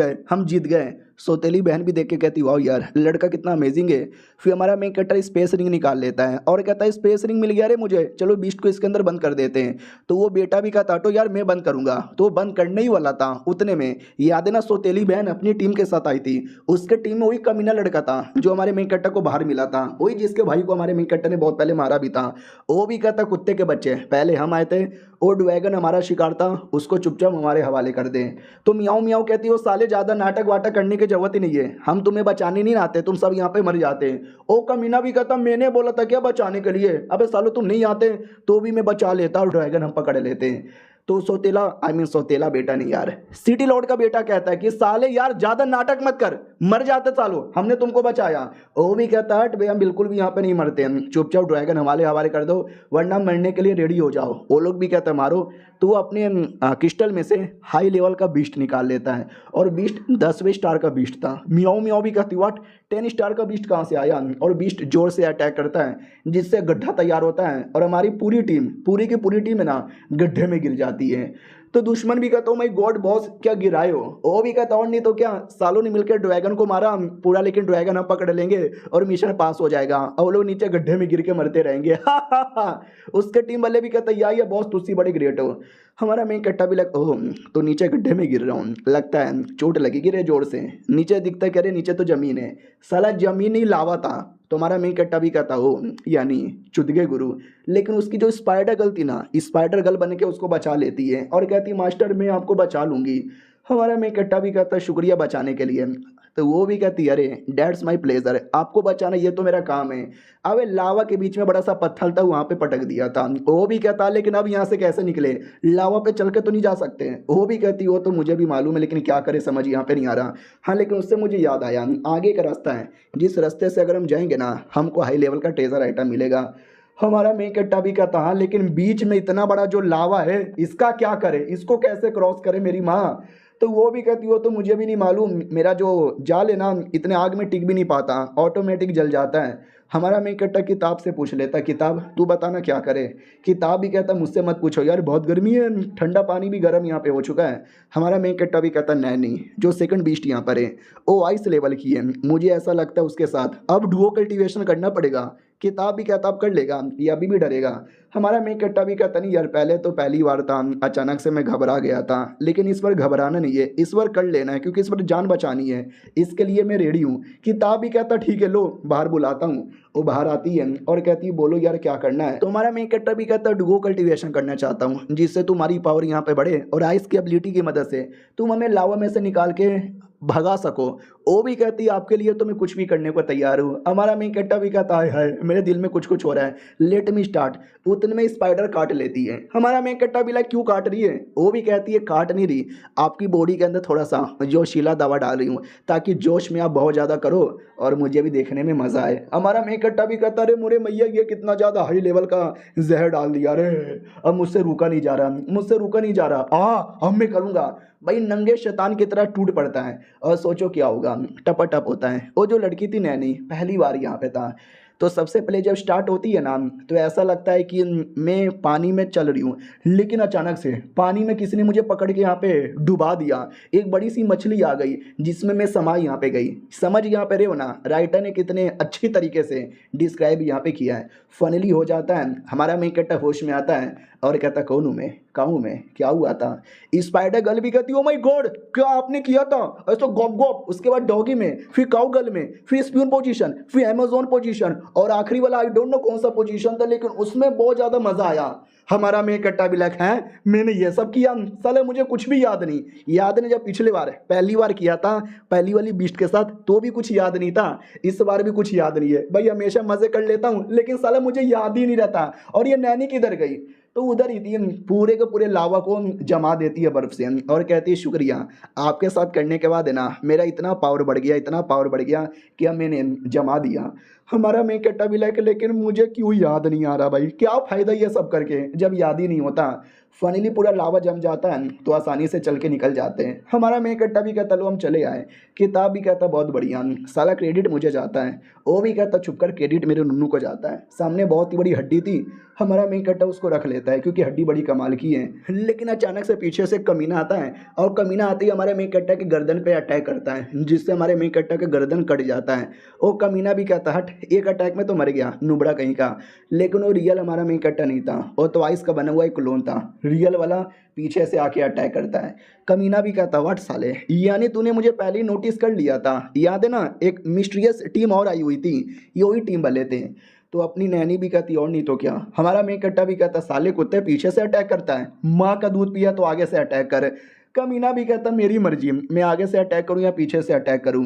गए। सौतेली बहन भी देख के कहती वाह यार लड़का कितना अमेजिंग है। फिर हमारा मेन कैरेक्टर स्पेस रिंग निकाल लेता है और कहता है स्पेस रिंग मिल गया रे मुझे, चलो बीस्ट को इसके अंदर बंद कर देते हैं। तो वो बेटा भी कहता तो यार मैं बंद करूंगा, तो वो बंद करने ही वाला था उतने में याद है ना सौतेली बहन अपनी टीम के साथ आई थी। उसके टीम में वही कमीना लड़का था जो हमारे मेन कैरेक्टर को बाहर मिला था, वही जिसके भाई को हमारे मेन कैरेक्टर ने बहुत पहले मारा भी था। वो भी कहता कुत्ते के बच्चे पहले हम आए थे, वो ड्रैगन हमारा शिकार था, उसको चुपचाप हमारे हवाले कर दें। तो मियाऊ मियाऊ कहती हो साले ज़्यादा नाटक वाटक करने की जरूरत ही नहीं है, हम तुम्हें बचाने नहीं आते, तुम सब यहाँ पे मर जाते। ओ कमीना भी कहता मैंने बोला था क्या बचाने के लिए, अबे सालो तुम नहीं आते तो भी मैं बचा लेता और ड्रैगन हम पकड़ लेते। तो सौतेला सौतेला बेटा नहीं यार सिटी लॉर्ड का बेटा कहता है कि साले यार ज्यादा नाटक मत कर, मर जाते सालो, हमने तुमको बचाया। वो भी कहता है भैया हम बिल्कुल भी यहाँ पे नहीं मरते हैं, चुपचाप ड्रैगन हमारे हवाले कर दो वरना मरने के लिए रेडी हो जाओ। वो लोग भी कहते हैं मारो। तो वो अपने क्रिस्टल में से हाई लेवल का बीस्ट निकाल लेता है और बीस्ट 10वें स्टार का बीस्ट था। मियाओ मियाओ भी कहती व्हाट 10 स्टार का बीस्ट कहाँ से आया, और बीस्ट जोर से अटैक करता है जिससे गड्ढा तैयार होता है और हमारी पूरी टीम की पूरी टीम है ना गड्ढे में गिर जाती है। तो दुश्मन भी कहता हूँ माई गॉड बॉस क्या गिराए हो, वो भी कहता और नहीं तो क्या सालों ने मिलकर ड्रैगन को मारा पूरा, लेकिन ड्रैगन हम पकड़ लेंगे और मिशन पास हो जाएगा और वो लोग नीचे गड्ढे में गिर के मरते रहेंगे। उसके टीम वाले भी कहते या ये बॉस तुझसे बड़े ग्रेट हो। हमारा मेन कट्टा भी लग ओह तो नीचे गड्ढे में गिर रहा हूँ, लगता है चोट लगी गिरे जोर से, नीचे दिखता है कह रहे नीचे तो जमीन है, साला जमीन ही लावा था। तो हमारा मेन कट्टा भी कहता हो यानी चुदगे गुरु, लेकिन उसकी जो स्पाइडर गर्ल थी ना स्पाइडर गर्ल बन के उसको बचा लेती है और कहती मास्टर मैं आपको बचा लूंगी। हमारा मेन कट्टा भी कहता है शुक्रिया बचाने के लिए। तो वो भी कहती है अरे डैट्स माई प्लेजर, आपको बचाना ये तो मेरा काम है। अबे लावा के बीच में बड़ा सा पत्थर था वहाँ पे पटक दिया था। वो भी कहता लेकिन अब यहाँ से कैसे निकले, लावा पे चल के तो नहीं जा सकते। वो भी कहती वो तो मुझे भी मालूम है लेकिन क्या करे समझ यहाँ पे नहीं आ रहा। हाँ लेकिन उससे मुझे याद आया आगे का रास्ता है, जिस रास्ते से अगर हम जाएंगे ना हमको हाई लेवल का ट्रेजर आइटम मिलेगा। हमारा मेन कट्टा भी कहता हाँ लेकिन बीच में इतना बड़ा जो लावा है इसका क्या करे, इसको कैसे क्रॉस करे मेरी माँ। तो वो भी कहती हो तो मुझे भी नहीं मालूम, मेरा जो जाल है ना इतने आग में टिक भी नहीं पाता, ऑटोमेटिक जल जाता है। हमारा मेन कट्टा किताब से पूछ लेता किताब तू बताना क्या करे। किताब भी कहता मुझसे मत पूछो यार बहुत गर्मी है, ठंडा पानी भी गर्म यहाँ पे हो चुका है। हमारा मेन कट्टा भी कहता नहीं नहीं जो सेकंड बीस्ट यहाँ पर है वो आइस लेवल की है, मुझे ऐसा लगता है उसके साथ अब डुओ कल्टीवेशन करना पड़ेगा। किताब भी कहता अब कर लेगा या अभी भी डरेगा। हमारा मेन कट्टा भी कहता नहीं यार पहले तो पहली बार था अचानक से मैं घबरा गया था, लेकिन इस बार घबराना नहीं है, इस बार कर लेना है क्योंकि इस बार जान बचानी है, इसके लिए मैं रेडी हूँ। किताब भी कहता ठीक है लो बाहर बुलाता हूँ। वो बाहर आती है और कहती है बोलो यार क्या करना है। तो हमारा मेन कैरेक्टर भी कहता है डुओ कल्टीवेशन करना चाहता हूँ जिससे तुम्हारी पावर यहाँ पे बढ़े और आइस की एबिलिटी की मदद से तुम हमें लावा में से निकाल के भगा सको। वो भी कहती है आपके लिए तो मैं कुछ भी करने को तैयार हूँ। हमारा मेन कैरेक्टर भी कहता है मेरे दिल में कुछ कुछ हो रहा है, लेट मी स्टार्ट। उतने में स्पाइडर काट लेती है। हमारा मेन कैरेक्टर भी लाइक क्यों काट रही है, वो भी कहती है काट नहीं रही, आपकी बॉडी के अंदर थोड़ा सा जोशीला दवा डाल रही हूँ ताकि जोश में आप बहुत ज़्यादा करो और मुझे भी देखने में मज़ा आए। हमारा मेन कैरेक्टर भी कहता अरे मुरे मैया ये कितना ज़्यादा हाई लेवल का जहर डाल दिया रे, अब मुझसे रुका नहीं जा रहा, मुझसे रुका नहीं जा रहा, अब मैं करूँगा। भाई नंगे शैतान की तरह टूट पड़ता है और सोचो क्या होगा, टपाटप होता है। वो जो लड़की थी नैनी पहली बार यहाँ पे था, तो सबसे पहले जब स्टार्ट होती है ना तो ऐसा लगता है कि मैं पानी में चल रही हूँ, लेकिन अचानक से पानी में किसी ने मुझे पकड़ के यहाँ पे डुबा दिया। एक बड़ी सी मछली आ गई जिसमें मैं समा यहाँ पे गई। समझ यहाँ पे रहे हो ना, राइटर ने कितने अच्छी तरीके से डिस्क्राइब यहाँ पे किया है। फनली हो जाता है, हमारा मेन कैरेक्टर होश में आता है और कहता कौन हूँ मैं, कहूँ मैं क्या हुआ था। स्पाइडर गर्ल भी कहती ओ माय गॉड क्या आपने किया था, ऐसा गॉप गॉप, उसके बाद डॉगी में, फिर काउ गर्ल में, फिर स्पून पोजीशन, फिर अमेजोन पोजीशन और आखिरी वाला आई डोंट नो कौन सा पोजीशन था, लेकिन उसमें बहुत ज़्यादा मज़ा आया। हमारा मेन कट्टा भी लग है मैंने ये सब किया, साले मुझे कुछ भी याद नहीं। याद नहीं जब पिछले बार पहली बार किया था पहली वाली बीस्ट के साथ तो भी कुछ याद नहीं था, इस बार भी कुछ याद नहीं है। भाई हमेशा मज़े कर लेता हूँ लेकिन साला मुझे याद ही नहीं रहता। और ये नैनी किधर गई, तो उधर ही थी, पूरे के पूरे लावा को जमा देती है बर्फ से और कहती है शुक्रिया आपके साथ करने के बाद है ना मेरा इतना पावर बढ़ गया, इतना पावर बढ़ गया कि अब मैंने जमा दिया। हमारा मेन कैरेक्टर भी लेकिन मुझे क्यों याद नहीं आ रहा भाई, क्या फ़ायदा ये सब करके जब याद ही नहीं होता। फाइनली पूरा लावा जम जाता है तो आसानी से चल के निकल जाते हैं। हमारा मेन कट्टा भी कहता लो हम चले आए। किताब भी कहता बहुत बढ़िया, साला क्रेडिट मुझे जाता है। वो भी कहता चुप कर, क्रेडिट मेरे नुन्नू को जाता है। सामने बहुत ही बड़ी हड्डी थी, हमारा मेन कट्टा उसको रख लेता है क्योंकि हड्डी बड़ी कमाल की है। लेकिन अचानक से पीछे से कमीना आता है और कमीना आते ही हमारे मेन कट्टा के गर्दन पे अटैक करता है, जिससे हमारे मेन कट्टा का गर्दन कट जाता है। वो कमीना भी कहता हट, एक अटैक में तो मर गया नुबड़ा कहीं का। लेकिन वो रियल हमारा मेन कट्टा नहीं था, वो तो आइस का बना हुआ एक क्लोन था। रियल वाला पीछे से आके अटैक करता है। कमीना भी कहता व्हाट साले, यानी तूने मुझे पहले ही नोटिस कर लिया था। याद है ना, एक मिस्टीरियस टीम और आई हुई थी, ये वही टीम वाले थे। तो अपनी नैनी भी कहती और नहीं तो क्या। हमारा मेन कट्टा भी कहता साले कुत्ते पीछे से अटैक करता है, माँ का दूध पिया तो आगे से अटैक कर। कमीना भी कहता मेरी मर्जी, मैं आगे से अटैक करूं या पीछे से अटैक करूं।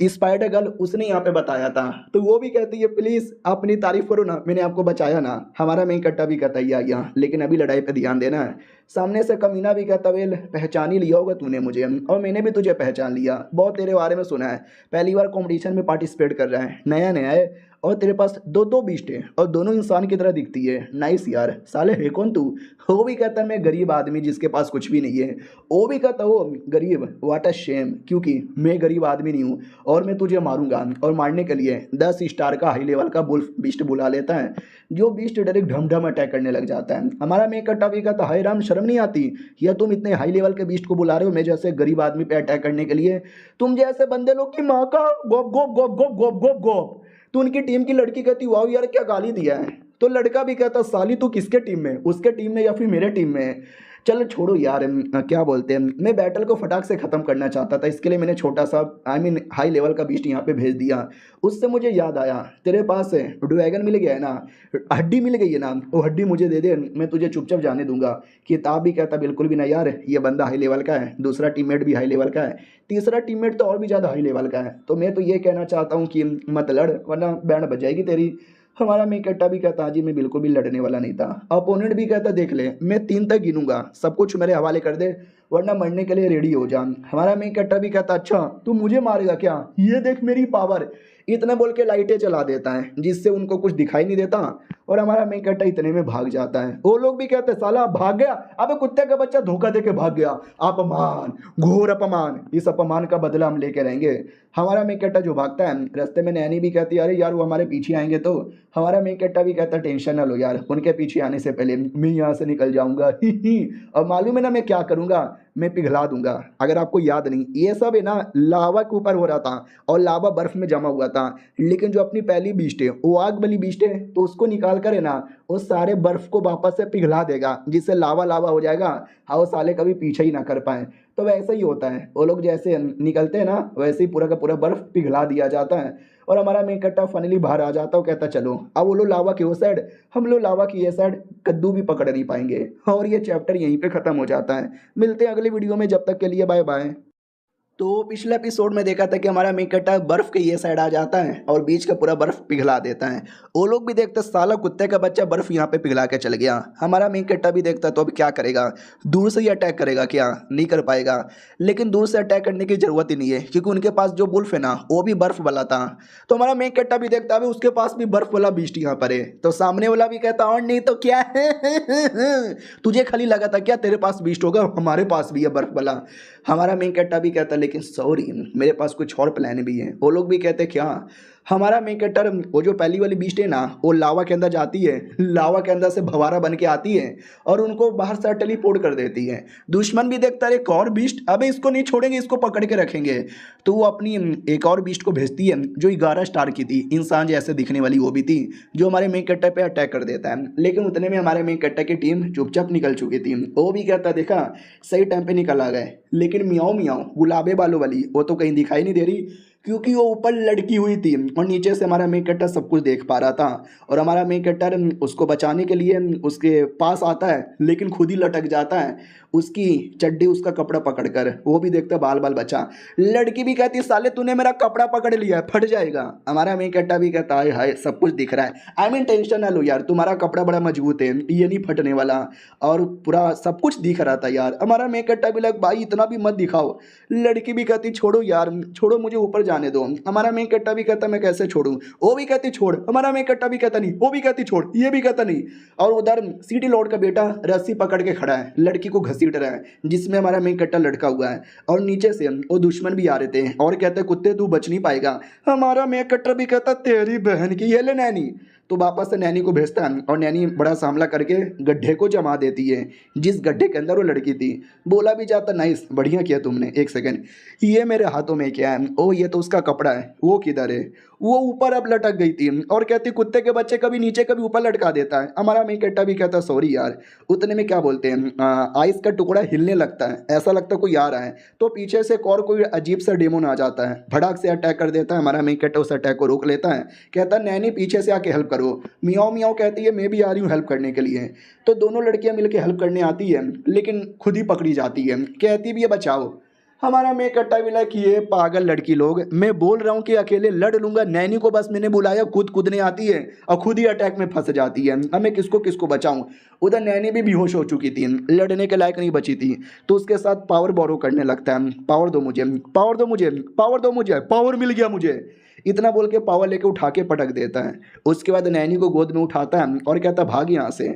स्पाइडर गर्ल उसने यहाँ पे बताया था, तो वो भी कहती है प्लीज़ अपनी तारीफ करो ना, मैंने आपको बचाया ना। हमारा मेन कट्टा भी कहता या लेकिन अभी लड़ाई पे ध्यान देना है। सामने से कमीना भी कहता वेल पहचान ही लिया होगा तूने मुझे, और मैंने भी तुझे पहचान लिया, बहुत तेरे बारे में सुना है। पहली बार कॉम्पिटिशन में पार्टिसिपेट कर रहा है, नया नया है, और तेरे पास दो दो बीस्ट है और दोनों इंसान की तरह दिखती है। नाइस यार, साले है कौन तू। वो भी कहता है मैं गरीब आदमी जिसके पास कुछ भी नहीं है। वो भी कहता वो गरीब, व्हाट अ शेम, क्योंकि मैं गरीब आदमी नहीं हूँ और मैं तुझे मारूंगा। और मारने के लिए 10 स्टार का हाई लेवल का बुल्फ बीस्ट बुला लेता है, जो बीस्ट डायरेक्ट ढम ढम अटैक करने लग जाता है। हमारा मेन कट्टा भी कहता हाय राम, शर्म नहीं आती या तुम इतने हाई लेवल के बीस्ट को बुला रहे हो मैं जैसे गरीब आदमी पे अटैक करने के लिए। तुम जैसे बंदे लोग की माँ का गोप गोप गोप गोप गोप गोप गोप। तो उनकी टीम की लड़की कहती वाह यार क्या गाली दिया है। तो लड़का भी कहता साली तू किसके टीम में, उसके टीम में या फिर मेरे टीम में। चलो छोड़ो यार, क्या बोलते हैं, मैं बैटल को फटाक से ख़त्म करना चाहता था, इसके लिए मैंने छोटा सा हाई लेवल का बीस्ट यहाँ पे भेज दिया। उससे मुझे याद आया तेरे पास ड्रैगन मिल गया है ना, हड्डी मिल गई है ना, वो हड्डी मुझे दे दे, मैं तुझे चुपचाप जाने दूंगा। किताब भी कहता बिल्कुल भी ना यार, ये बंदा हाई लेवल का है, दूसरा टीममेट भी हाई लेवल का है, तीसरा टीममेट तो और भी ज़्यादा हाई लेवल का है। तो मैं तो ये कहना चाहता हूँ कि मत लड़ वरना बैंड बज जाएगी तेरी। हमारा मेन कट्टा भी कहता जी मैं बिल्कुल भी लड़ने वाला नहीं था। अपोनेंट भी कहता देख ले मैं 3 तक गिनूंगा, सब कुछ मेरे हवाले कर दे वरना मरने के लिए रेडी हो जा। हमारा मेन कट्टा भी कहता अच्छा तू मुझे मारेगा क्या, ये देख मेरी पावर। इतना बोल के लाइटें चला देता है जिससे उनको कुछ दिखाई नहीं देता और हमारा मेन कट्टा इतने में भाग जाता है। वो लोग भी कहते साला भाग गया, अबे कुत्ते का बच्चा धोखा दे के भाग गया, अपमान, घोर अपमान, इस अपमान का बदला हम लेके रहेंगे। हमारा मेन कट्टा जो भागता है, रास्ते में नैनी भी कहती है अरे यार वो हमारे पीछे आएंगे। तो हमारा मेन कट्टा भी कहता टेंशन ना लो यार, उनके पीछे आने से पहले मैं यहाँ से निकल जाऊंगा और मालूम है ना मैं क्या करूंगा, मैं पिघला दूंगा। अगर आपको याद नहीं, ये सब है ना लावा के ऊपर हो रहा था और लावा बर्फ में जमा हुआ था, लेकिन जो अपनी पहली बीस्ट है वो आग वाली बीस्ट है, तो उसको निकाल कर है ना वो सारे बर्फ को वापस से पिघला देगा जिससे लावा लावा हो जाएगा, हाँ वो साले कभी पीछे ही ना कर पाए। तो वैसा ही होता है, वो लोग जैसे निकलते हैं ना वैसे ही पूरा का पूरा बर्फ पिघला दिया जाता है और हमारा मेन कट्टा फाइनली बाहर आ जाता है। वो कहता चलो अब वो लोग लावा की वो साइड, हम लोग लावा की ये साइड, कद्दू भी पकड़ नहीं पाएंगे। और ये चैप्टर यहीं पे ख़त्म हो जाता है। मिलते हैं अगली वीडियो में, जब तक के लिए बाय बाय। तो पिछले एपिसोड में देखा था कि हमारा मेन कट्टा बर्फ के ये साइड आ जाता है और बीच का पूरा बर्फ पिघला देता है। वो लोग भी देखते साला कुत्ते का बच्चा बर्फ यहाँ पे पिघला के चल गया। हमारा मेन कट्टा भी देखता तो अब क्या करेगा, दूर से ही अटैक करेगा क्या, नहीं कर पाएगा। लेकिन दूर से अटैक करने की जरूरत ही नहीं है क्योंकि उनके पास जो बुल्फ है ना वो भी बर्फ वाला था। तो हमारा मेन कट्टा भी देखता है उसके पास भी बर्फ वाला बीस्ट यहाँ पर है। तो सामने वाला भी कहता और नहीं तो क्या तुझे खाली लगा था क्या तेरे पास बीस्ट होगा, हमारे पास भी है बर्फ वाला। हमारा मेन कट्टा भी कहता लेकिन सॉरी मेरे पास कुछ और प्लान भी है। वो लोग भी कहते क्या। हमारा मेन कट्टर वो जो पहली वाली बीस्ट है ना वो लावा के अंदर जाती है, लावा के अंदर से भवारा बन के आती है और उनको बाहर से टेलीपोर्ट कर देती है। दुश्मन भी देखता है एक और बीस्ट, अबे इसको नहीं छोड़ेंगे, इसको पकड़ के रखेंगे। तो वो अपनी एक और बीस्ट को भेजती है जो 11 स्टार की थी, इंसान जैसे दिखने वाली वो भी थी, जो हमारे मेन कट्टर पे अटैक कर देता है। लेकिन उतने में हमारे मेन कट्टर की टीम चुपचाप निकल चुकी थी। वो भी कहता देखा सही टाइम पे निकल आ गए, लेकिन मियाओ मियाओ गुलाबे बालों वाली वो तो कहीं दिखाई नहीं दे रही क्योंकि वो ऊपर लटकी हुई थी और नीचे से हमारा मेन कट्टर सब कुछ देख पा रहा था। और हमारा मेन कट्टर उसको बचाने के लिए उसके पास आता है लेकिन खुद ही लटक जाता है, उसकी चड्डी उसका कपड़ा पकड़कर। वो भी देखता बाल बाल बचा। लड़की भी कहती साले तूने मेरा कपड़ा पकड़ लिया है, फट जाएगा। हमारा मेन कट्टा भी कहता है हाय सब कुछ दिख रहा है, आई मीन टेंशन ना लो यार, तुम्हारा कपड़ा बड़ा मजबूत है, ये नहीं फटने वाला। और पूरा सब कुछ दिख रहा था यार। हमारा मेन कट्टा भी लग भाई इतना भी मत दिखाओ। लड़की भी कहती छोड़ो यार, छोड़ो मुझे ऊपर जाने दो। हमारा मेन कट्टा भी कहता मैं कैसे छोड़ूं, वो भी कहती छोड़, हमारा मेन कट्टा भी कहता नहीं, वो भी कहती छोड़, ये भी कहता नहीं। और उधर सिटी लॉर्ड का बेटा रस्सी पकड़ के खड़ा है, लड़की को घसीट रहा है जिसमें हमारा मेन कट्टा लटका हुआ है। और नीचे से वो दुश्मन भी आ रहे थे और कहते कुत्ते तू बच नहीं पाएगा। हमारा मेन कट्टा भी कहता तेरी बहन की ये ले नैनी। तो वापस से नैनी को भेजता है और नैनी बड़ा सामला करके गड्ढे को जमा देती है जिस गड्ढे के अंदर वो लड़की थी। बोला भी जाता नाइस, बढ़िया किया तुमने। एक सेकंड, ये मेरे हाथों में क्या है? ओ ये तो उसका कपड़ा है, वो किधर है? वो ऊपर अब लटक गई थी और कहती कुत्ते के बच्चे कभी नीचे कभी ऊपर लटका देता है। हमारा मेन कट्टा भी कहता सॉरी यार। उतने में क्या बोलते हैं, आइस का टुकड़ा हिलने लगता है, ऐसा लगता कोई आ रहा है। तो पीछे से और कोई अजीब सा डेमोन आ जाता है, भड़ाक से अटैक कर देता है। हमारा मेन कट्टा उस अटैक को रोक लेता है, कहता नैनी पीछे से आके हेल्प करो। मियाओ मियाओ कहती है मैं भी आ रही हूँ हेल्प करने के लिए। तो दोनों लड़कियां मिलकर हेल्प करने आती है लेकिन खुद ही पकड़ी जाती है, कहती भी है बचाओ। हमारा मैं कट्टा भी कि ये पागल लड़की लोग, मैं बोल रहा हूँ कि अकेले लड़ लूंगा, नैनी को बस मैंने बुलाया, खुद कूदने आती है और खुद ही अटैक में फंस जाती है। अब मैं किसको किसको बचाऊं? उधर नैनी भी बेहोश हो चुकी थी, लड़ने के लायक नहीं बची थी। तो उसके साथ पावर बोरो करने लगता है, पावर दो मुझे, पावर दो मुझे, पावर दो मुझे, पावर मिल गया मुझे। इतना बोल के पावर लेके उठा के पटक देता है। उसके बाद नैनी को गोद में उठाता है और कहता भाग यहाँ से।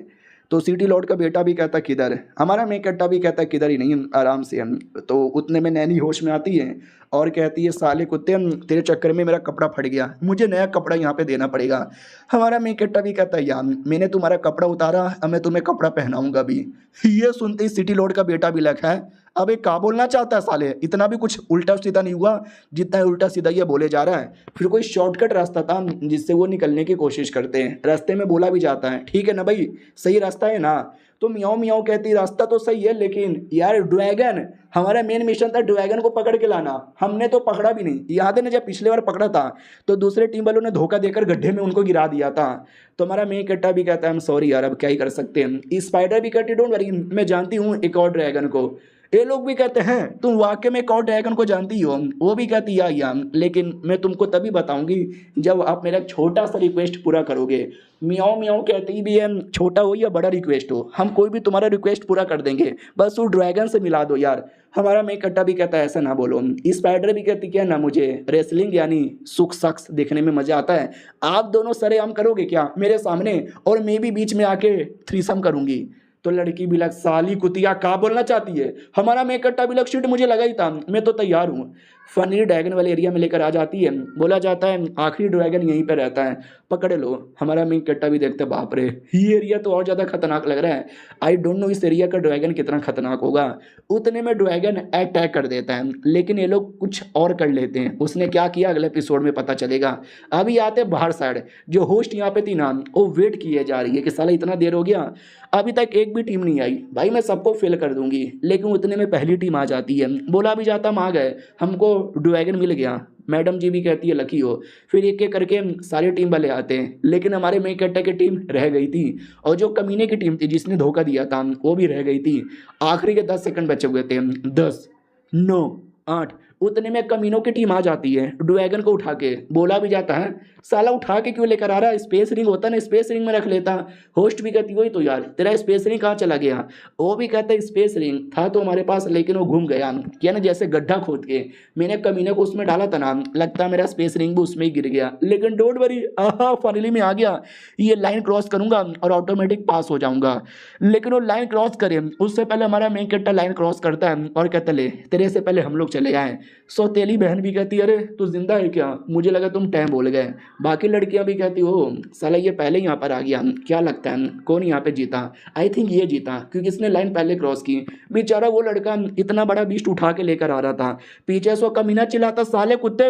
तो सिटी लॉर्ड का बेटा भी कहता किधर? हमारा मेन कट्टा भी कहता किधर ही नहीं, आराम से। तो उतने में नैनी होश में आती है और कहती है साले कुत्ते तेरे चक्कर में मेरा कपड़ा फट गया, मुझे नया कपड़ा यहाँ पे देना पड़ेगा। हमारा मेन कट्टा भी कहता है यार मैंने तुम्हारा कपड़ा उतारा, अब मैं तुम्हें कपड़ा पहनाऊंगा भी। ये सुनते ही सिटी लॉर्ड का बेटा भी लगा है अब एक का बोलना चाहता है साले, इतना भी कुछ उल्टा सीधा नहीं हुआ जितना उल्टा सीधा ये बोले जा रहा है। फिर कोई शॉर्टकट रास्ता था जिससे वो निकलने की कोशिश करते हैं। रास्ते में बोला भी जाता है ठीक है ना भाई, सही रास्ता है ना? तो मियाओ मियाओ कहती रास्ता तो सही है लेकिन यार ड्रैगन, हमारा मेन मिशन था ड्रैगन को पकड़ के लाना, हमने तो पकड़ा भी नहीं। याद है ना जब पिछले बार पकड़ा था तो दूसरे टीम वालों ने धोखा देकर गड्ढे में उनको गिरा दिया था। तो हमारा मेन कट्टा भी कहता है हम सॉरी यार, अब क्या ही कर सकते हैं। स्पाइडर भी कहती डोंट वरी, मैं जानती हूँ एक और ड्रैगन को। ये लोग भी कहते हैं तुम वाकई में कॉड ड्रैगन को जानती हो? वो भी कहती या लेकिन मैं तुमको तभी बताऊंगी जब आप मेरा छोटा सा रिक्वेस्ट पूरा करोगे। मियाओ मियाओ कहती भी है छोटा हो या बड़ा रिक्वेस्ट हो हम कोई भी तुम्हारा रिक्वेस्ट पूरा कर देंगे, बस वो ड्रैगन से मिला दो यार। हमारा मेन कट्टा भी कहता है ऐसा ना बोलो। स्पाइडर भी कहती क्या ना मुझे रेसलिंग यानी सुख शख्स देखने में मजा आता है, आप दोनों सरेआम करोगे क्या मेरे सामने और मैं भी बीच में आके थ्रीसम करूंगी। तो लड़की भी लग साली कुतिया का बोलना चाहती है। हमारा मेन कट्टा भी लग शिट मुझे लगा ही था, मैं तो तैयार हूँ। फनी ड्रैगन वाले एरिया में लेकर आ जाती है, बोला जाता है आखिरी ड्रैगन यहीं पे रहता है, पकड़ लो। हमारा मेन कट्टा भी देखते बाप रे ये एरिया तो और ज़्यादा खतरनाक लग रहा है, आई डोंट नो इस एरिया का ड्रैगन कितना खतरनाक होगा। उतने में ड्रैगन अटैक कर देता है लेकिन ये लोग कुछ और कर लेते हैं। उसने क्या किया अगले एपिसोड में पता चलेगा। अभी आते बाहर साइड, जो होस्ट यहाँ पे थी ना वो वेट किए जा रही है कि साला इतना देर हो गया अभी तक एक भी टीम नहीं आई, भाई मैं सबको फेल कर दूंगी। लेकिन उतने में पहली टीम आ जाती है, बोला भी जाता हम आ गए, हमको ड्रैगन मिल गया। मैडम जी भी कहती है लकी हो। फिर एक एक करके सारी टीम वाले आते हैं लेकिन हमारे मेन कट्टा की टीम रह गई थी और जो कमीने की टीम थी जिसने धोखा दिया था वो भी रह गई थी। आखिरी के 10 सेकंड बचे हुए थे, 10 9 8। उतने में कमीनों की टीम आ जाती है ड्रैगन को उठा के। बोला भी जाता है साला उठा के क्यों लेकर आ रहा है, स्पेस रिंग होता ना स्पेस रिंग में रख लेता। होस्ट भी कहती वही तो यार तेरा स्पेस रिंग कहाँ चला गया? वो भी कहता है स्पेस रिंग था तो हमारे पास लेकिन वो घूम गया, क्या ना जैसे गड्ढा खोद के मैंने कमीने को उसमें डाला था ना, लगता है मेरा स्पेस रिंग भी उसमें ही गिर गया। लेकिन डोंट वरी आहा फाइनली मैं आ गया, ये लाइन क्रॉस करूंगा और ऑटोमेटिक पास हो जाऊंगा। लेकिन वो लाइन क्रॉस करे उससे पहले हमारा मेन कट्टा लाइन क्रॉस करता है और कहता ले तेरे से पहले हम लोग चले आए। सौतेली बहन भी कहती अरे तू जिंदा है क्या, मुझे लगा तुम टाइम बोल गए। बाकी लड़कियां भी कहती हो साला ये पहले यहाँ पर आ गया, क्या लगता है कौन यहाँ पे जीता? आई थिंक ये जीता क्योंकि इसने लाइन पहले क्रॉस की। बेचारा वो लड़का इतना बड़ा बीस्ट उठा के लेकर आ रहा था, पीछे से कमीना चिल्लाता साले कुत्ते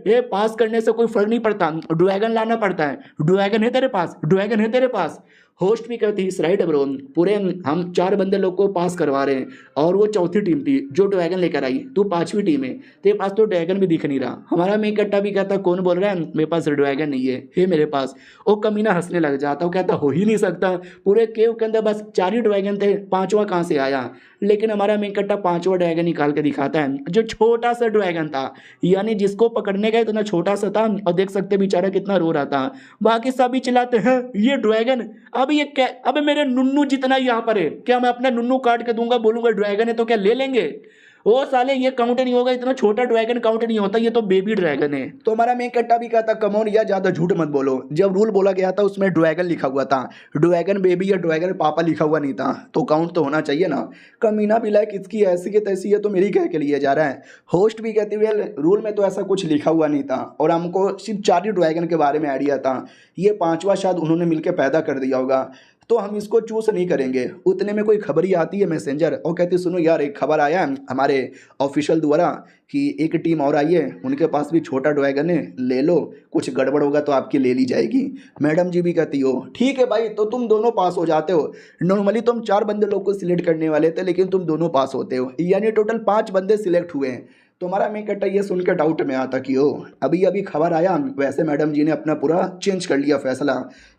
ए पास करने से कोई फर्क नहीं पड़ता, ड्रैगन लाना पड़ता है, ड्रैगन है तेरे पास, ड्रैगन है तेरे पास। होस्ट भी कहती राइट ब्रो, पूरे हम 4 बंदे लोग को पास करवा रहे हैं और वो चौथी टीम थी जो ड्रैगन लेकर आई, तू 5वीं टीम है, तेरे पास तो ड्रैगन भी दिख नहीं रहा। हमारा मेन कट्टा भी कहता कौन बोल रहा है मेरे पास ड्रैगन नहीं है, हे मेरे पास। वो कमीना हंसने लग जाता, वो कहता हो ही नहीं सकता, पूरे केव के अंदर बस 4 ही ड्रैगन थे, 5वां कहाँ से आया? लेकिन हमारा मेन कट्टा 5वां ड्रैगन निकाल के दिखाता है जो छोटा सा ड्रैगन था, यानी जिसको पकड़ने गए इतना छोटा सा था और देख सकते बेचारा कितना रो रहा था। बाकी सभी चिल्लाते हैं ये ड्रैगन, अब ये क्या, अब मेरे नुन्नू जितना यहाँ पर है, क्या मैं अपना नुन्नू काट के दूंगा, बोलूंगा ड्रैगन है तो क्या ले लेंगे? ओ साले ये काउंट नहीं होगा, इतना छोटा ड्रैगन काउंट नहीं होता, ये तो बेबी ड्रैगन है। तो हमारा मेन कट्टा भी कहता कमोन यार ज्यादा झूठ मत बोलो, जब रूल बोला गया था उसमें ड्रैगन लिखा हुआ था, ड्रैगन बेबी या ड्रैगन पापा लिखा हुआ नहीं था, तो काउंट तो होना चाहिए ना। कमीना भी लाइक इसकी ऐसी की तैसी है तो मेरी कह के लिए जा रहा है। होस्ट भी कहती हुए रूल में तो ऐसा कुछ लिखा हुआ नहीं था और हमको सिर्फ 4 ही ड्रैगन के बारे में आइडिया था, ये 5वां शायद उन्होंने मिलकर पैदा कर दिया होगा, तो हम इसको चूज नहीं करेंगे। उतने में कोई खबर ही आती है मैसेंजर और कहती सुनो यार एक खबर आया है हमारे ऑफिशियल द्वारा कि एक टीम और आई है, उनके पास भी छोटा ड्रैगन है, ले लो, कुछ गड़बड़ होगा तो आपकी ले ली जाएगी। मैडम जी भी कहती हो ठीक है भाई, तो तुम दोनों पास हो जाते हो। नॉर्मली तुम 4 बंदे लोग को सिलेक्ट करने वाले थे लेकिन तुम दोनों पास होते हो, यानी टोटल 5 बंदे सिलेक्ट हुए हैं। तुम्हारा मेन कट्टा ये सुन के डाउट में आता कि ओ अभी अभी खबर आया, वैसे मैडम जी ने अपना पूरा चेंज कर लिया फैसला।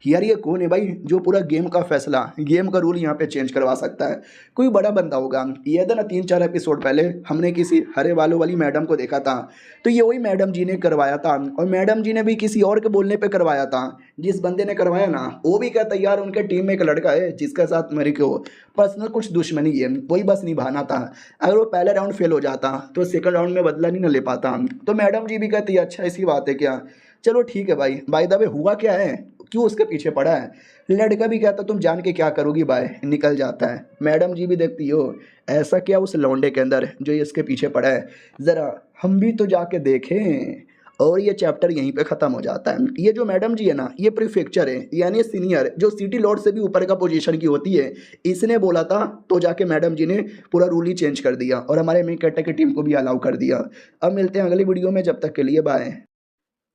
यार ये कौन है भाई जो पूरा गेम का फैसला, गेम का रूल यहाँ पे चेंज करवा सकता है? कोई बड़ा बंदा होगा। ये था ना 3-4 एपिसोड पहले हमने किसी हरे बालों वाली मैडम को देखा था, तो ये वही मैडम जी ने करवाया था और मैडम जी ने भी किसी और के बोलने पे करवाया था। जिस बंदे ने करवाया ना वो भी कहता यार उनके टीम में एक लड़का है जिसके साथ मेरे को पर्सनल कुछ दुश्मनी है, वही बस निभाना था। अगर वो पहले राउंड फेल हो जाता तो सेकंड राउंड में बदला नहीं ना ले पाता। तो मैडम जी भी कहती है अच्छा ऐसी बात है क्या, चलो ठीक है भाई। बाय द वे हुआ क्या है, क्यों उसके पीछे पड़ा है? लड़का भी कहता तुम जान के क्या करोगी बाय, निकल जाता है। मैडम जी भी देखती हो ऐसा क्या उस लौंडे के अंदर जो इसके पीछे पड़ा है, ज़रा हम भी तो जाके देखें। और ये चैप्टर यहीं पे ख़त्म हो जाता है। ये जो मैडम जी है ना ये प्रीफेक्चर है यानी सीनियर, जो सिटी लॉर्ड से भी ऊपर का पोजीशन की होती है। इसने बोला था तो जाके मैडम जी ने पूरा रूल ही चेंज कर दिया और हमारे मेन कैरेक्टर की टीम को भी अलाउ कर दिया। अब मिलते हैं अगली वीडियो में, जब तक के लिए बाय।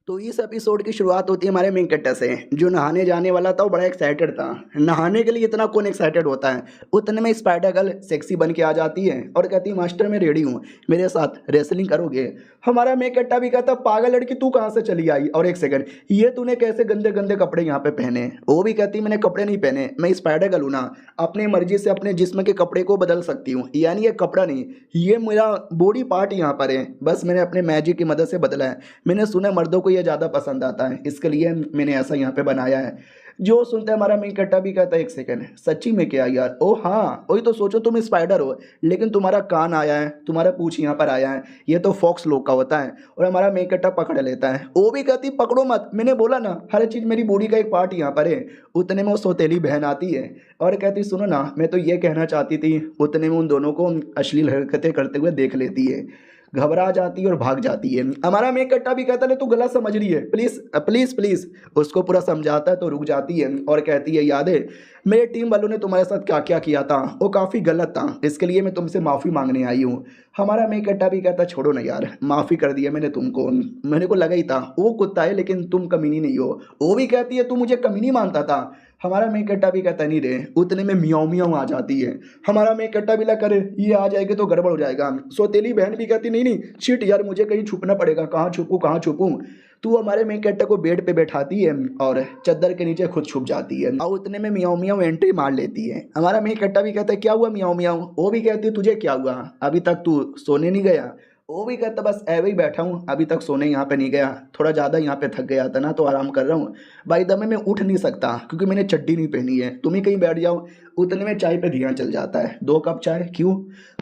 तो इस एपिसोड की शुरुआत होती है हमारे मेन कैरेक्टर से, जो नहाने जाने वाला था वो बड़ा एक्साइटेड था। नहाने के लिए इतना कौन एक्साइटेड होता है? उतने में स्पाइडर गर्ल सेक्सी बन के आ जाती है और कहती है मास्टर मैं रेडी हूँ, मेरे साथ रेसलिंग करोगे? हमारा मेन कैरेक्टर भी कहता पागल लड़की तू कहाँ से चली आई, और एक सेकंड ये तूने कैसे गंदे गंदे कपड़े यहाँ पे पहने? वो भी कहती मैंने कपड़े नहीं पहने, मैं स्पाइडर गर्ल हूँ ना, अपनी मर्जी से अपने जिस्म के कपड़े को बदल सकती हूँ, यानी ये कपड़ा नहीं ये मेरा बॉडी पार्ट यहाँ पर है, बस मैंने अपने मैजिक की मदद से बदला है। मैंने सुना मर्दों को ये ज़्यादा पसंद आता है, इसके लिए मैंने ऐसा यहाँ पे बनाया है। जो सुनते हमारा मेन कट्टा भी कहता है एक सेकंड सच्ची में क्या यार? ओ हाँ वही तो, सोचो तुम स्पाइडर हो लेकिन तुम्हारा कान आया है, तुम्हारा पूंछ यहाँ पर आया है, ये तो फॉक्स लोग का होता है। और हमारा मेन कट्टा पकड़ लेता है, वो भी कहती पकड़ो मत, मैंने बोला ना हर चीज़ मेरी बॉडी का एक पार्ट यहाँ पर है। उतने में वो सौतेली बहन आती है और कहती सुनो ना मैं तो ये कहना चाहती थी। उतने में उन दोनों को अश्लील हरकतें करते हुए देख लेती है, घबरा जाती है और भाग जाती है। हमारा मेन कट्टा भी कहता है तू गलत समझ रही है, प्लीज़ प्लीज़ प्लीज़। उसको पूरा समझाता है तो रुक जाती है और कहती है याद है मेरे टीम वालों ने तुम्हारे साथ क्या क्या किया था, वो काफ़ी गलत था, इसके लिए मैं तुमसे माफ़ी मांगने आई हूँ। हमारा मेन कट्टा भी कहता छोड़ो ना यार, माफ़ी कर दिया मैंने तुमको, मेरे को लगा ही था वो कुत्ता है लेकिन तुम कमीनी नहीं हो। वो भी कहती है तू मुझे कमीनी मानता था। हमारा मेन कट्टा भी कहता नहीं रे। उतने में मियाऊ मियाऊ आ जाती है। हमारा मेन कट्टा भी लग करे ये आ जाएगी तो गड़बड़ हो जाएगा। सौतेली बहन भी कहती नहीं नहीं शिट यार मुझे कहीं छुपना पड़ेगा, कहाँ छुपूँ कहाँ छुपूँ। तू हमारे मेन कैरेक्टर को बेड पे बैठाती है और चद्दर के नीचे खुद छुप जाती है और उतने में मियाऊ मियाऊ एंट्री मार लेती है। हमारा मेन कैरेक्टर भी कहता है क्या हुआ मियाऊ मियाऊ? वो भी कहती है तुझे क्या हुआ, अभी तक तू सोने नहीं गया? वो भी कहता बस ऐवे ही बैठा हूँ, अभी तक सोने यहाँ पे नहीं गया, थोड़ा ज़्यादा यहाँ पे थक गया था ना तो आराम कर रहा हूँ। भाई दमे मैं उठ नहीं सकता क्योंकि मैंने चड्डी नहीं पहनी है, तुम ही कहीं बैठ जाओ। उतने में चाय पे ध्यान चल जाता है, 2 कप चाय क्यों?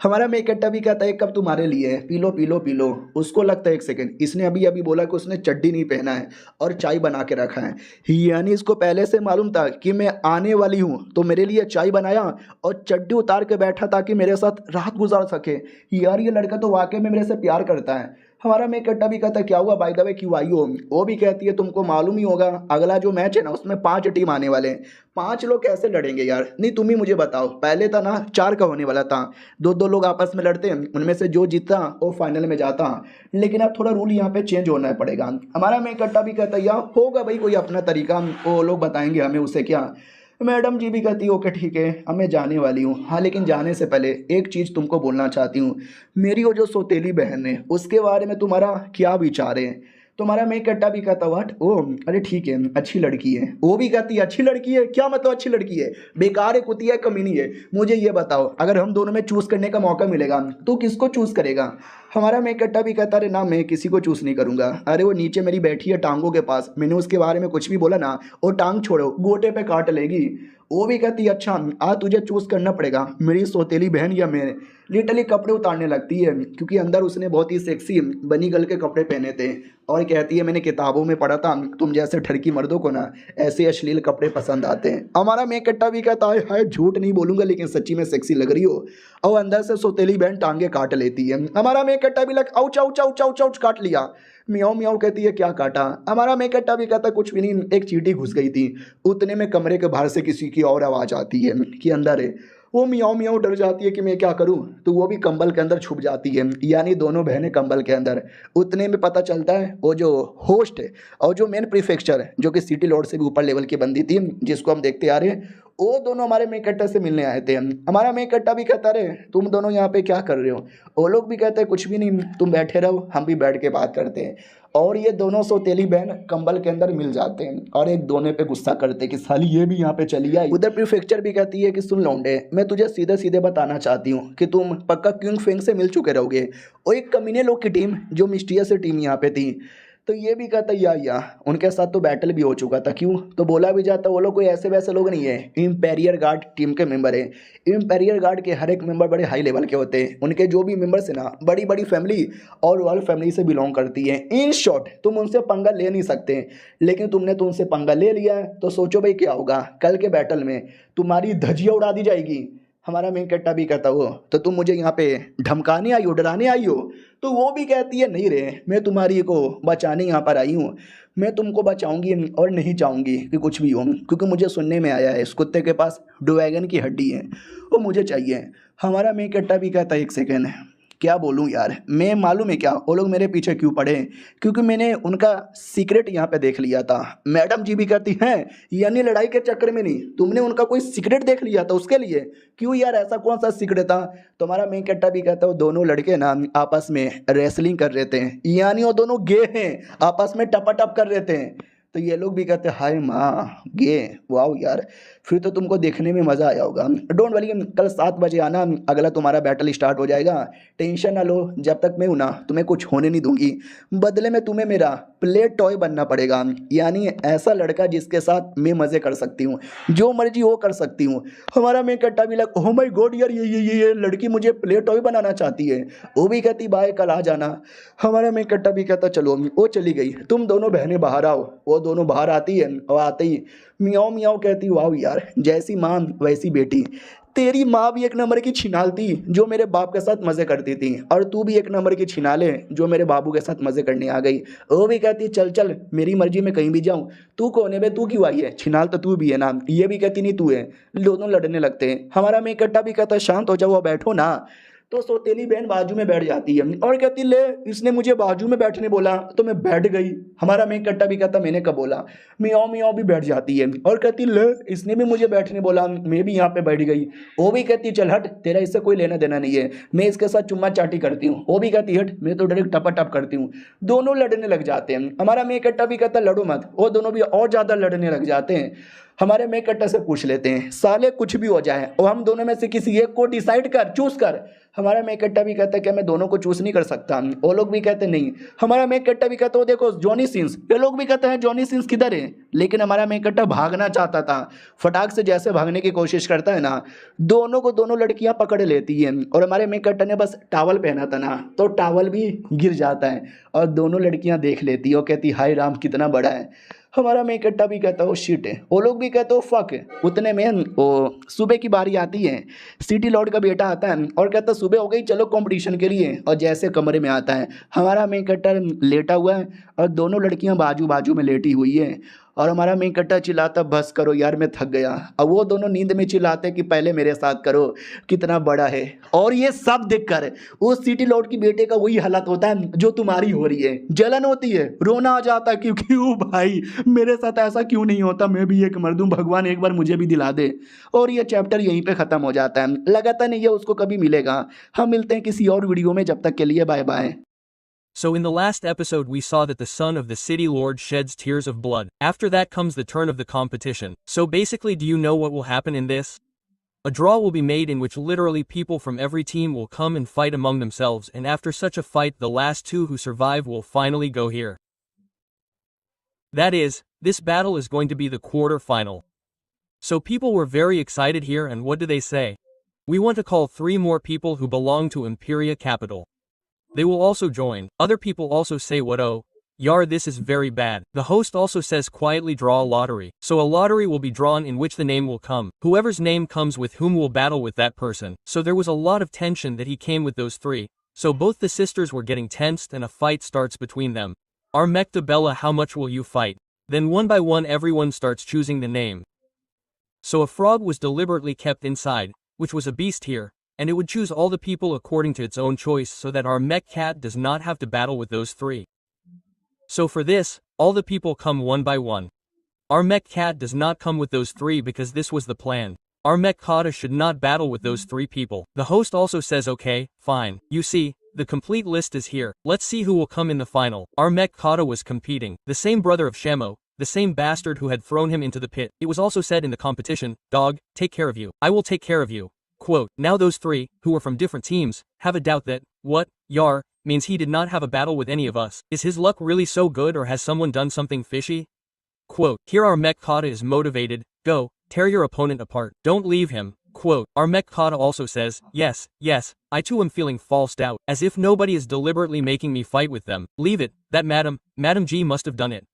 हमारा मेन कैरेक्टर भी कहता है 1 कप तुम्हारे लिए है, P low P low P low. उसको लगता है एक सेकंड इसने अभी अभी बोला कि उसने चड्डी नहीं पहना है और चाय बना के रखा है, यानी इसको पहले से मालूम था कि मैं आने वाली हूँ तो मेरे लिए चाय बनाया और चड्डी उतार के बैठा ताकि मेरे साथ रात गुजार सके। यार ये लड़का तो वाकई में मेरे से प्यार करता है। हमारा मेन कैरेक्टर भी कहता है क्या हुआ बाय द वे क्यों आई हो? वो भी कहती है तुमको मालूम ही होगा अगला जो मैच है ना उसमें 5 टीम आने वाले हैं, 5 लोग कैसे लड़ेंगे यार? नहीं तुम ही मुझे बताओ, पहले था ना 4 का होने वाला था, 2-2 लोग आपस में लड़ते हैं, उनमें से जो जीतता वो फाइनल में जाता, लेकिन अब थोड़ा रूल यहाँ पे चेंज होना पड़ेगा। हमारा मेन कैरेक्टर भी कहता है यार होगा भाई कोई अपना तरीका, वो लोग बताएंगे हमें, उसे क्या। मैडम जी भी कहती ओके ठीक है अब मैं जाने वाली हूँ, हाँ लेकिन जाने से पहले एक चीज़ तुमको बोलना चाहती हूँ, मेरी वो जो सौतेली बहन है उसके बारे में तुम्हारा क्या विचार है? तुम्हारा मेन कट्टा भी कहता व्हाट? ओ अरे ठीक है अच्छी लड़की है। वो भी कहती है अच्छी लड़की है? क्या मतलब अच्छी लड़की है? बेकार है, कुतिया है, कमीनी है। मुझे ये बताओ अगर हम दोनों में चूज़ करने का मौका मिलेगा तो किसको चूज़ करेगा? हमारा मैं कट्टा भी कहता रहे ना मैं किसी को चूज नहीं करूंगा। अरे वो नीचे मेरी बैठी है टांगों के पास, मैंने उसके बारे में कुछ भी बोला ना वो टांग छोड़ो गोटे पे काट लेगी। वो भी कहती है अच्छा आज तुझे चूज करना पड़ेगा मेरी सौतेली बहन या मैं। लिटरली कपड़े उतारने लगती है क्योंकि अंदर उसने बहुत ही सेक्सी बनी गर्ल के कपड़े पहने थे और कहती है मैंने किताबों में पढ़ा था तुम जैसे ठरकी मर्दों को ना ऐसे अश्लील कपड़े पसंद आते हैं। हमारा मैं कट्टा भी कहता है हाय झूठ नहीं बोलूंगा लेकिन सच्ची में सेक्सी लग रही हो। और अंदर से सौतेली बहन टांगे काट लेती है। हमारा मैं कट्टा भी लग ouch ouch ouch ouch ouch काट लिया। मियाओ मियाओ कहती है क्या काटा। हमारा मैं कट्टा भी कहता कुछ भी नहीं एक चींटी घुस गई थी। उतने में कमरे के बाहर से किसी की और आवाज़ आती है कि अंदर है। वो मियाओ मियाओ डर जाती है कि मैं क्या करूं तो वो भी कंबल के अंदर छुप जाती है यानी दोनों बहनें कंबल के अंदर। उतने में पता चलता है वो जो होस्ट है और जो मेन प्रीफेक्चर है जो कि सिटी लॉर्ड से भी ऊपर लेवल की बंदी थी जिसको हम देखते आ रहे हैं वो दोनों हमारे मेन कट्टा से मिलने आए थे। हमारा मेन कट्टा भी कहता रहे तुम दोनों यहाँ पे क्या कर रहे हो। वो लोग भी कहते हैं कुछ भी नहीं तुम बैठे रहो हम भी बैठ के बात करते हैं। और ये दोनों सौतेली बहन कंबल के अंदर मिल जाते हैं और एक दोनों पे गुस्सा करते हैं कि साली ये भी यहाँ पे चली आई। उधर प्रीफेक्चर भी कहती है कि सुन लौंडे मैं तुझे सीधे सीधे बताना चाहती हूँ कि तुम पक्का क्यूंग फेंग से मिल चुके रहोगे। और एक कमीने लोग की टीम जो मिस्टीरियस टीम यहाँ पे थी तो ये भी कहता या उनके साथ तो बैटल भी हो चुका था क्यों तो बोला भी जाता वो लोग कोई ऐसे वैसे लोग नहीं है इम्पेरियर गार्ड टीम के मेंबर है। इम्पेरियर गार्ड के हर एक मेंबर बड़े हाई लेवल के होते हैं। उनके जो भी मेंबर्स है ना बड़ी बड़ी फैमिली और रॉयल फैमिली से बिलोंग करती है। इन शॉर्ट तुम उनसे पंगा ले नहीं सकते लेकिन तुमने तो उनसे पंगा ले लिया है तो सोचो भाई क्या होगा कल के बैटल में तुम्हारी धजिया उड़ा दी जाएगी। हमारा मेन कट्टा भी कहता हो तो तुम मुझे यहाँ पे धमकाने आई हो डराने आई हो। तो वो भी कहती है नहीं रे मैं तुम्हारी को बचाने यहाँ पर आई हूँ। मैं तुमको बचाऊंगी और नहीं चाहूँगी कि कुछ भी हो क्योंकि मुझे सुनने में आया है इस कुत्ते के पास ड्रैगन की हड्डी है वो मुझे चाहिए। हमारा मेन कट्टा भी कहता है एक सेकेंड क्या बोलूँ यार मैं मालूम है क्या वो लोग मेरे पीछे क्यों पड़े क्योंकि मैंने उनका सीक्रेट यहाँ पे देख लिया था। मैडम जी भी कहती हैं यानी लड़ाई के चक्कर में नहीं तुमने उनका कोई सीक्रेट देख लिया था उसके लिए क्यों यार ऐसा कौन सा सीक्रेट था। तुम्हारा मेन कट्टा भी कहता है वो दोनों लड़के ना आपस में रेसलिंग कर रहे थे यानी वो दोनों गे हैं आपस में टपाटप कर रहे थे। तो ये लोग भी कहते हैं हाय माँ गे वाओ यार फिर तो तुमको देखने में मज़ा आया होगा। डोंट वरी कल 7 बजे आना अगला तुम्हारा बैटल स्टार्ट हो जाएगा। टेंशन ना लो जब तक मैं हूँ ना तुम्हें कुछ होने नहीं दूंगी। बदले में तुम्हें मेरा प्ले टॉय बनना पड़ेगा यानी ऐसा लड़का जिसके साथ मैं मज़े कर सकती हूँ जो मर्जी वो कर सकती हूँ। हमारा मैं कट्टा भी लग ओह माय गॉड यार ये लड़की मुझे प्ले टॉय बनाना चाहती है। वो भी कहती बाय कल आ जाना। हमारा मैं कट्टा भी कहता चलो वो चली गई तुम दोनों बहनें बाहर आओ। वो दोनों बाहर आती है और आते ही मियाओ मियाओ कहती वाओ यार जैसी माँ वैसी बेटी। तेरी माँ भी एक नंबर की छिनाल थी जो मेरे बाप के साथ मज़े करती थी और तू भी एक नंबर की छिनाल है जो मेरे बाबू के साथ मज़े करने आ गई। वो भी कहती चल चल मेरी मर्जी में कहीं भी जाऊँ तू कौन है बे तू क्यों आई है छिनाल तो तू भी है ना। ये भी कहती नहीं तू है। दोनों लड़ने लगते हैं। हमारा मैं कट्टा भी कहता शांत हो जाओ बैठो ना। तो सौतेली बहन बाजू में बैठ जाती है और कहती ले इसने मुझे बाजू में बैठने बोला तो मैं बैठ गई। हमारा मैं कट्टा भी कहता मैंने कब बोला। मियाओ मियाओ भी बैठ जाती है और कहती ले इसने भी मुझे बैठने बोला मैं भी यहाँ पे बैठ गई। वो भी कहती चल हट तेरा इससे कोई लेना देना नहीं है मैं इसके साथ चुम्मा चाटी करती हूँ। वो भी कहती हट मैं तो डायरेक्ट टपा टप करती हूँ। दोनों लड़ने लग जाते हैं। हमारा मैं कट्टा भी कहता लड़ो मत। वो दोनों भी और ज़्यादा लड़ने लग जाते हैं। हमारे मैं कट्टा से पूछ लेते हैं साले कुछ भी हो जाए और हम दोनों में से किसी एक को डिसाइड कर चूज कर। हमारा मैं कट्टा भी कहता है कि मैं दोनों को चूज नहीं कर सकता। वो लोग भी कहते नहीं। हमारा मैं कट्टा भी कहता है देखो जॉनी सिंस। ये लोग भी कहते हैं जॉनी सिंस किधर है लेकिन हमारा मैं कट्टा भागना चाहता था। फटाक से जैसे भागने की कोशिश करता है ना दोनों को दोनों लड़कियां पकड़ लेती हैं और हमारे मैं कट्टा ने बस टावल पहना था ना तो टावल भी गिर जाता है और दोनों लड़कियां देख लेती है और कहती हाय राम कितना बड़ा है। हमारा मैं कट्टा भी कहता हो शिट है। वो लोग भी कहते हो फक। उतने में वो सुबह की बारी आती है। सिटी लॉर्ड का बेटा आता है और कहता सुबह हो गई चलो कंपटीशन के लिए। और जैसे कमरे में आता है हमारा मैं कट्टा लेटा हुआ है और दोनों लड़कियां बाजू बाजू में लेटी हुई है और हमारा मैं कट्टा चिल्लाता बस करो यार मैं थक गया। अब वो दोनों नींद में चिल्लाते कि पहले मेरे साथ करो कितना बड़ा है। और ये सब देखकर उस सिटी लॉर्ड की बेटे का वही हालत होता है जो तुम्हारी हो रही है। जलन होती है रोना आ जाता है क्योंकि ओ भाई मेरे साथ ऐसा क्यों नहीं होता मैं भी एक मर्द हूं भगवान एक बार मुझे भी दिला दे। और ये चैप्टर यहीं पे ख़त्म हो जाता है। लगाता नहीं है उसको कभी मिलेगा। हम मिलते हैं किसी और वीडियो में जब तक के लिए bye bye. So in the last episode we saw that the son of the city lord sheds tears of blood. After that comes the turn of the competition. So basically do you know what will happen in this? A draw will be made in which literally people from every team will come and fight among themselves, and after such a fight the last two who survive will finally go here. That is, this battle is going to be the quarter-final. So people were very excited here, and what do they say? We want to call 3 more people who belong to Imperia Capital. They will also join. Other people also say what, oh, yar, this is very bad. The host also says quietly draw a lottery. So a lottery will be drawn in which the name will come. Whoever's name comes with whom will battle with that person. So there was a lot of tension that he came with those 3. So both the sisters were getting tensed and a fight starts between them. Armecta Bella, how much will you fight? Then one by one everyone starts choosing the name. So a frog was deliberately kept inside, which was a beast here, and it would choose all the people according to its own choice so that our mech cat does not have to battle with those 3. So for this, all the people come one by one. Our mech cat does not come with those 3 because this was the plan. Our mech kata should not battle with those 3 people. The host also says okay, fine. You see, the complete list is here. Let's see who will come in the final. Our mech kata was competing. The same brother of Shamo, the same bastard who had thrown him into the pit. It was also said in the competition, dog, take care of you. I will take care of you. Quote, now those 3, who were from different teams, have a doubt that, what, yar, means he did not have a battle with any of us. Is his luck really so good, or has someone done something fishy? Quote, here our mech kata is motivated. Go, tear your opponent apart. Don't leave him. Quote, our mech kata also says, yes, I too am feeling falsed out, as if nobody is deliberately making me fight with them. Leave it, that Madam G must have done it.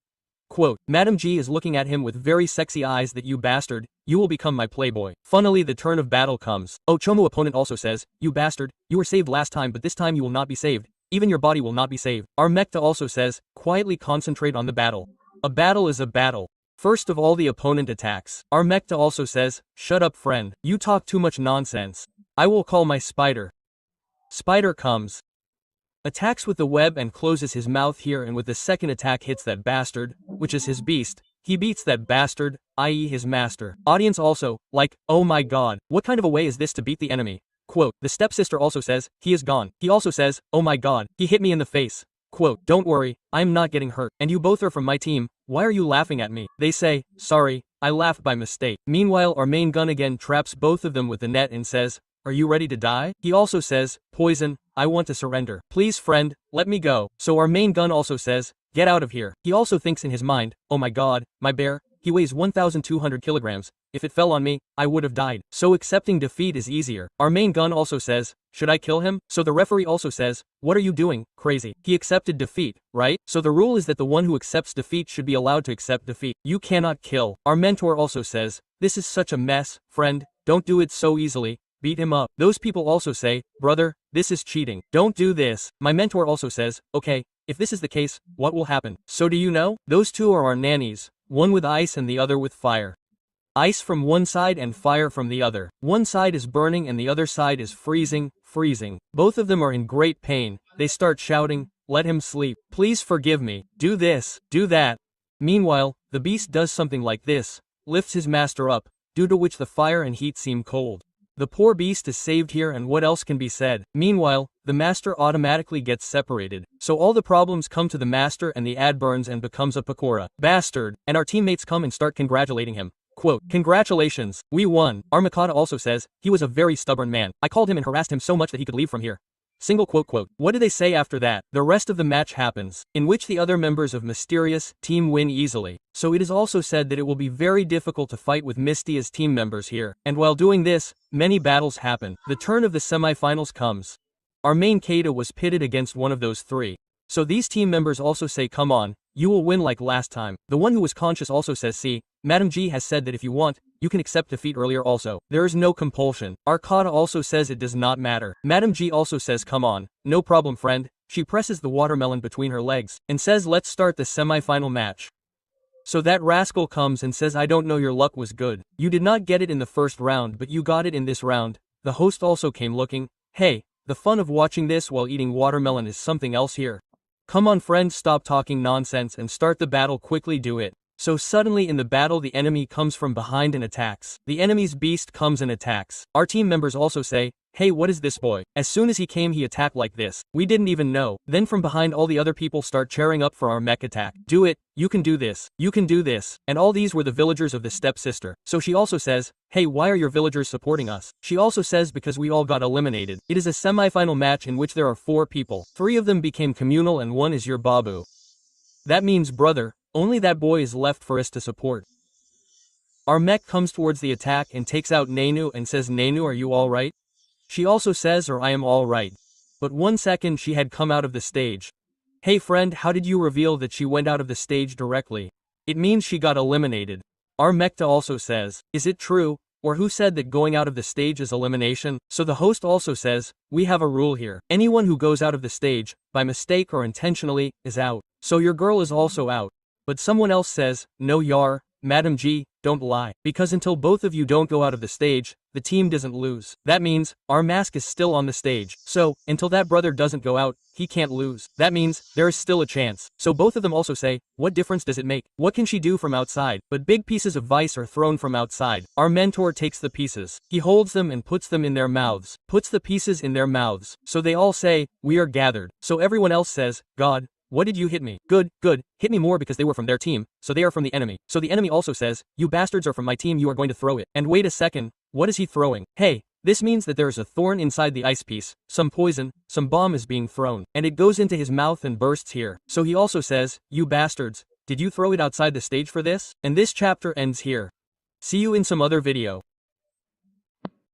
Quote, Madam G is looking at him with very sexy eyes that you bastard, you will become my playboy. Funnily the turn of battle comes. Oh, Chomo opponent also says, you bastard, you were saved last time but this time you will not be saved. Even your body will not be saved. Armecta also says, quietly concentrate on the battle. A battle is a battle. First of all the opponent attacks. Armecta also says, shut up friend, you talk too much nonsense. I will call my spider. Spider comes. Attacks with the web and closes his mouth here, and with the second attack hits that bastard, which is his beast. He beats that bastard, i.e. his master. Audience also, like, oh my god, what kind of a way is this to beat the enemy? Quote, the stepsister also says, he is gone. He also says, oh my god, he hit me in the face. Quote, don't worry, I am not getting hurt, and you both are from my team, why are you laughing at me? They say, sorry, I laughed by mistake. Meanwhile our main gun again traps both of them with the net and says, are you ready to die? He also says, poison, I want to surrender. Please friend, let me go. So our main gun also says, get out of here. He also thinks in his mind, oh my god, my bear, he weighs 1,200 kilograms, if it fell on me, I would have died. So accepting defeat is easier. Our main gun also says, should I kill him? So the referee also says, what are you doing, crazy? He accepted defeat, right? So the rule is that the one who accepts defeat should be allowed to accept defeat. You cannot kill. Our mentor also says, this is such a mess, friend, don't do it so easily. Beat him up. Those people also say, brother, this is cheating. Don't do this. My mentor also says, okay, if this is the case, what will happen? So do you know? Those 2 are our nannies, one with ice and the other with fire. Ice from one side and fire from the other. One side is burning and the other side is freezing. Both of them are in great pain. They start shouting, let him sleep. Please forgive me. Do this, do that. Meanwhile, the beast does something like this, lifts his master up, due to which the fire and heat seem cold. The poor beast is saved here, and what else can be said? Meanwhile, the master automatically gets separated. So all the problems come to the master and the ad burns and becomes a Pakora. Bastard. And our teammates come and start congratulating him. Quote, congratulations, we won. Our Makata also says, he was a very stubborn man. I called him and harassed him so much that he could leave from here. Single quote. What do they say after that? The rest of the match happens, in which the other members of Mysterious team win easily. So it is also said that it will be very difficult to fight with Misty as team members here. And while doing this, many battles happen. The turn of the semifinals comes. Our main Kata was pitted against one of those 3. So these team members also say come on, you will win like last time. The one who was conscious also says see, Madam G has said that if you want, you can accept defeat earlier also. There is no compulsion. Our Kata also says it does not matter. Madam G also says come on, no problem friend. She presses the watermelon between her legs, and says let's start the semi-final match. So that rascal comes and says I don't know, your luck was good. You did not get it in the first round but you got it in this round. The host also came looking, hey, the fun of watching this while eating watermelon is something else here. Come on friend, stop talking nonsense and start the battle, quickly do it. So suddenly in the battle the enemy comes from behind and attacks. The enemy's beast comes and attacks. Our team members also say, hey, what is this boy? As soon as he came he attacked like this. We didn't even know. Then from behind all the other people start cheering up for our mech attack. Do it, you can do this, you can do this. And all these were the villagers of the stepsister. So she also says, hey, why are your villagers supporting us? She also says because we all got eliminated. It is a semi-final match in which there are 4 people. 3 of them became communal and 1 is your Babu. That means brother, only that boy is left for us to support. Our mech comes towards the attack and takes out Nenu and says, Nenu, are you alright? She also says, or I am alright. But 1 second she had come out of the stage. Hey friend, how did you reveal that she went out of the stage directly? It means she got eliminated. Our Mechta also says, is it true, or who said that going out of the stage is elimination? So the host also says, we have a rule here. Anyone who goes out of the stage, by mistake or intentionally, is out. So your girl is also out. But someone else says, no Yar, Madam G, don't lie. Because until both of you don't go out of the stage, the team doesn't lose. That means, our mask is still on the stage. So, until that brother doesn't go out, he can't lose. That means, there is still a chance. So both of them also say, what difference does it make? What can she do from outside? But big pieces of vice are thrown from outside. Our mentor takes the pieces. He holds them and puts them in their mouths. Puts the pieces in their mouths. So they all say, we are gathered. So everyone else says, God, what did you hit me? Good, good, hit me more because they were from their team, so they are from the enemy. So the enemy also says, you bastards are from my team, you are going to throw it. And wait a second, what is he throwing? Hey, this means that there is a thorn inside the ice piece, some poison, some bomb is being thrown, and it goes into his mouth and bursts here. So he also says, you bastards, did you throw it outside the stage for this? And this chapter ends here. See you in some other video.